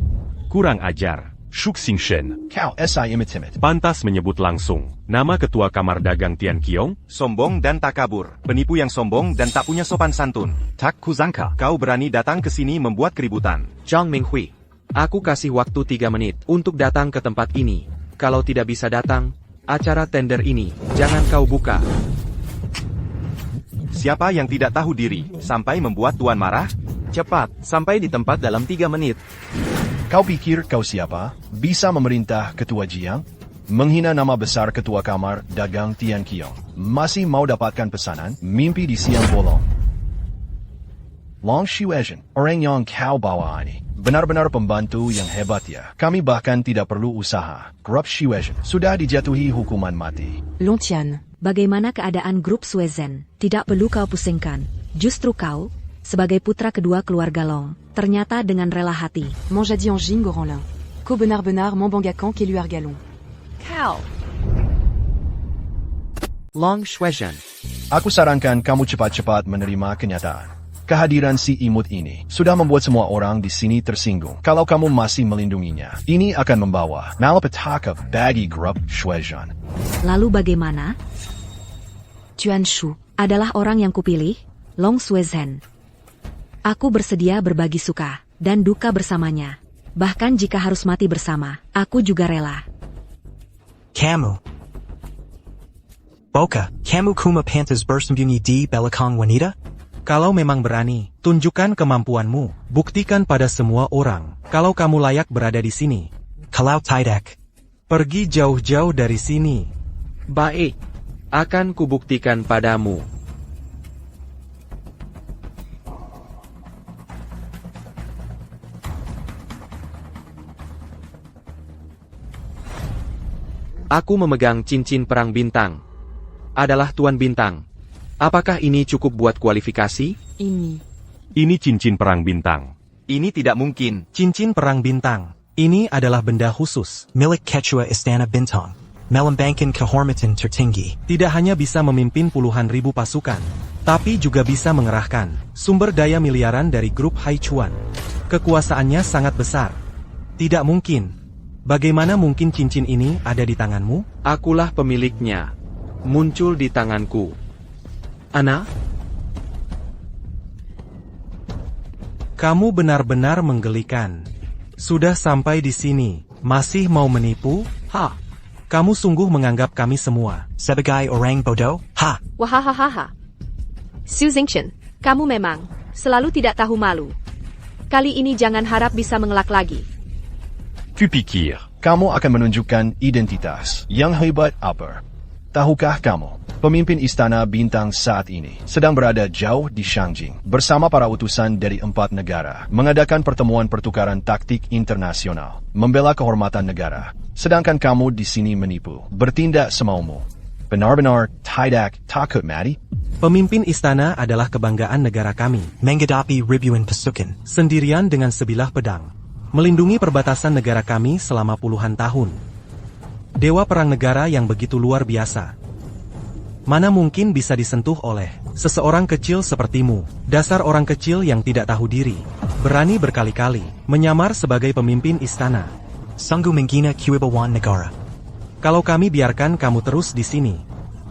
C: Kurang ajar, Shuk Xingchen.
L: Kau imitimate.
C: Pantas menyebut langsung nama ketua kamar dagang Tian Qiong?
G: Sombong dan takabur. Penipu yang sombong dan tak punya sopan santun. Tak kuzangka. Kau berani datang ke sini membuat keributan.
A: Jiang Minghui. Aku kasih waktu 3 menit untuk datang ke tempat ini. Kalau tidak bisa datang, acara tender ini, jangan kau buka.
G: Siapa yang tidak tahu diri, sampai membuat tuan marah?
J: Cepat, sampai di tempat dalam 3 menit.
L: Kau pikir kau siapa? Bisa memerintah ketua Jiang? Menghina nama besar ketua kamar dagang Tian Qiong. Masih mau dapatkan pesanan? Mimpi di siang bolong. Long Shuezen, orang yang kau bawa ini. Benar-benar pembantu yang hebat ya. Kami bahkan tidak perlu usaha. Grup Suezen sudah dijatuhi hukuman mati.
K: Lontian.
D: Bagaimana keadaan grup Suezen? Tidak perlu kau pusingkan. Justru kau, sebagai putra kedua keluarga Long, ternyata dengan rela hati.
K: Manjadi en jing Goranlin. Ko benar-benar membangakan ke luar galon.
B: Kau.
A: Long Shuezen.
L: Aku sarankan kamu cepat-cepat menerima kenyataan. Kehadiran si imut ini sudah membuat semua orang di sini tersinggung. Kalau kamu masih melindunginya, ini akan membawa malapetaka bagi grup Suezen.
D: Lalu bagaimana? Chuan Shu adalah orang yang kupilih, Long Suezen. Aku bersedia berbagi suka dan duka bersamanya. Bahkan jika harus mati bersama, aku juga rela.
P: Kamu. Boka, kamu kuma pantas bersembunyi di belakang wanita?
O: Kalau memang berani, tunjukkan kemampuanmu. Buktikan pada semua orang, kalau kamu layak berada di sini.
P: Kalau tidak,
O: pergi jauh-jauh dari sini.
A: Baik, akan kubuktikan padamu. Aku memegang cincin perang bintang. Adalah Tuan Bintang. Apakah ini cukup buat kualifikasi?
C: Ini cincin perang bintang.
G: Ini tidak mungkin.
O: Cincin perang bintang. Ini adalah benda khusus.
P: Milik Quechua Istana Bintang. Melambangkan kehormatan tertinggi.
O: Tidak hanya bisa memimpin puluhan ribu pasukan, tapi juga bisa mengerahkan sumber daya miliaran dari grup Haichuan. Kekuasaannya sangat besar. Tidak mungkin. Bagaimana mungkin cincin ini ada di tanganmu?
A: Akulah pemiliknya. Muncul di tanganku. Ana?
O: Kamu benar-benar menggelikan. Sudah sampai di sini, masih mau menipu?
A: Ha!
O: Kamu sungguh menganggap kami semua
P: sebagai orang bodoh? Ha!
F: Wahahaha. Su Xingchen, kamu memang selalu tidak tahu malu. Kali ini jangan harap bisa mengelak lagi.
C: Tu pikir.
L: Kamu akan menunjukkan identitas yang hebat apa? Tahukah kamu, pemimpin Istana Bintang saat ini sedang berada jauh di Shangjing bersama para utusan dari 4 negara mengadakan pertemuan pertukaran taktik internasional, membela kehormatan negara, sedangkan kamu di sini menipu, bertindak semaumu. Benar-benar tidak takut mati?
O: Pemimpin istana adalah kebanggaan negara kami.
P: Menghadapi ribuan pasukan
O: sendirian dengan sebilah pedang, melindungi perbatasan negara kami selama puluhan tahun. Dewa perang negara yang begitu luar biasa. Mana mungkin bisa disentuh oleh seseorang kecil sepertimu, dasar orang kecil yang tidak tahu diri, berani berkali-kali menyamar sebagai pemimpin istana.
P: Sanggup menghina kewibawan negara.
O: Kalau kami biarkan kamu terus di sini,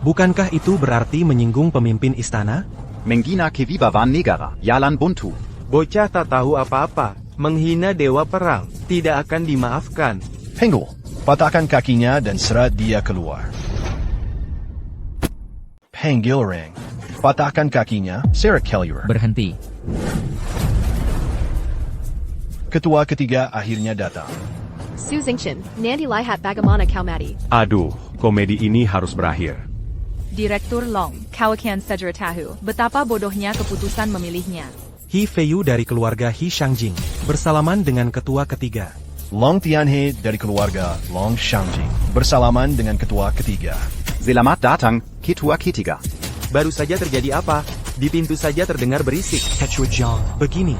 O: Bukankah itu berarti menyinggung pemimpin istana?
E: Menghina kewibawan negara, Yalan Buntu.
J: Bocah tak tahu apa-apa, menghina dewa perang, tidak akan dimaafkan.
L: Penggul, patahkan kakinya dan seret dia keluar. Penggilrang, patahkan kakinya, Sarah Kellier.
N: Berhenti.
L: Ketua ketiga akhirnya datang.
F: Su Zingshan, Nandi Lihat Bagaimana Kau Mati.
C: Aduh, komedi ini harus berakhir.
B: Direktur Long, kau akan segera tahu betapa bodohnya keputusan memilihnya.
O: He Feiyu dari keluarga He Shangjing, bersalaman dengan ketua ketiga.
L: Long Tianhe dari keluarga Long Shangjing, bersalaman dengan ketua ketiga.
E: Selamat datang, ketua ketiga.
J: Baru saja terjadi apa? Di pintu saja terdengar berisik.
O: Kecuejong. Begini,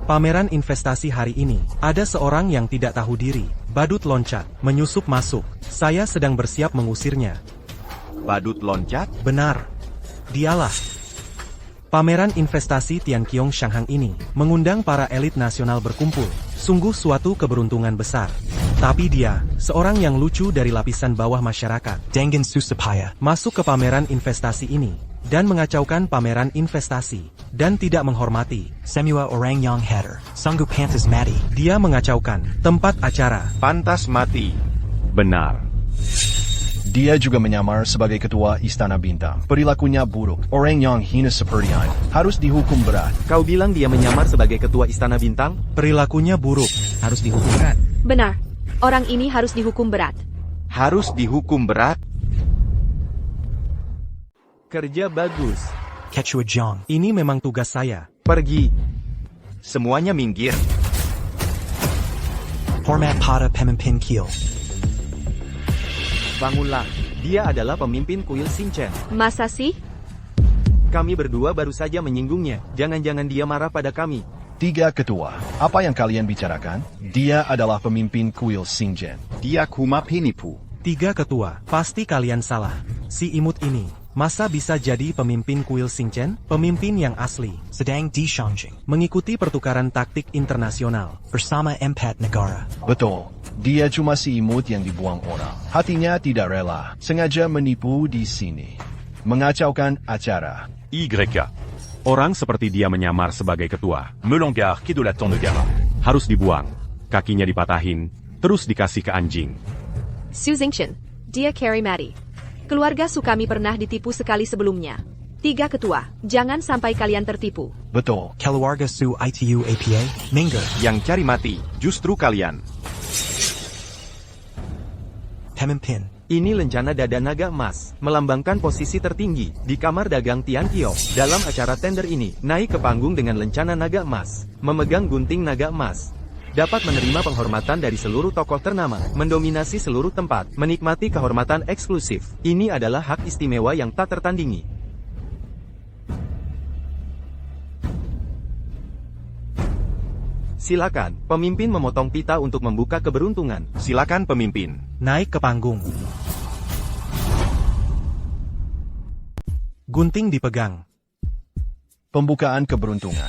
O: pameran investasi hari ini, ada seorang yang tidak tahu diri, badut loncat, menyusup masuk. Saya sedang bersiap mengusirnya.
G: Badut loncat?
O: Benar. Dialah. Pameran investasi Tianqiong Shanghang ini mengundang para elit nasional berkumpul. Sungguh suatu keberuntungan besar. Tapi dia, seorang yang lucu dari lapisan bawah masyarakat, Dengen Susupaya, masuk ke pameran investasi ini dan mengacaukan pameran investasi dan tidak menghormati Semua Orang Yang Hatter, Sanggup Pantas Mati. Dia mengacaukan tempat acara.
G: Pantas mati.
C: Benar.
L: Dia juga menyamar sebagai ketua Istana Bintang. Perilakunya buruk. Orang yang hina seperti ini harus dihukum berat.
J: Kau bilang dia menyamar sebagai ketua Istana Bintang?
O: Perilakunya buruk.
N: Harus dihukum berat.
F: Benar. Orang ini harus dihukum berat.
G: Harus dihukum berat?
J: Kerja bagus.
O: Kecuejong. Ini memang tugas saya.
J: Pergi.
G: Semuanya minggir.
P: Hormat pada pemimpin Kiel.
J: Bangunlah, dia adalah pemimpin kuil Xinchen.
F: Masa sih?
J: Kami berdua baru saja menyinggungnya, jangan-jangan dia marah pada kami.
L: Tiga ketua, apa yang kalian bicarakan? Dia adalah pemimpin kuil Xinchen.
E: Dia kuma penipu.
O: Tiga ketua, pasti kalian salah. Si imut ini, masa bisa jadi pemimpin kuil Xinchen? Pemimpin yang asli,
P: Sedang di Shangjing,
O: mengikuti pertukaran taktik internasional
P: bersama empat negara.
L: Betul. Dia cuma si imut yang dibuang orang. Hatinya tidak rela, sengaja menipu di sini. Mengacaukan acara.
I: YK.
C: Orang seperti dia menyamar sebagai ketua.
I: Melongar Kidolaton Negara.
C: Harus dibuang. Kakinya dipatahin, terus dikasih ke anjing.
F: Su Zingshan, dia Carrie Mati. Keluarga Sukami pernah ditipu sekali sebelumnya. Tiga ketua, jangan sampai kalian tertipu.
L: Betul.
P: Keluarga Su ITU APA, Mingga.
G: Yang cari mati, justru kalian.
P: Pemimpin.
J: Ini lencana dada naga emas, melambangkan posisi tertinggi di kamar dagang Tianqiong. Dalam acara tender ini, naik ke panggung dengan lencana naga emas, memegang gunting naga emas. Dapat menerima penghormatan dari seluruh tokoh ternama, mendominasi seluruh tempat, menikmati kehormatan eksklusif. Ini adalah hak istimewa yang tak tertandingi. Silakan, pemimpin memotong pita untuk membuka keberuntungan.
G: Silakan pemimpin.
O: naik ke panggung. Gunting dipegang.
L: Pembukaan keberuntungan.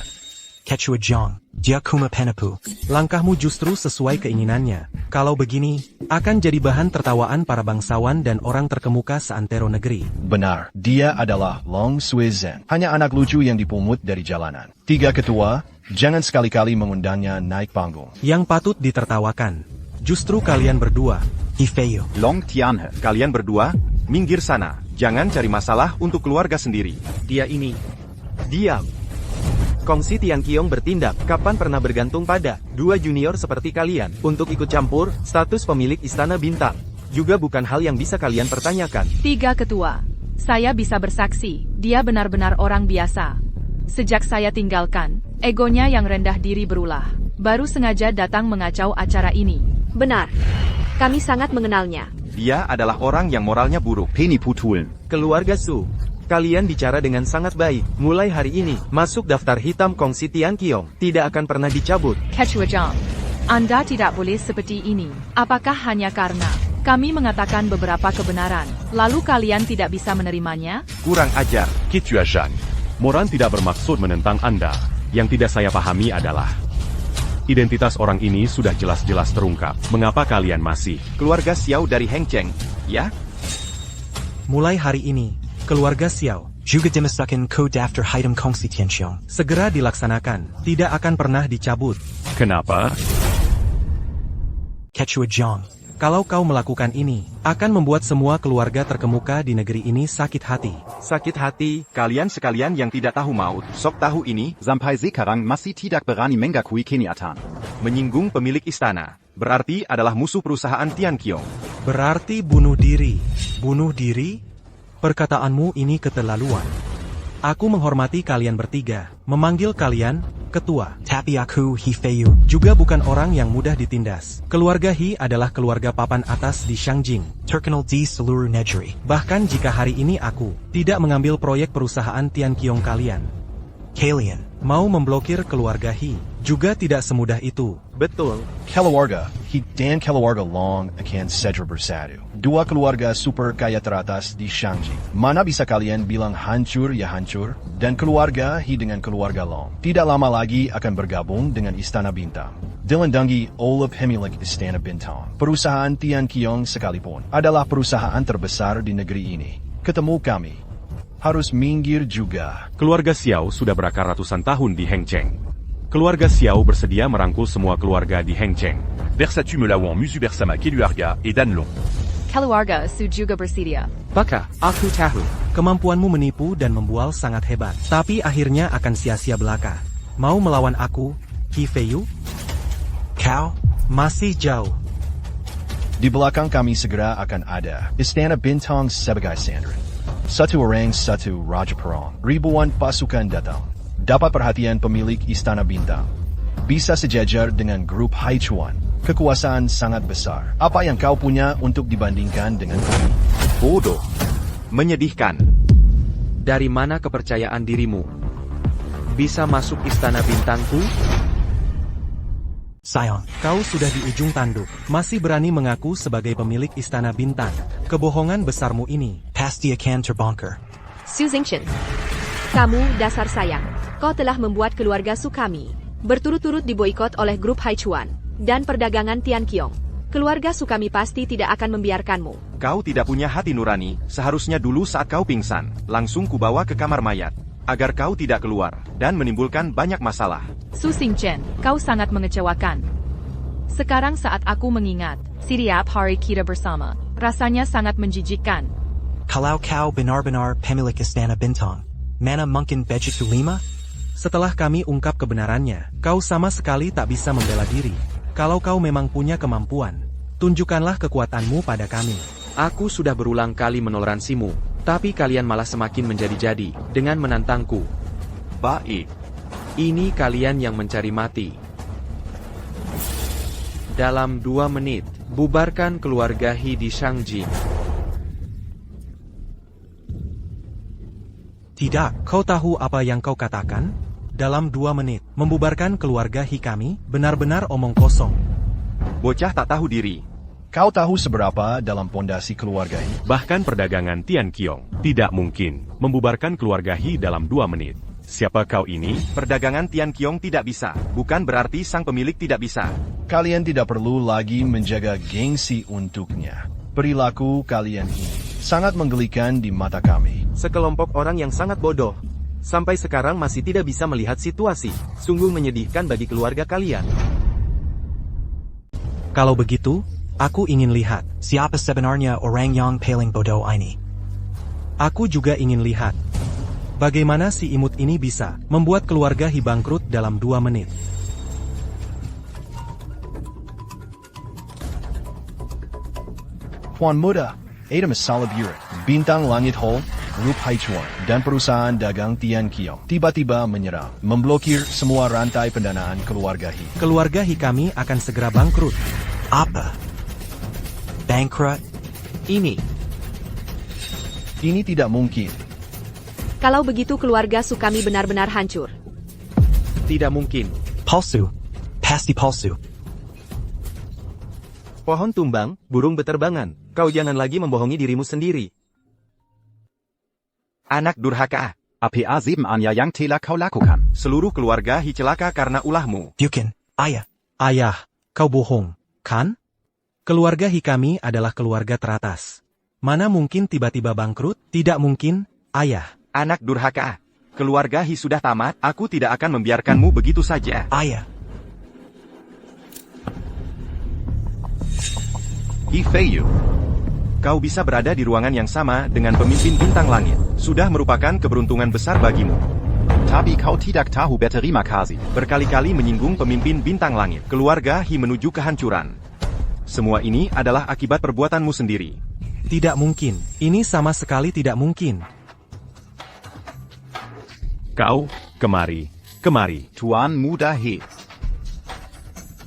P: Kecuejong, dia kuma penepu.
O: Langkahmu justru sesuai keinginannya. Kalau begini, akan jadi bahan tertawaan para bangsawan dan orang terkemuka seantero negeri.
L: Benar, dia adalah Long Suizhen. Hanya anak lucu yang dipungut dari jalanan. Tiga ketua, jangan sekali-kali mengundangnya naik panggung.
O: Yang patut ditertawakan, justru kalian berdua.
P: Ifeyo.
G: Long Tianhe, kalian berdua, minggir sana. Jangan cari masalah untuk keluarga sendiri.
J: Dia ini. Diam. Kongsi Tianqiong bertindak, kapan pernah bergantung pada dua junior seperti kalian untuk ikut campur status pemilik Istana Bintang. Juga bukan hal yang bisa kalian pertanyakan.
B: Tiga ketua. Saya bisa bersaksi, dia benar-benar orang biasa. Sejak saya tinggalkan, egonya yang rendah diri berulah. Baru sengaja datang mengacau acara ini.
F: Benar. Kami sangat mengenalnya.
G: Dia adalah orang yang moralnya buruk.
E: Penipu Tuln.
J: Keluarga Su. Kalian bicara dengan sangat baik. Mulai hari ini, masuk daftar hitam Kongsi Tianqiong. Tidak akan pernah dicabut.
B: Kecuejong, Anda tidak boleh seperti ini. Apakah hanya karena kami mengatakan beberapa kebenaran, lalu kalian tidak bisa menerimanya?
G: Kurang ajar.
I: Kecuejong.
C: Moran tidak bermaksud menentang Anda. Yang tidak saya pahami adalah identitas orang ini sudah jelas-jelas terungkap. Mengapa kalian masih?
G: Keluarga Xiao dari Heng Cheng, ya?
O: Mulai hari ini, keluarga Xiao
P: juga dimasukan ko daftar hitam kongsi tianxiong.
O: segera dilaksanakan, tidak akan pernah dicabut.
C: Kenapa?
P: Quechua Jiang.
O: Kalau kau melakukan ini, akan membuat semua keluarga terkemuka di negeri ini sakit hati.
G: Sakit hati, kalian sekalian yang tidak tahu maut, sok tahu ini,
E: Sampai sekarang masih tidak berani mengakui kenyataan.
G: menyinggung pemilik istana. Berarti adalah musuh perusahaan Tianqiong.
O: Berarti bunuh diri. Bunuh diri? Perkataanmu ini keterlaluan. Aku menghormati kalian bertiga, memanggil kalian ketua.
P: Tapi aku He Feiyu.
O: Juga bukan orang yang mudah ditindas. Keluarga He adalah keluarga papan atas di Shangjing.
P: Terkenal di seluruh negeri.
O: Bahkan jika hari ini aku tidak mengambil proyek perusahaan Tianqiong kalian,
P: Kalian
O: mau memblokir keluarga He juga tidak semudah itu.
L: Betul. Keluarga He dan keluarga Long akan segera bersatu. Dua keluarga super kaya teratas di Shangjing. Mana bisa kalian bilang hancur ya hancur? Dan keluarga He dengan keluarga Long tidak lama lagi akan bergabung dengan Istana Bintang. Dilandangi oleh pemilik Istana Bintang. Perusahaan Tianqiong sekalipun adalah perusahaan terbesar di negeri ini. Ketemu kami harus minggir juga.
C: Keluarga Xiao sudah berakar ratusan tahun di Hengcheng. Keluarga Xiao bersedia merangkul semua keluarga di Hengcheng.
I: Versatu Melawang Musu Bersama Keluarga et Danlong.
B: Keluarga Su juga bersedia.
H: Baka, aku tahu.
O: Kemampuanmu menipu dan membual sangat hebat. Tapi akhirnya akan sia-sia belaka. Mau melawan aku, He Feiyu?
P: Kau
O: Masih jauh.
L: Di belakang kami segera akan ada Istana Bintang sebagai sandera. Satu orang satu Raja Perang. Ribuan pasukan datang. Dapat perhatian pemilik Istana Bintang. Bisa sejajar dengan grup Haichuan. Kekuasaan sangat besar. Apa yang kau punya untuk dibandingkan dengan kami?
G: Bodoh. Menyedihkan.
A: Dari mana kepercayaan dirimu? Bisa masuk Istana Bintangku?
P: Sayang,
O: Kau sudah di ujung tanduk. Masih berani mengaku sebagai pemilik Istana Bintang. Kebohongan besarmu ini
P: pasti akan terbongkar.
F: Su Zingchen. Kamu, dasar sayang. Kau telah membuat keluarga Su kami berturut-turut diboikot oleh grup Haichuan dan perdagangan Tianqiong. Keluarga Su kami pasti tidak akan membiarkanmu.
G: Kau tidak punya hati nurani, seharusnya dulu saat kau pingsan, langsung kubawa ke kamar mayat, agar kau tidak keluar, dan menimbulkan banyak masalah.
B: Su Xingchen, kau sangat mengecewakan. Sekarang saat aku mengingat, setiap hari kita bersama, rasanya sangat menjijikkan.
P: Kalau kau benar-benar pemilik Istana Bintang, mana mungkin begitu lima?
O: Setelah kami ungkap kebenarannya, kau sama sekali tak bisa membela diri. Kalau kau memang punya kemampuan, tunjukkanlah kekuatanmu pada kami.
A: Aku sudah berulang kali menoleransimu, tapi kalian malah semakin menjadi-jadi dengan menantangku.
G: Baik.
A: Ini kalian yang mencari mati. Dalam 2 menit, bubarkan keluarga He di Shangjing.
O: Tidak, kau tahu apa yang kau katakan? Dalam 2 menit, membubarkan keluarga He kami, benar-benar omong kosong.
G: Bocah tak tahu diri.
L: Kau tahu seberapa dalam pondasi keluarga He?
C: Bahkan perdagangan Tianqiong tidak mungkin membubarkan keluarga He dalam 2 menit. Siapa kau ini?
G: Perdagangan Tianqiong tidak bisa, bukan berarti sang pemilik tidak bisa.
L: Kalian tidak perlu lagi menjaga gengsi untuknya. Perilaku kalian ini sangat menggelikan di mata kami.
J: Sekelompok orang yang sangat bodoh. Sampai sekarang masih tidak bisa melihat situasi. Sungguh menyedihkan bagi keluarga kalian.
O: Kalau begitu, aku ingin lihat.
P: Siapa sebenarnya orang yang paling bodoh ini?
O: Aku juga ingin lihat. Bagaimana si imut ini bisa membuat keluarga He bangkrut dalam 2 menit.
L: Puan Muda, Ada Masalah Buret, Bintang Langit Hall, Grup Haichuan, dan perusahaan dagang Tianqiong tiba-tiba menyerang, memblokir semua rantai pendanaan keluarga He.
O: Keluarga He kami akan segera bangkrut.
P: Apa? Bankrupt?
L: Ini tidak mungkin.
F: Kalau begitu keluarga Su kami benar-benar hancur.
A: Tidak mungkin.
P: Palsu. Pasti palsu.
J: Pohon tumbang, burung beterbangan. Kau jangan lagi membohongi dirimu sendiri.
G: Anak durhaka.
E: APA 7 Anya yang telah kau lakukan.
G: Seluruh keluarga He celaka karena ulahmu.
P: Bukan, ayah.
O: Ayah, kau bohong, kan? Keluarga He kami adalah keluarga teratas. Mana mungkin tiba-tiba bangkrut? Tidak mungkin, ayah.
G: Anak durhaka. Keluarga He sudah tamat, aku tidak akan membiarkanmu begitu saja.
P: Ayah.
G: He Feiyu. Kau bisa berada di ruangan yang sama dengan pemimpin bintang langit. Sudah merupakan keberuntungan besar bagimu.
E: Tapi kau tidak tahu terima kasih.
G: Berkali-kali menyinggung pemimpin bintang langit. Keluarga He menuju kehancuran. Semua ini adalah akibat perbuatanmu sendiri.
O: Tidak mungkin. Ini sama sekali tidak mungkin.
C: Kau, kemari.
E: Tuan Muda He.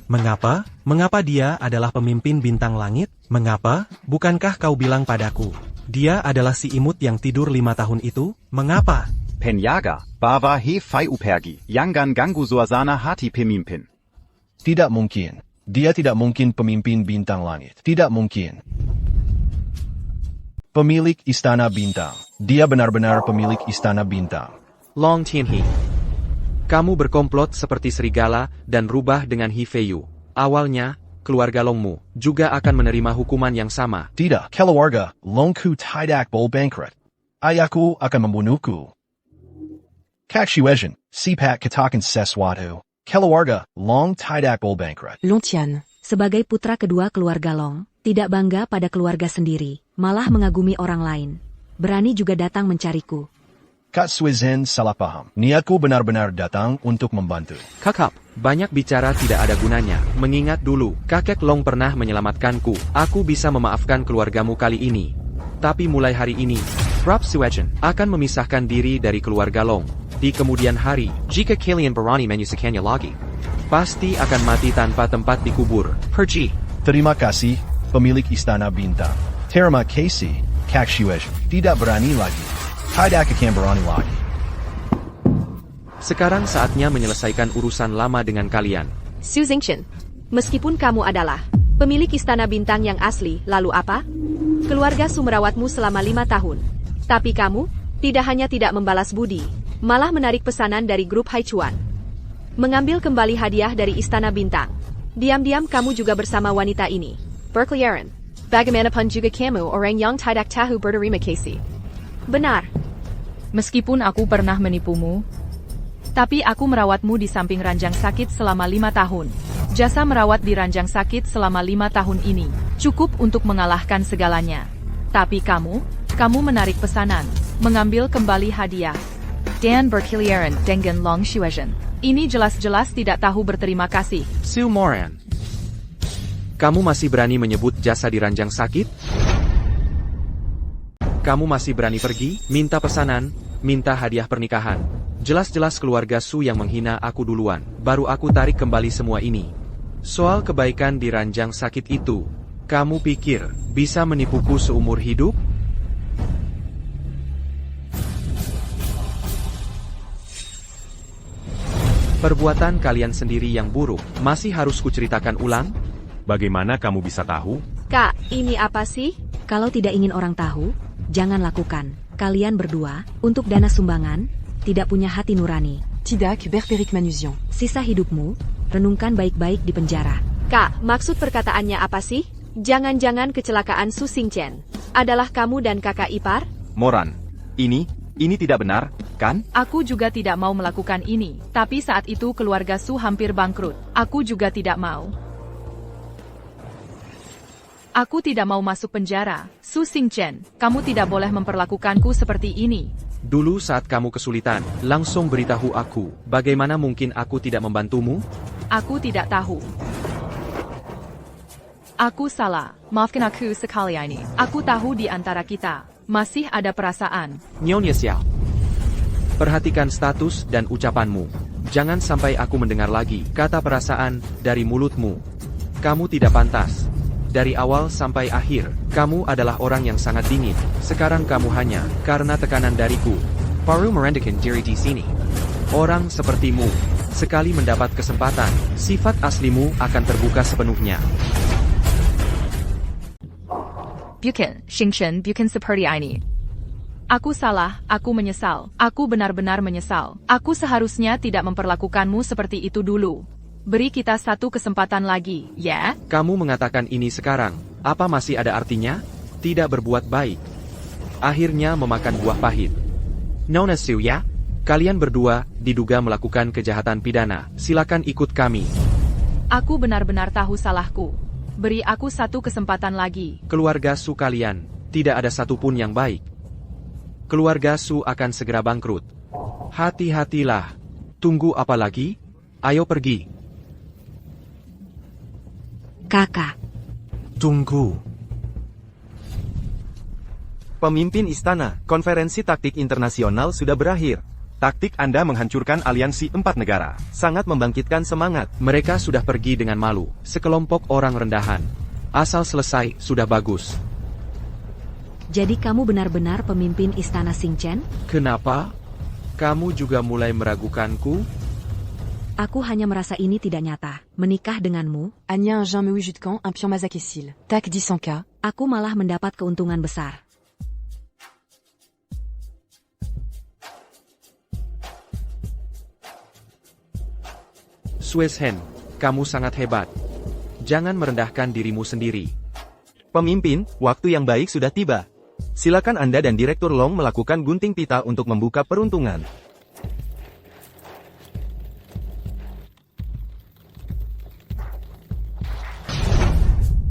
O: Mengapa? Mengapa dia adalah pemimpin bintang langit? Mengapa? Bukankah kau bilang padaku, dia adalah si imut yang tidur 5 tahun itu? Mengapa?
E: Penjaga, bawa He Feiyu pergi. Jangan ganggu suasana hati pemimpin.
L: Tidak mungkin. Dia tidak mungkin pemimpin bintang langit. Tidak mungkin. Pemilik Istana Bintang. Dia benar-benar pemilik Istana Bintang.
A: Long Tianhe. Kamu berkomplot seperti serigala dan rubah dengan He Feiyu. Awalnya, keluarga Longmu juga akan menerima hukuman yang sama.
L: Tidak, keluarga Longku tidak boleh bangkrut. Ayahku akan membunuhku. Kak Shuejian, sipak katakan sesuatu. Keluarga Long tidak boleh bangkrut.
K: Longtian.
D: Sebagai putra kedua keluarga Long, tidak bangga pada keluarga sendiri, malah mengagumi orang lain. Berani juga datang mencariku.
L: Kak Shuejian salah paham. Niatku benar-benar datang untuk membantu.
A: Kakak, banyak bicara tidak ada gunanya. Mengingat dulu, kakek Long pernah menyelamatkanku. Aku bisa memaafkan keluargamu kali ini. Tapi mulai hari ini, Prap Shuejian akan memisahkan diri dari keluarga Long. Di kemudian hari, jika kalian berani menyusahkannya lagi, pasti akan mati tanpa tempat dikubur. Pergi.
L: Terima kasih, pemilik Istana Bintang. Terima kasih, Kak Shuejian. Tidak berani lagi. Tidak akan berani lagi.
A: Sekarang saatnya menyelesaikan urusan lama dengan kalian.
F: Su Xingchen, meskipun kamu adalah pemilik Istana Bintang yang asli, lalu apa? Keluarga Su merawatmu selama 5 tahun. Tapi kamu, tidak hanya tidak membalas budi, malah menarik pesanan dari grup Haichuan. Mengambil kembali hadiah dari Istana Bintang. Diam-diam kamu juga bersama wanita ini. Berkeliaran. Bagaimanapun juga kamu orang yang tidak tahu berterima kasih. Benar.
B: Meskipun aku pernah menipumu, tapi aku merawatmu di samping ranjang sakit selama 5 tahun. Jasa merawat di ranjang sakit selama 5 tahun ini cukup untuk mengalahkan segalanya. Tapi kamu menarik pesanan, mengambil kembali hadiah, dan berkeliaran dengan Long Shuejian. Ini jelas-jelas tidak tahu berterima kasih.
A: Su Moran, kamu masih berani menyebut jasa di ranjang sakit? Kamu masih berani pergi, minta pesanan, minta hadiah pernikahan. Jelas-jelas keluarga Su yang menghina aku duluan, baru aku tarik kembali semua ini. Soal kebaikan di ranjang sakit itu, kamu pikir bisa menipuku seumur hidup? Perbuatan kalian sendiri yang buruk, masih harus kuceritakan ulang?
C: Bagaimana kamu bisa tahu?
F: Kak, ini apa sih?
D: Kalau tidak ingin orang tahu, jangan lakukan. Kalian berdua, untuk dana sumbangan, tidak punya hati nurani.
K: Tidak berperik manusion.
D: Sisa hidupmu, renungkan baik-baik di penjara.
F: Kak, maksud perkataannya apa sih? Jangan-jangan kecelakaan Su Xingchen adalah kamu dan kakak ipar?
G: Moran, ini tidak benar, kan?
B: Aku juga tidak mau melakukan ini, tapi saat itu keluarga Su hampir bangkrut. Aku juga tidak mau. Aku tidak mau masuk penjara. Su Xingchen, kamu tidak boleh memperlakukanku seperti ini.
A: Dulu saat kamu kesulitan, langsung beritahu aku. Bagaimana mungkin aku tidak membantumu?
B: Aku tidak tahu. Aku salah. Maafkan aku sekali ini. Aku tahu di antara kita masih ada perasaan.
A: Nyonya Xiao, perhatikan status dan ucapanmu. Jangan sampai aku mendengar lagi kata perasaan dari mulutmu. Kamu tidak pantas. Dari awal sampai akhir, kamu adalah orang yang sangat dingin. Sekarang kamu hanya karena tekanan dariku baru merendahkan diri di sini. Orang sepertimu, sekali mendapat kesempatan, sifat aslimu akan terbuka sepenuhnya.
B: Bukan, Xingchen, bukan seperti ini. Aku salah, aku menyesal. Aku benar-benar menyesal. Aku seharusnya tidak memperlakukanmu seperti itu dulu. Beri kita satu kesempatan lagi, ya?
A: Kamu mengatakan ini sekarang, apa masih ada artinya? tidak berbuat baik. Akhirnya memakan buah pahit. Nona Suya, kalian berdua diduga melakukan kejahatan pidana. Silakan ikut kami.
B: Aku benar-benar tahu salahku. Beri aku satu kesempatan lagi.
A: Keluarga Su kalian, tidak ada satupun yang baik. Keluarga Su akan segera bangkrut. Hati-hatilah. Tunggu apa lagi? Ayo pergi.
D: Kakak.
O: Tunggu.
J: Pemimpin istana, konferensi taktik internasional sudah berakhir.
G: Taktik Anda menghancurkan aliansi 4 negara.
J: Sangat membangkitkan semangat.
A: Mereka sudah pergi dengan malu, sekelompok orang rendahan. Asal selesai, sudah bagus.
D: Jadi kamu benar-benar pemimpin istana Xingchen?
A: Kenapa? Kamu juga mulai meragukanku?
D: Aku hanya merasa ini tidak nyata. Menikah denganmu,
K: Anya un Jean Meui Jutkan, un pion Mazakesil. Tak 10K.
D: aku malah mendapat keuntungan besar.
A: Sueshen, kamu sangat hebat. Jangan merendahkan dirimu sendiri.
J: Pemimpin, waktu yang baik sudah tiba. Silakan Anda dan Direktur Long melakukan gunting pita untuk membuka peruntungan.